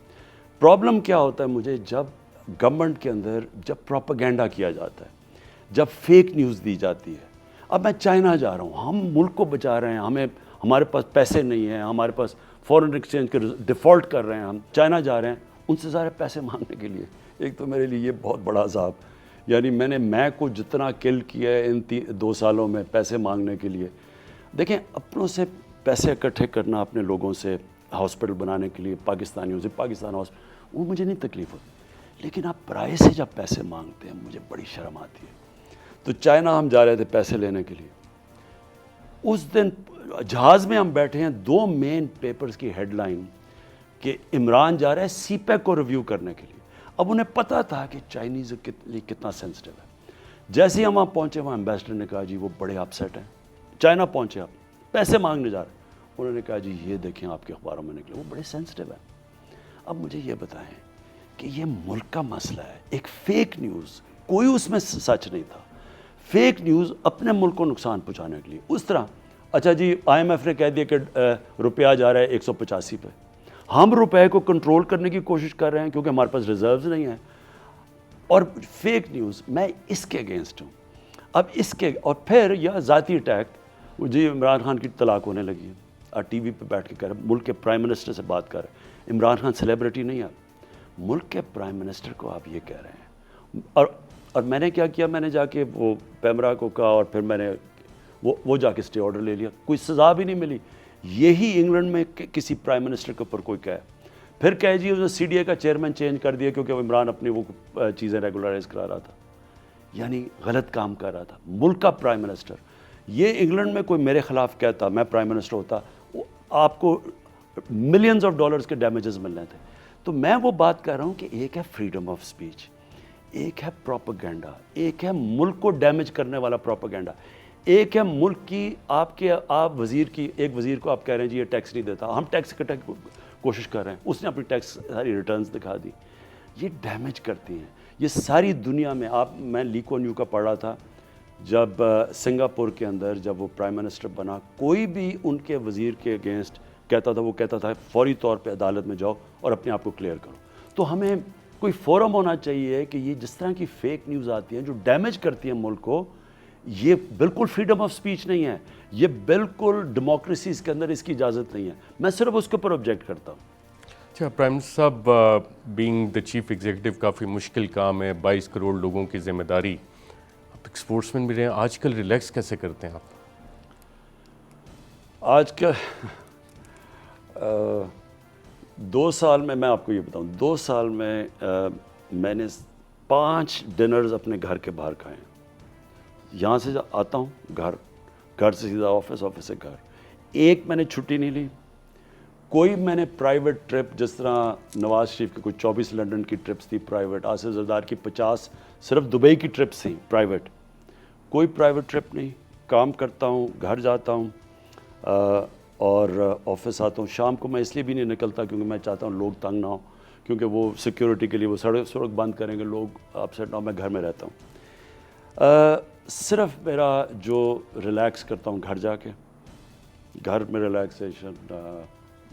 پرابلم کیا ہوتا ہے مجھے، جب گورنمنٹ کے اندر جب پروپیگنڈا کیا جاتا ہے، جب فیک نیوز دی جاتی ہے۔ اب میں چائنا جا رہا ہوں، ہم ملک کو بچا رہے ہیں، ہمارے پاس پیسے نہیں ہیں، ہمارے پاس فورن ایکسچینج کے ڈیفالٹ کر رہے ہیں، ہم چائنا جا رہے ہیں ان سے سارے پیسے مانگنے کے لیے۔ ایک تو میرے لیے یہ بہت بڑا عذاب، یعنی میں کو جتنا کل کیا ہے ان 2 سالوں میں پیسے مانگنے کے لیے۔ دیکھیں، اپنوں سے پیسے اکٹھے کرنا اپنے لوگوں سے ہاسپٹل بنانے کے لیے، پاکستانیوں سے پاکستان ہاسپٹل، وہ مجھے نہیں تکلیف ہوتی، لیکن آپ پرائے سے جب پیسے مانگتے ہیں مجھے بڑی شرم آتی ہے۔ تو چائنا ہم جا رہے تھے پیسے لینے کے لیے، اس دن جہاز میں ہم بیٹھے ہیں، 2 مین پیپرز کی ہیڈ لائن کہ عمران جا رہا ہے سی پیک کو ریویو کرنے کے لیے۔ اب انہیں پتہ تھا کہ چائنیز کے لیے کتنا سینسٹیو ہے۔ جیسے ہی ہم وہاں پہنچے، وہاں ایمبیسڈر نے کہا جی وہ بڑے اپسیٹ ہیں، چائنا پہنچے آپ پیسے مانگنے جا رہے ہیں۔ انہوں نے کہا جی یہ دیکھیں آپ کے اخباروں میں نکلے، وہ بڑے سینسٹیو ہیں۔ اب مجھے یہ بتائیں کہ یہ ملک کا مسئلہ ہے، ایک فیک نیوز، کوئی اس میں سچ نہیں تھا، فیک نیوز اپنے ملک کو نقصان پہنچانے کے لیے اس طرح۔ اچھا جی IMF نے کہہ دیا کہ روپیہ جا رہا ہے 185 پہ، ہم روپے کو کنٹرول کرنے کی کوشش کر رہے ہیں کیونکہ ہمارے پاس ریزروز نہیں ہیں، اور فیک نیوز، میں اس کے اگینسٹ ہوں۔ اب اس کے اور پھر یا ذاتی اٹیک، جی عمران خان کی طلاق ہونے لگی ہے، ٹی وی پہ بیٹھ کے کہہ رہے، ملک کے پرائم منسٹر سے بات کر رہے ہیں، عمران خان سیلیبریٹی نہیں ہے، ملک کے پرائم منسٹر کو آپ یہ کہہ رہے ہیں۔ اور میں نے کیا کیا، میں نے جا کے وہ پیمرا کو کہا، اور پھر میں نے وہ جا کے اسٹے آرڈر لے لیا، کوئی سزا بھی نہیں ملی۔ یہی انگلینڈ میں کسی پرائم منسٹر کے اوپر کوئی کہے، پھر کہے جی اس نے CDA کا چیئرمین چینج کر دیا کیونکہ عمران اپنی وہ چیزیں ریگولرائز کرا رہا تھا، یعنی غلط کام کر رہا تھا ملک کا پرائم منسٹر۔ یہ انگلینڈ میں کوئی میرے خلاف کہتا، میں پرائم منسٹر ہوتا، آپ کو ملینز آف ڈالرز کے ڈیمیجز ملنے تھے۔ تو میں وہ بات کر رہا ہوں کہ ایک ہے فریڈم آف سپیچ، ایک ہے پروپیگنڈا، ایک ہے ملک کو ڈیمیج کرنے والا پروپیگنڈا، ایک ہے ملک کی آپ وزیر کی، ایک وزیر کو آپ کہہ رہے ہیں جی یہ ٹیکس نہیں دیتا، ہم ٹیکس اکٹھے کوشش کر رہے ہیں، اس نے اپنی ٹیکس ساری ریٹرنز دکھا دی، یہ ڈیمیج کرتی ہیں یہ ساری دنیا میں۔ میں لی کوان یو کا پڑھ رہا تھا، جب سنگاپور کے اندر جب وہ پرائم منسٹر بنا، کوئی بھی ان کے وزیر کے اگینسٹ کہتا تھا، وہ کہتا تھا فوری طور پہ عدالت میں جاؤ اور اپنے آپ کو کلیئر کرو۔ تو ہمیں کوئی فورم ہونا چاہیے کہ یہ جس طرح کی فیک نیوز آتی ہیں جو ڈیمیج کرتی ہیں ملک کو، یہ بالکل فریڈم آف سپیچ نہیں ہے، یہ بالکل ڈیموکریسیز کے اندر اس کی اجازت نہیں ہے۔ میں صرف اس کے اوپر آبجیکٹ کرتا ہوں۔ اچھا پرائم منسٹر صاحب، بینگ دا چیف ایگزیکٹو کافی مشکل کام ہے، 22 کروڑ لوگوں کی ذمہ داری، آپ ایک اسپورٹس مین بھی رہے ہیں، آج کل ریلیکس کیسے کرتے ہیں آپ؟ آج کا 2 سال میں آپ کو یہ بتاؤں، 2 سال میں میں نے 5 ڈنرز اپنے گھر کے باہر کھائے ہیں۔ یہاں سے آتا ہوں گھر سے سیدھا آفس سے گھر، ایک میں نے چھٹی نہیں لی۔ کوئی میں نے پرائیویٹ ٹرپ، جس طرح نواز شریف کی کوئی 24 لنڈن کی ٹرپس تھی پرائیویٹ، آصف زردار کی 50 صرف دبئی کی ٹرپس تھیں پرائیویٹ، کوئی پرائیویٹ ٹرپ نہیں۔ کام کرتا ہوں، گھر جاتا ہوں اور آفس آتا ہوں۔ شام کو میں اس لیے بھی نہیں نکلتا کیونکہ میں چاہتا ہوں لوگ تنگ نہ ہوں، کیونکہ وہ سیکیورٹی کے لیے وہ سڑک بند کریں گے، لوگ اپسیٹ نہ ہوں، میں گھر میں رہتا ہوں۔ صرف میرا جو ریلیکس کرتا ہوں گھر جا کے، گھر میں ریلیکسیشن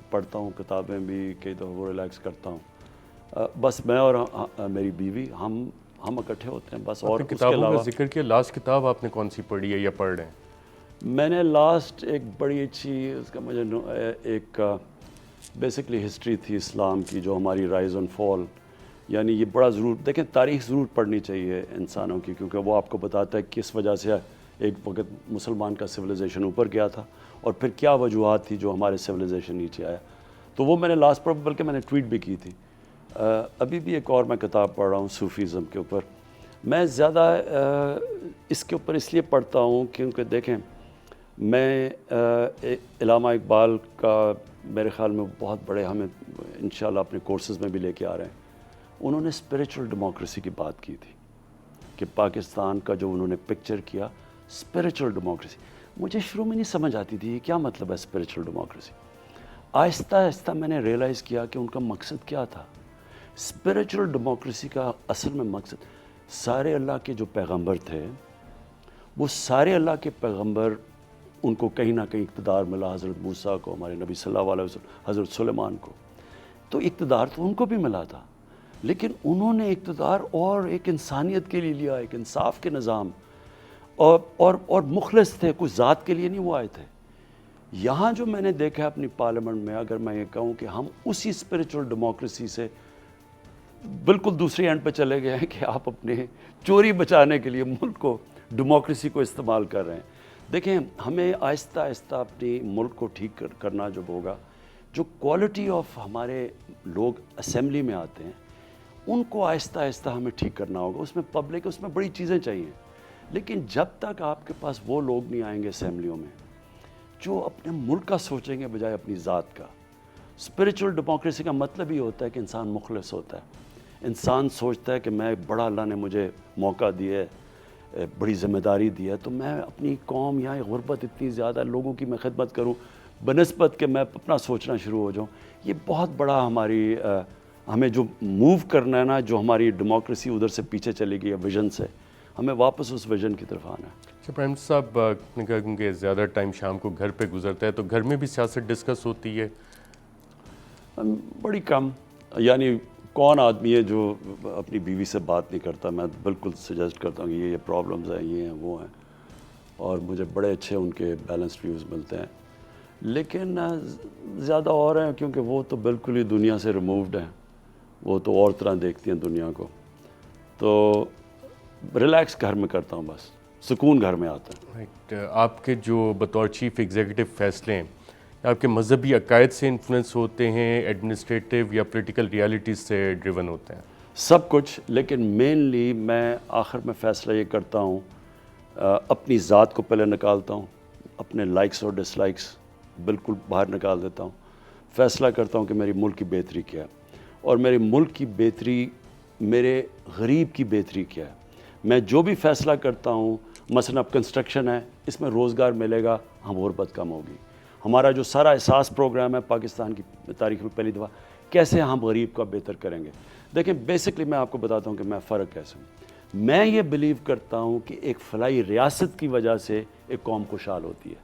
پڑھتا ہوں، کتابیں بھی کئی دفعہ وہ ریلیکس کرتا ہوں۔ بس میں اور میری بیوی ہم اکٹھے ہوتے ہیں بس۔ اور اس کے کتابوں علاوہ کا ذکر کیا، لاسٹ کتاب آپ نے کون سی پڑھی ہے یا پڑھ رہے ہیں؟ میں نے لاسٹ ایک بڑی اچھی، اس کا مجھے ایک بیسکلی ہسٹری تھی اسلام کی، جو ہماری رائز اینڈ فال، یعنی یہ بڑا ضرور دیکھیں، تاریخ ضرور پڑھنی چاہیے انسانوں کی، کیونکہ وہ آپ کو بتاتا ہے کس وجہ سے ایک وقت مسلمان کا سویلائزیشن اوپر گیا تھا اور پھر کیا وجوہات تھی جو ہمارے سویلائزیشن نیچے آیا۔ تو وہ میں نے لاسٹ پڑھ، بلکہ میں نے ٹویٹ بھی کی تھی۔ ابھی بھی ایک اور میں کتاب پڑھ رہا ہوں صوفیزم کے اوپر۔ میں زیادہ اس کے اوپر اس لیے پڑھتا ہوں کیونکہ دیکھیں، میں علامہ اقبال کا میرے خیال میں بہت بڑے، ہمیں انشاءاللہ اپنے کورسز میں بھی لے کے آ رہے ہیں، انہوں نے اسپریچول ڈیموکریسی کی بات کی تھی کہ پاکستان کا جو انہوں نے پکچر کیا اسپریچول ڈیموکریسی، مجھے شروع میں نہیں سمجھ آتی تھی کیا مطلب ہے اسپریچول ڈیموکریسی۔ آہستہ آہستہ میں نے ریئلائز کیا کہ ان کا مقصد کیا تھا۔ اسپریچول ڈیموکریسی کا اصل میں مقصد، سارے اللہ کے جو پیغمبر تھے، وہ سارے اللہ کے پیغمبر ان کو کہیں نہ کہیں اقتدار ملا، حضرت موسیٰ کو، ہمارے نبی صلی اللہ علیہ وسلم، حضرت سلیمان کو، تو اقتدار تو ان کو بھی ملا تھا، لیکن انہوں نے اقتدار اور ایک انسانیت کے لیے لیا، ایک انصاف کے نظام، اور مخلص تھے، کوئی ذات کے لیے نہیں وہ آئے تھے۔ یہاں جو میں نے دیکھا اپنی پارلیمنٹ میں، اگر میں یہ کہوں کہ ہم اسی اسپریچول ڈیموکریسی سے بالکل دوسری اینڈ پہ چلے گئے ہیں کہ آپ اپنے چوری بچانے کے لیے ملک کو، ڈیموکریسی کو استعمال کر رہے ہیں۔ دیکھیں، ہمیں آہستہ آہستہ اپنی ملک کو ٹھیک کرنا جب ہوگا، جو کوالٹی آف ہمارے لوگ اسمبلی میں آتے ہیں ان کو آہستہ آہستہ ہمیں ٹھیک کرنا ہوگا۔ اس میں پبلک، اس میں بڑی چیزیں چاہیے، لیکن جب تک آپ کے پاس وہ لوگ نہیں آئیں گے اسمبلیوں میں جو اپنے ملک کا سوچیں گے بجائے اپنی ذات کا۔ اسپریچول ڈیموکریسی کا مطلب یہ ہوتا ہے کہ انسان مخلص ہوتا ہے، انسان سوچتا ہے کہ میں بڑا، اللہ نے مجھے موقع دیا ہے، بڑی ذمہ داری دی ہے، تو میں اپنی قوم، یہاں غربت اتنی زیادہ ہے، لوگوں کی میں خدمت کروں بنسبت کہ میں اپنا سوچنا شروع ہو جاؤں۔ یہ بہت بڑا ہماری ہمیں جو موو کرنا ہے نا، جو ہماری ڈیموکریسی ادھر سے پیچھے چلی گئی ہے ویژن سے، ہمیں واپس اس ویژن کی طرف آنا ہے۔ اچھا پرائم منسٹر صاحب نے کہا کیونکہ زیادہ ٹائم شام کو گھر پہ گزرتا ہے تو گھر میں بھی سیاست ڈسکس ہوتی ہے؟ بڑی کم، یعنی کون آدمی ہے جو اپنی بیوی سے بات نہیں کرتا؟ میں بالکل سجیسٹ کرتا ہوں کہ یہ پرابلمز ہیں، یہ ہیں، وہ ہیں، اور مجھے بڑے اچھے ان کے بیلنسڈ ویوز ملتے ہیں، لیکن زیادہ اور ہیں کیونکہ وہ تو بالکل ہی دنیا سے ریمووڈ ہیں، وہ تو اور طرح دیکھتی ہیں دنیا کو، تو ریلیکس گھر میں کرتا ہوں، بس سکون گھر میں آتا ہے۔ رائٹ، آپ کے جو بطور چیف ایگزیکٹو فیصلے ہیں آپ کے مذہبی عقائد سے انفلوئنس ہوتے ہیں، ایڈمنسٹریٹو یا پولیٹیکل ریالٹیز سے ڈریون ہوتے ہیں؟ سب کچھ، لیکن مینلی میں آخر میں فیصلہ یہ کرتا ہوں، اپنی ذات کو پہلے نکالتا ہوں، اپنے لائکس اور ڈس لائکس بالکل باہر نکال دیتا ہوں، فیصلہ کرتا ہوں کہ میری ملک کی بہتری کیا ہے، اور میرے ملک کی بہتری، میرے غریب کی بہتری کیا ہے۔ میں جو بھی فیصلہ کرتا ہوں، مثلا اب کنسٹرکشن ہے، اس میں روزگار ملے گا، ہم غربت کم ہوگی۔ ہمارا جو سارا احساس پروگرام ہے پاکستان کی تاریخ میں پہلی دفعہ، کیسے ہم غریب کا بہتر کریں گے۔ دیکھیں بیسکلی میں آپ کو بتاتا ہوں کہ میں فرق کیسے ہوں۔ میں یہ بلیو کرتا ہوں کہ ایک فلاحی ریاست کی وجہ سے ایک قوم خوشحال ہوتی ہے،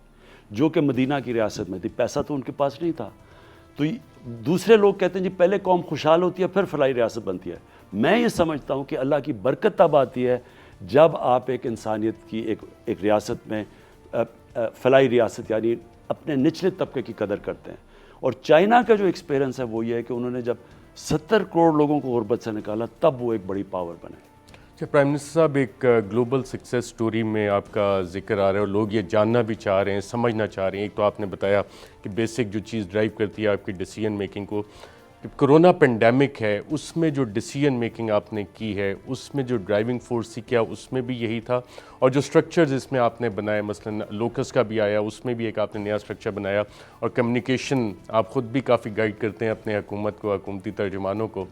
جو کہ مدینہ کی ریاست میں تھی، پیسہ تو ان کے پاس نہیں تھا، تو دوسرے لوگ کہتے ہیں جی پہلے قوم خوشحال ہوتی ہے پھر فلاحی ریاست بنتی ہے۔ میں یہ سمجھتا ہوں کہ اللہ کی برکت تب آتی ہے جب آپ ایک انسانیت کی ایک ریاست میں فلاحی ریاست، یعنی اپنے نچلے طبقے کی قدر کرتے ہیں۔ اور چائنا کا جو ایکسپیرنس ہے وہ یہ ہے کہ انہوں نے جب 70 کروڑ لوگوں کو غربت سے نکالا تب وہ ایک بڑی پاور بنے۔ اچھا پرائم منسٹر صاحب، ایک گلوبل سکسیس سٹوری میں آپ کا ذکر آ رہا ہے اور لوگ یہ جاننا بھی چاہ رہے ہیں، سمجھنا چاہ رہے ہیں۔ ایک تو آپ نے بتایا کہ بیسک جو چیز ڈرائیو کرتی ہے آپ کی ڈیسیجن میکنگ کو، کہ کرونا پینڈیمک ہے، اس میں جو ڈیسیجن میکنگ آپ نے کی ہے، اس میں جو ڈرائیونگ فورس تھی، کیا اس میں بھی یہی تھا؟ اور جو سٹرکچرز اس میں آپ نے بنائے، مثلا لوکس کا بھی آیا، اس میں بھی ایک آپ نے نیا سٹرکچر بنایا، اور کمیونیکیشن آپ خود بھی کافی گائیڈ کرتے ہیں اپنے حکومت کو، حکومتی ترجمانوں کو،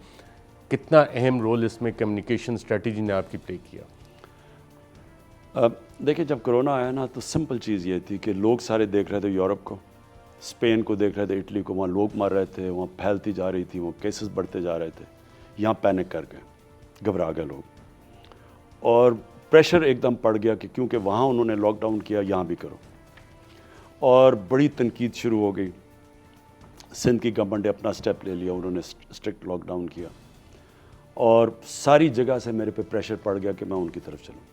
کتنا اہم رول اس میں کمیونیکیشن اسٹریٹجی نے آپ کی پلے کیا؟ دیکھیں جب کرونا آیا نا تو سمپل چیز یہ تھی کہ لوگ سارے دیکھ رہے تھے یورپ کو، اسپین کو دیکھ رہے تھے، اٹلی کو، وہاں لوگ مر رہے تھے، وہاں پھیلتی جا رہی تھی، وہ کیسز بڑھتے جا رہے تھے، یہاں پینک کر گئے، گھبرا گئے لوگ، اور پریشر ایک دم پڑ گیا کہ کیونکہ وہاں انہوں نے لاک ڈاؤن کیا، یہاں بھی کرو، اور بڑی تنقید شروع ہو گئی۔ سندھ کی گورنمنٹ نے اپنا سٹیپ لے لیا، انہوں نے اسٹرکٹ لاک ڈاؤن کیا، اور ساری جگہ سے میرے پہ پریشر پڑ گیا کہ میں ان کی طرف چلوں۔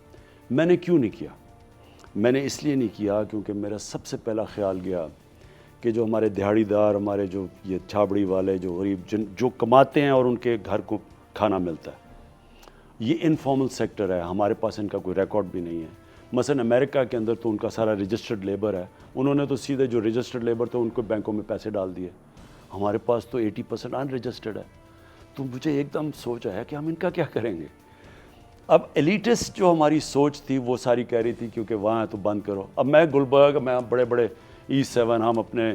میں نے کیوں نہیں کیا؟ میں نے اس لیے نہیں کیا کیونکہ میرا سب سے پہلا خیال گیا کہ جو ہمارے دیہڑی دار، ہمارے جو یہ چھابڑی والے، جو غریب جو کماتے ہیں اور ان کے گھر کو کھانا ملتا ہے، یہ انفارمل سیکٹر ہے، ہمارے پاس ان کا کوئی ریکارڈ بھی نہیں ہے۔ مثلا امریکہ کے اندر تو ان کا سارا رجسٹرڈ لیبر ہے، انہوں نے تو سیدھے جو رجسٹرڈ لیبر تھے ان کو بینکوں میں پیسے ڈال دیے، ہمارے پاس تو 80% ان رجسٹرڈ ہے۔ تو مجھے ایک دم سوچ آیا کہ ہم ان کا کیا کریں گے۔ اب ایلیٹسٹ جو ہماری سوچ تھی وہ ساری کہہ رہی تھی کیونکہ وہاں ہے تو بند کرو۔ اب میں گلبرگ، میں بڑے بڑے E7، ہم اپنے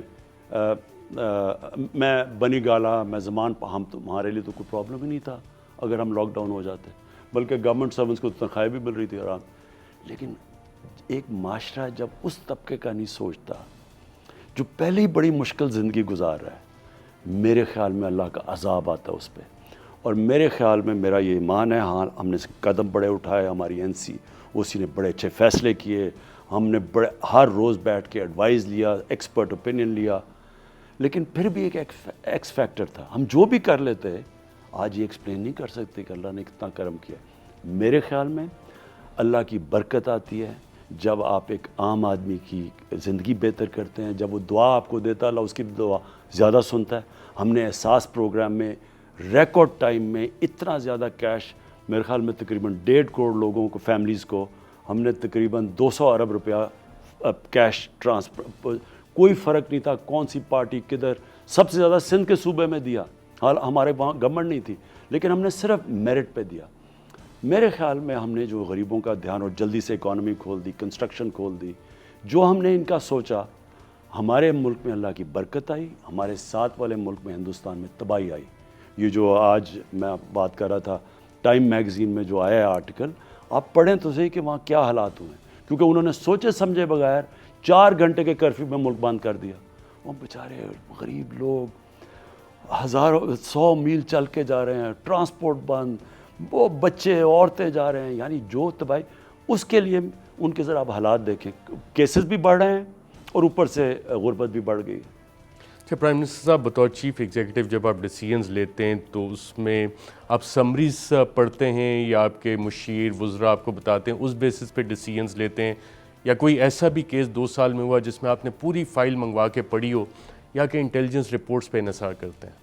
میں بنی گالا، میں زمان، ہم تو ہمارے لیے تو کوئی پرابلم ہی نہیں تھا اگر ہم لاک ڈاؤن ہو جاتے، بلکہ گورنمنٹ سرونٹس کو تنخواہیں بھی مل رہی تھی آرام۔ لیکن ایک معاشرہ جب اس طبقے کا نہیں سوچتا جو پہلے ہی بڑی مشکل زندگی گزار رہا ہے، میرے خیال میں اللہ کا عذاب آتا ہے اس پہ۔ اور میرے خیال میں میرا یہ ایمان ہے، ہاں ہم نے قدم بڑے اٹھائے، ہماری NC نے بڑے اچھے فیصلے کیے، ہم نے ہر روز بیٹھ کے ایڈوائز لیا, ایکسپرٹ اوپینین لیا, لیکن پھر بھی ایک ایکس فیکٹر تھا. ہم جو بھی کر لیتے آج یہ ایکسپلین نہیں کر سکتے کہ اللہ نے کتنا کرم کیا. میرے خیال میں اللہ کی برکت آتی ہے جب آپ ایک عام آدمی کی زندگی بہتر کرتے ہیں, جب وہ دعا آپ کو دیتا ہے اللہ اس کی دعا زیادہ سنتا ہے. ہم نے احساس پروگرام میں ریکارڈ ٹائم میں اتنا زیادہ کیش, میرے خیال میں تقریباً 1.5 کروڑ لوگوں کو, فیملیز کو ہم نے تقریباً 200 ارب روپیہ کیش ٹرانسفر, کوئی فرق نہیں تھا کون سی پارٹی کدھر. سب سے زیادہ سندھ کے صوبے میں دیا, حال ہمارے وہاں گورنمنٹ نہیں تھی, لیکن ہم نے صرف میرٹ پہ دیا. میرے خیال میں ہم نے جو غریبوں کا دھیان, اور جلدی سے اکانومی کھول دی, کنسٹرکشن کھول دی, جو ہم نے ان کا سوچا, ہمارے ملک میں اللہ کی برکت آئی, ہمارے ساتھ والے ملک میں ہندوستان میں تباہی آئی. یہ جو آج میں بات کر رہا تھا ٹائم میگزین میں جو آیا ہے آرٹیکل, آپ پڑھیں تو صحیح کہ وہاں کیا حالات ہوئے ہیں, کیونکہ انہوں نے سوچے سمجھے بغیر 4 گھنٹے کے کرفیو میں ملک بند کر دیا. وہ بیچارے غریب لوگ 100 میل چل کے جا رہے ہیں, ٹرانسپورٹ بند, وہ بچے عورتیں جا رہے ہیں, یعنی جو تباہی. اس کے لیے ان کے ذرا آپ حالات دیکھیں, کیسز بھی بڑھ رہے ہیں اور اوپر سے غربت بھی بڑھ گئی. اچھا پرائم منسٹر صاحب, بطور چیف ایگزیکٹو جب آپ ڈیسیجنز لیتے ہیں تو اس میں آپ سمریز پڑھتے ہیں یا آپ کے مشیر وزراء آپ کو بتاتے ہیں, اس بیسس پہ ڈیسیجنز لیتے ہیں, یا کوئی ایسا بھی کیس 2 سال میں ہوا جس میں آپ نے پوری فائل منگوا کے پڑھی ہو, یا کہ انٹیلیجنس رپورٹس پہ انحصار کرتے ہیں؟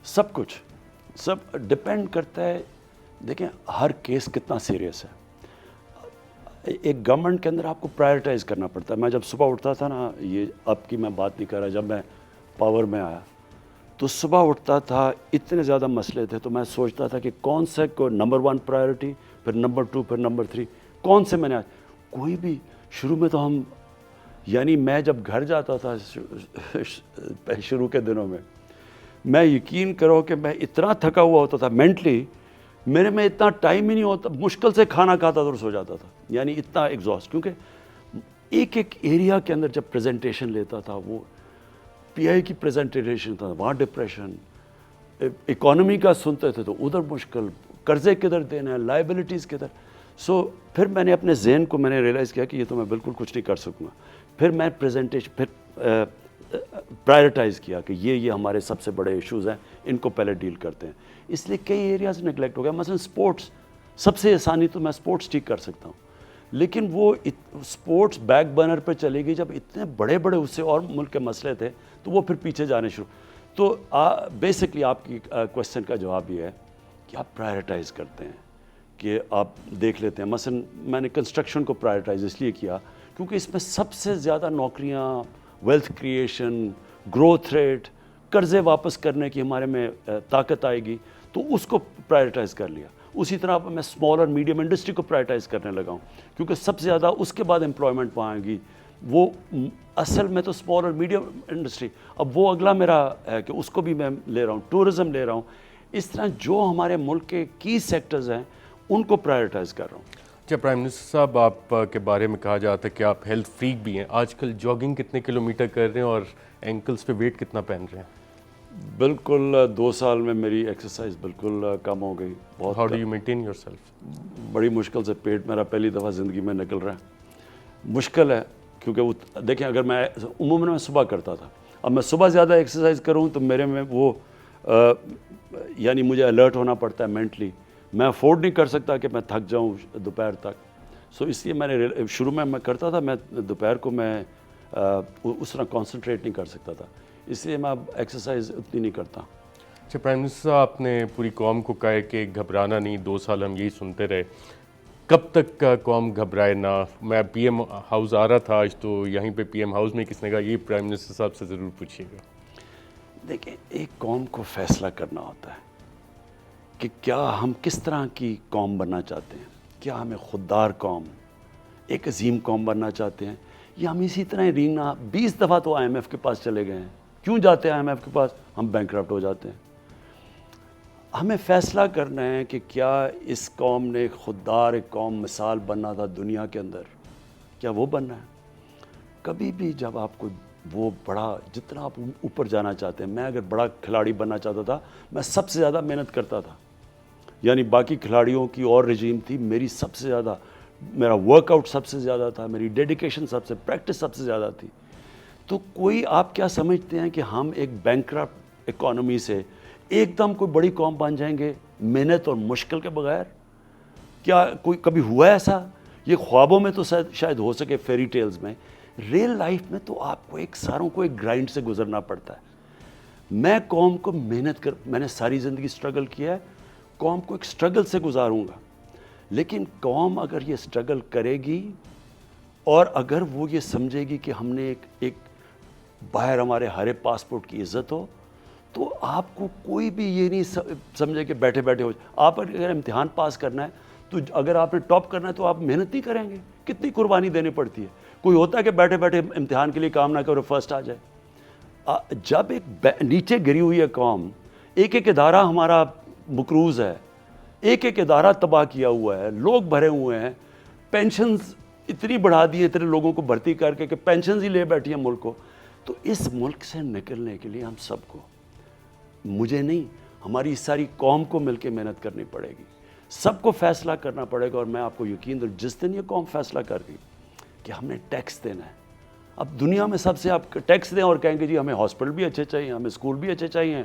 سب کچھ, سب ڈپینڈ کرتا ہے. دیکھیں ہر کیس کتنا سیریس ہے. ایک گورنمنٹ کے اندر آپ کو پرائرٹائز کرنا پڑتا ہے. میں جب صبح اٹھتا تھا نا, یہ اب کی میں بات نہیں کر رہا, جب میں پاور میں آیا تو صبح اٹھتا تھا, اتنے زیادہ مسئلے تھے, تو میں سوچتا تھا کہ کون سے کو نمبر 1 پرائرٹی, پھر نمبر 2, پھر نمبر 3, کون سے میں نے کوئی بھی. شروع میں تو ہم, یعنی میں جب گھر جاتا تھا شروع کے دنوں میں یقین کرو کہ میں اتنا تھکا ہوا ہوتا تھا مینٹلی, میرے میں اتنا ٹائم ہی نہیں ہوتا, مشکل سے کھانا کھاتا تھا اور سو جاتا تھا, یعنی اتنا ایگزاسٹ. کیونکہ ایک ایریا کے اندر جب پریزنٹیشن لیتا تھا, وہ پی آئی کی پریزنٹیشن تھا, وہاں ڈپریشن, اکانومی کا سنتے تھے تو ادھر مشکل, قرضے کدھر دینا ہے, لائبلٹیز کدھر. پھر میں نے اپنے ذہن کو میں نے ریئلائز کیا کہ یہ تو میں بالکل کچھ نہیں کر سکوں گا. پھر میں پھر پرائرٹائز کیا کہ یہ ہمارے سب سے بڑے ایشوز ہیں, ان کو پہلے ڈیل کرتے ہیں. اس لیے کئی ایریاز نگلیکٹ ہو گیا. مثلا سپورٹس, سب سے آسانی تو میں سپورٹس ٹھیک کر سکتا ہوں, لیکن وہ سپورٹس بیک برنر پہ چلے گئی. جب اتنے بڑے بڑے اس سے اور ملک کے مسئلے تھے تو وہ پھر پیچھے جانے شروع. تو بیسکلی آپ کی کویسچن کا جواب یہ ہے کہ آپ پرائرٹائز کرتے ہیں, کہ آپ دیکھ لیتے ہیں. مثلا میں نے کنسٹرکشن کو پرائرٹائز اس لیے کیا کیونکہ اس میں سب سے زیادہ نوکریاں, ویلتھ کریشن, گروتھ ریٹ, قرضے واپس کرنے کی ہمارے میں طاقت آئے گی, تو اس کو پرائرٹائز کر لیا. اسی طرح میں اسمال اور میڈیم انڈسٹری کو پرائرٹائز کرنے لگا ہوں, کیونکہ سب سے زیادہ اس کے بعد امپلائمنٹ وہاں آئے گی. وہ اصل میں تو اسمال اور میڈیم انڈسٹری, اب وہ اگلا میرا ہے کہ اس کو بھی میں لے رہا ہوں, ٹورزم لے رہا ہوں. اس طرح جو ہمارے ملک کے کی سیکٹرز ہیں ان کو پرائرٹائز کر رہا ہوں. اچھا پرائم منسٹر صاحب, آپ کے بارے میں کہا جاتا ہے کہ آپ ہیلتھ فریک بھی ہیں. آج کل جاگنگ کتنے کلومیٹر کر رہے ہیں اور اینکلز پہ ویٹ کتنا پہن رہے ہیں؟ بالکل 2 سال میں میری ایکسرسائز بالکل کم ہو گئی. بہت. How do you maintain your self? بڑی مشکل سے, پیٹ میرا پہلی دفعہ زندگی میں نکل رہا ہے. مشکل ہے کیونکہ وہ دیکھیں, اگر میں عموماً میں صبح کرتا تھا, اب میں صبح زیادہ ایکسرسائز کروں تو میرے میں وہ یعنی مجھے الرٹ ہونا پڑتا ہے مینٹلی. میں افورڈ نہیں کر سکتا کہ میں تھک جاؤں دوپہر تک. اس لیے میں نے شروع میں کرتا تھا, میں دوپہر کو میں اس طرح کانسنٹریٹ نہیں کر سکتا تھا, اس لیے میں اب ایکسرسائز اتنی نہیں کرتا. اچھا پرائم منسٹر صاحب, آپ نے پوری قوم کو کہا ہے کہ گھبرانا نہیں. 2 سال ہم یہی سنتے رہے, کب تک قوم گھبرائے نہ؟ میں پی ایم ہاؤس آ رہا تھا آج, تو یہیں پہ پی ایم ہاؤس میں کس نے کہا یہ پرائم منسٹر صاحب سے ضرور پوچھیے گا. دیکھیں, ایک قوم کو فیصلہ کرنا ہوتا ہے کہ کیا ہم کس طرح کی قوم بننا چاہتے ہیں. کیا ہمیں خوددار قوم, ایک عظیم قوم بننا چاہتے ہیں, یا ہم اسی طرح رینگنا. 20 دفعہ تو آئی ایم ایف کے پاس چلے گئے ہیں, کیوں جاتے ہیں آئی ایم ایف کے پاس؟ ہم بینکرپٹ ہو جاتے ہیں. ہمیں فیصلہ کرنا ہے کہ کیا اس قوم نے خوددار ایک قوم مثال بننا تھا دنیا کے اندر, کیا وہ بننا ہے؟ کبھی بھی جب آپ کو وہ بڑا, جتنا آپ اوپر جانا چاہتے ہیں, میں اگر بڑا کھلاڑی بننا چاہتا تھا میں سب سے زیادہ محنت کرتا تھا, یعنی باقی کھلاڑیوں کی اور رجیم تھی, میری سب سے زیادہ میرا ورک آؤٹ سب سے زیادہ تھا, میری ڈیڈیکیشن سب سے, پریکٹس سب سے زیادہ تھی. تو کوئی آپ کیا سمجھتے ہیں کہ ہم ایک بینکرپٹ اکانومی سے ایک دم کوئی بڑی قوم بن جائیں گے محنت اور مشکل کے بغیر؟ کیا کوئی کبھی ہوا ہے ایسا؟ یہ خوابوں میں تو شاید ہو سکے, فیری ٹیلز میں. ریئل لائف میں تو آپ کو ایک ساروں کو ایک گرائنڈ سے گزرنا پڑتا ہے. میں قوم کو میں نے ساری زندگی سٹرگل کیا ہے, قوم کو ایک سٹرگل سے گزاروں گا. لیکن قوم اگر یہ سٹرگل کرے گی اور اگر وہ یہ سمجھے گی کہ ہم نے ایک باہر ہمارے ہرے پاسپورٹ کی عزت ہو, تو آپ کو کوئی بھی یہ نہیں سمجھے کہ بیٹھے بیٹھے ہو. آپ اگر امتحان پاس کرنا ہے تو اگر آپ نے ٹاپ کرنا ہے تو آپ محنت نہیں کریں گے, کتنی قربانی دینی پڑتی ہے. کوئی ہوتا ہے کہ بیٹھے بیٹھے امتحان کے لیے کام نہ کرو فرسٹ آ جائے. جب ایک نیچے گری ہوئی ہے قوم, ایک ایک ادارہ ہمارا مقروض ہے, ایک ایک ادارہ تباہ کیا ہوا ہے, لوگ بھرے ہوئے ہیں, پینشنز اتنی بڑھا دی ہے اتنے لوگوں کو بھرتی کر کے کہ پینشنز ہی لے بیٹھی ہیں ملک کو. تو اس ملک سے نکلنے کے لیے ہم سب کو, مجھے نہیں, ہماری ساری قوم کو مل کے محنت کرنی پڑے گی, سب کو فیصلہ کرنا پڑے گا. اور میں آپ کو یقین دوں, جس دن یہ قوم فیصلہ کر گئی کہ ہم نے ٹیکس دینا ہے, اب دنیا میں سب سے آپ ٹیکس دیں اور کہیں گے جی ہمیں ہاسپٹل بھی اچھے چاہیے, ہمیں اسکول بھی اچھے چاہیے,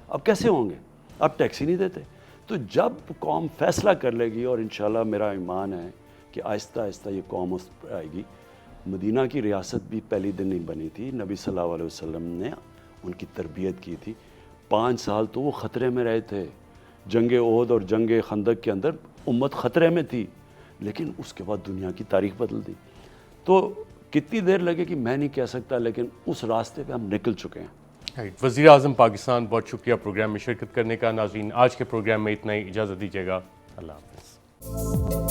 اب کیسے ہوں گے؟ اب ٹیکس ہی نہیں دیتے. تو جب قوم فیصلہ کر لے گی, اور انشاءاللہ میرا ایمان ہے کہ آہستہ آہستہ یہ قوم اس پر آئے گی. مدینہ کی ریاست بھی پہلی دن نہیں بنی تھی, نبی صلی اللہ علیہ وسلم نے ان کی تربیت کی تھی. 5 سال تو وہ خطرے میں رہے تھے, جنگ احد اور جنگ خندق کے اندر امت خطرے میں تھی, لیکن اس کے بعد دنیا کی تاریخ بدل دی. تو کتنی دیر لگے کہ میں نہیں کہہ سکتا, لیکن اس راستے پہ ہم نکل چکے ہیں. وزیر اعظم پاکستان, بہت شکریہ پروگرام میں شرکت کرنے کا. ناظرین, آج کے پروگرام میں اتنا ہی, اجازت دیجیے گا. اللہ حافظ.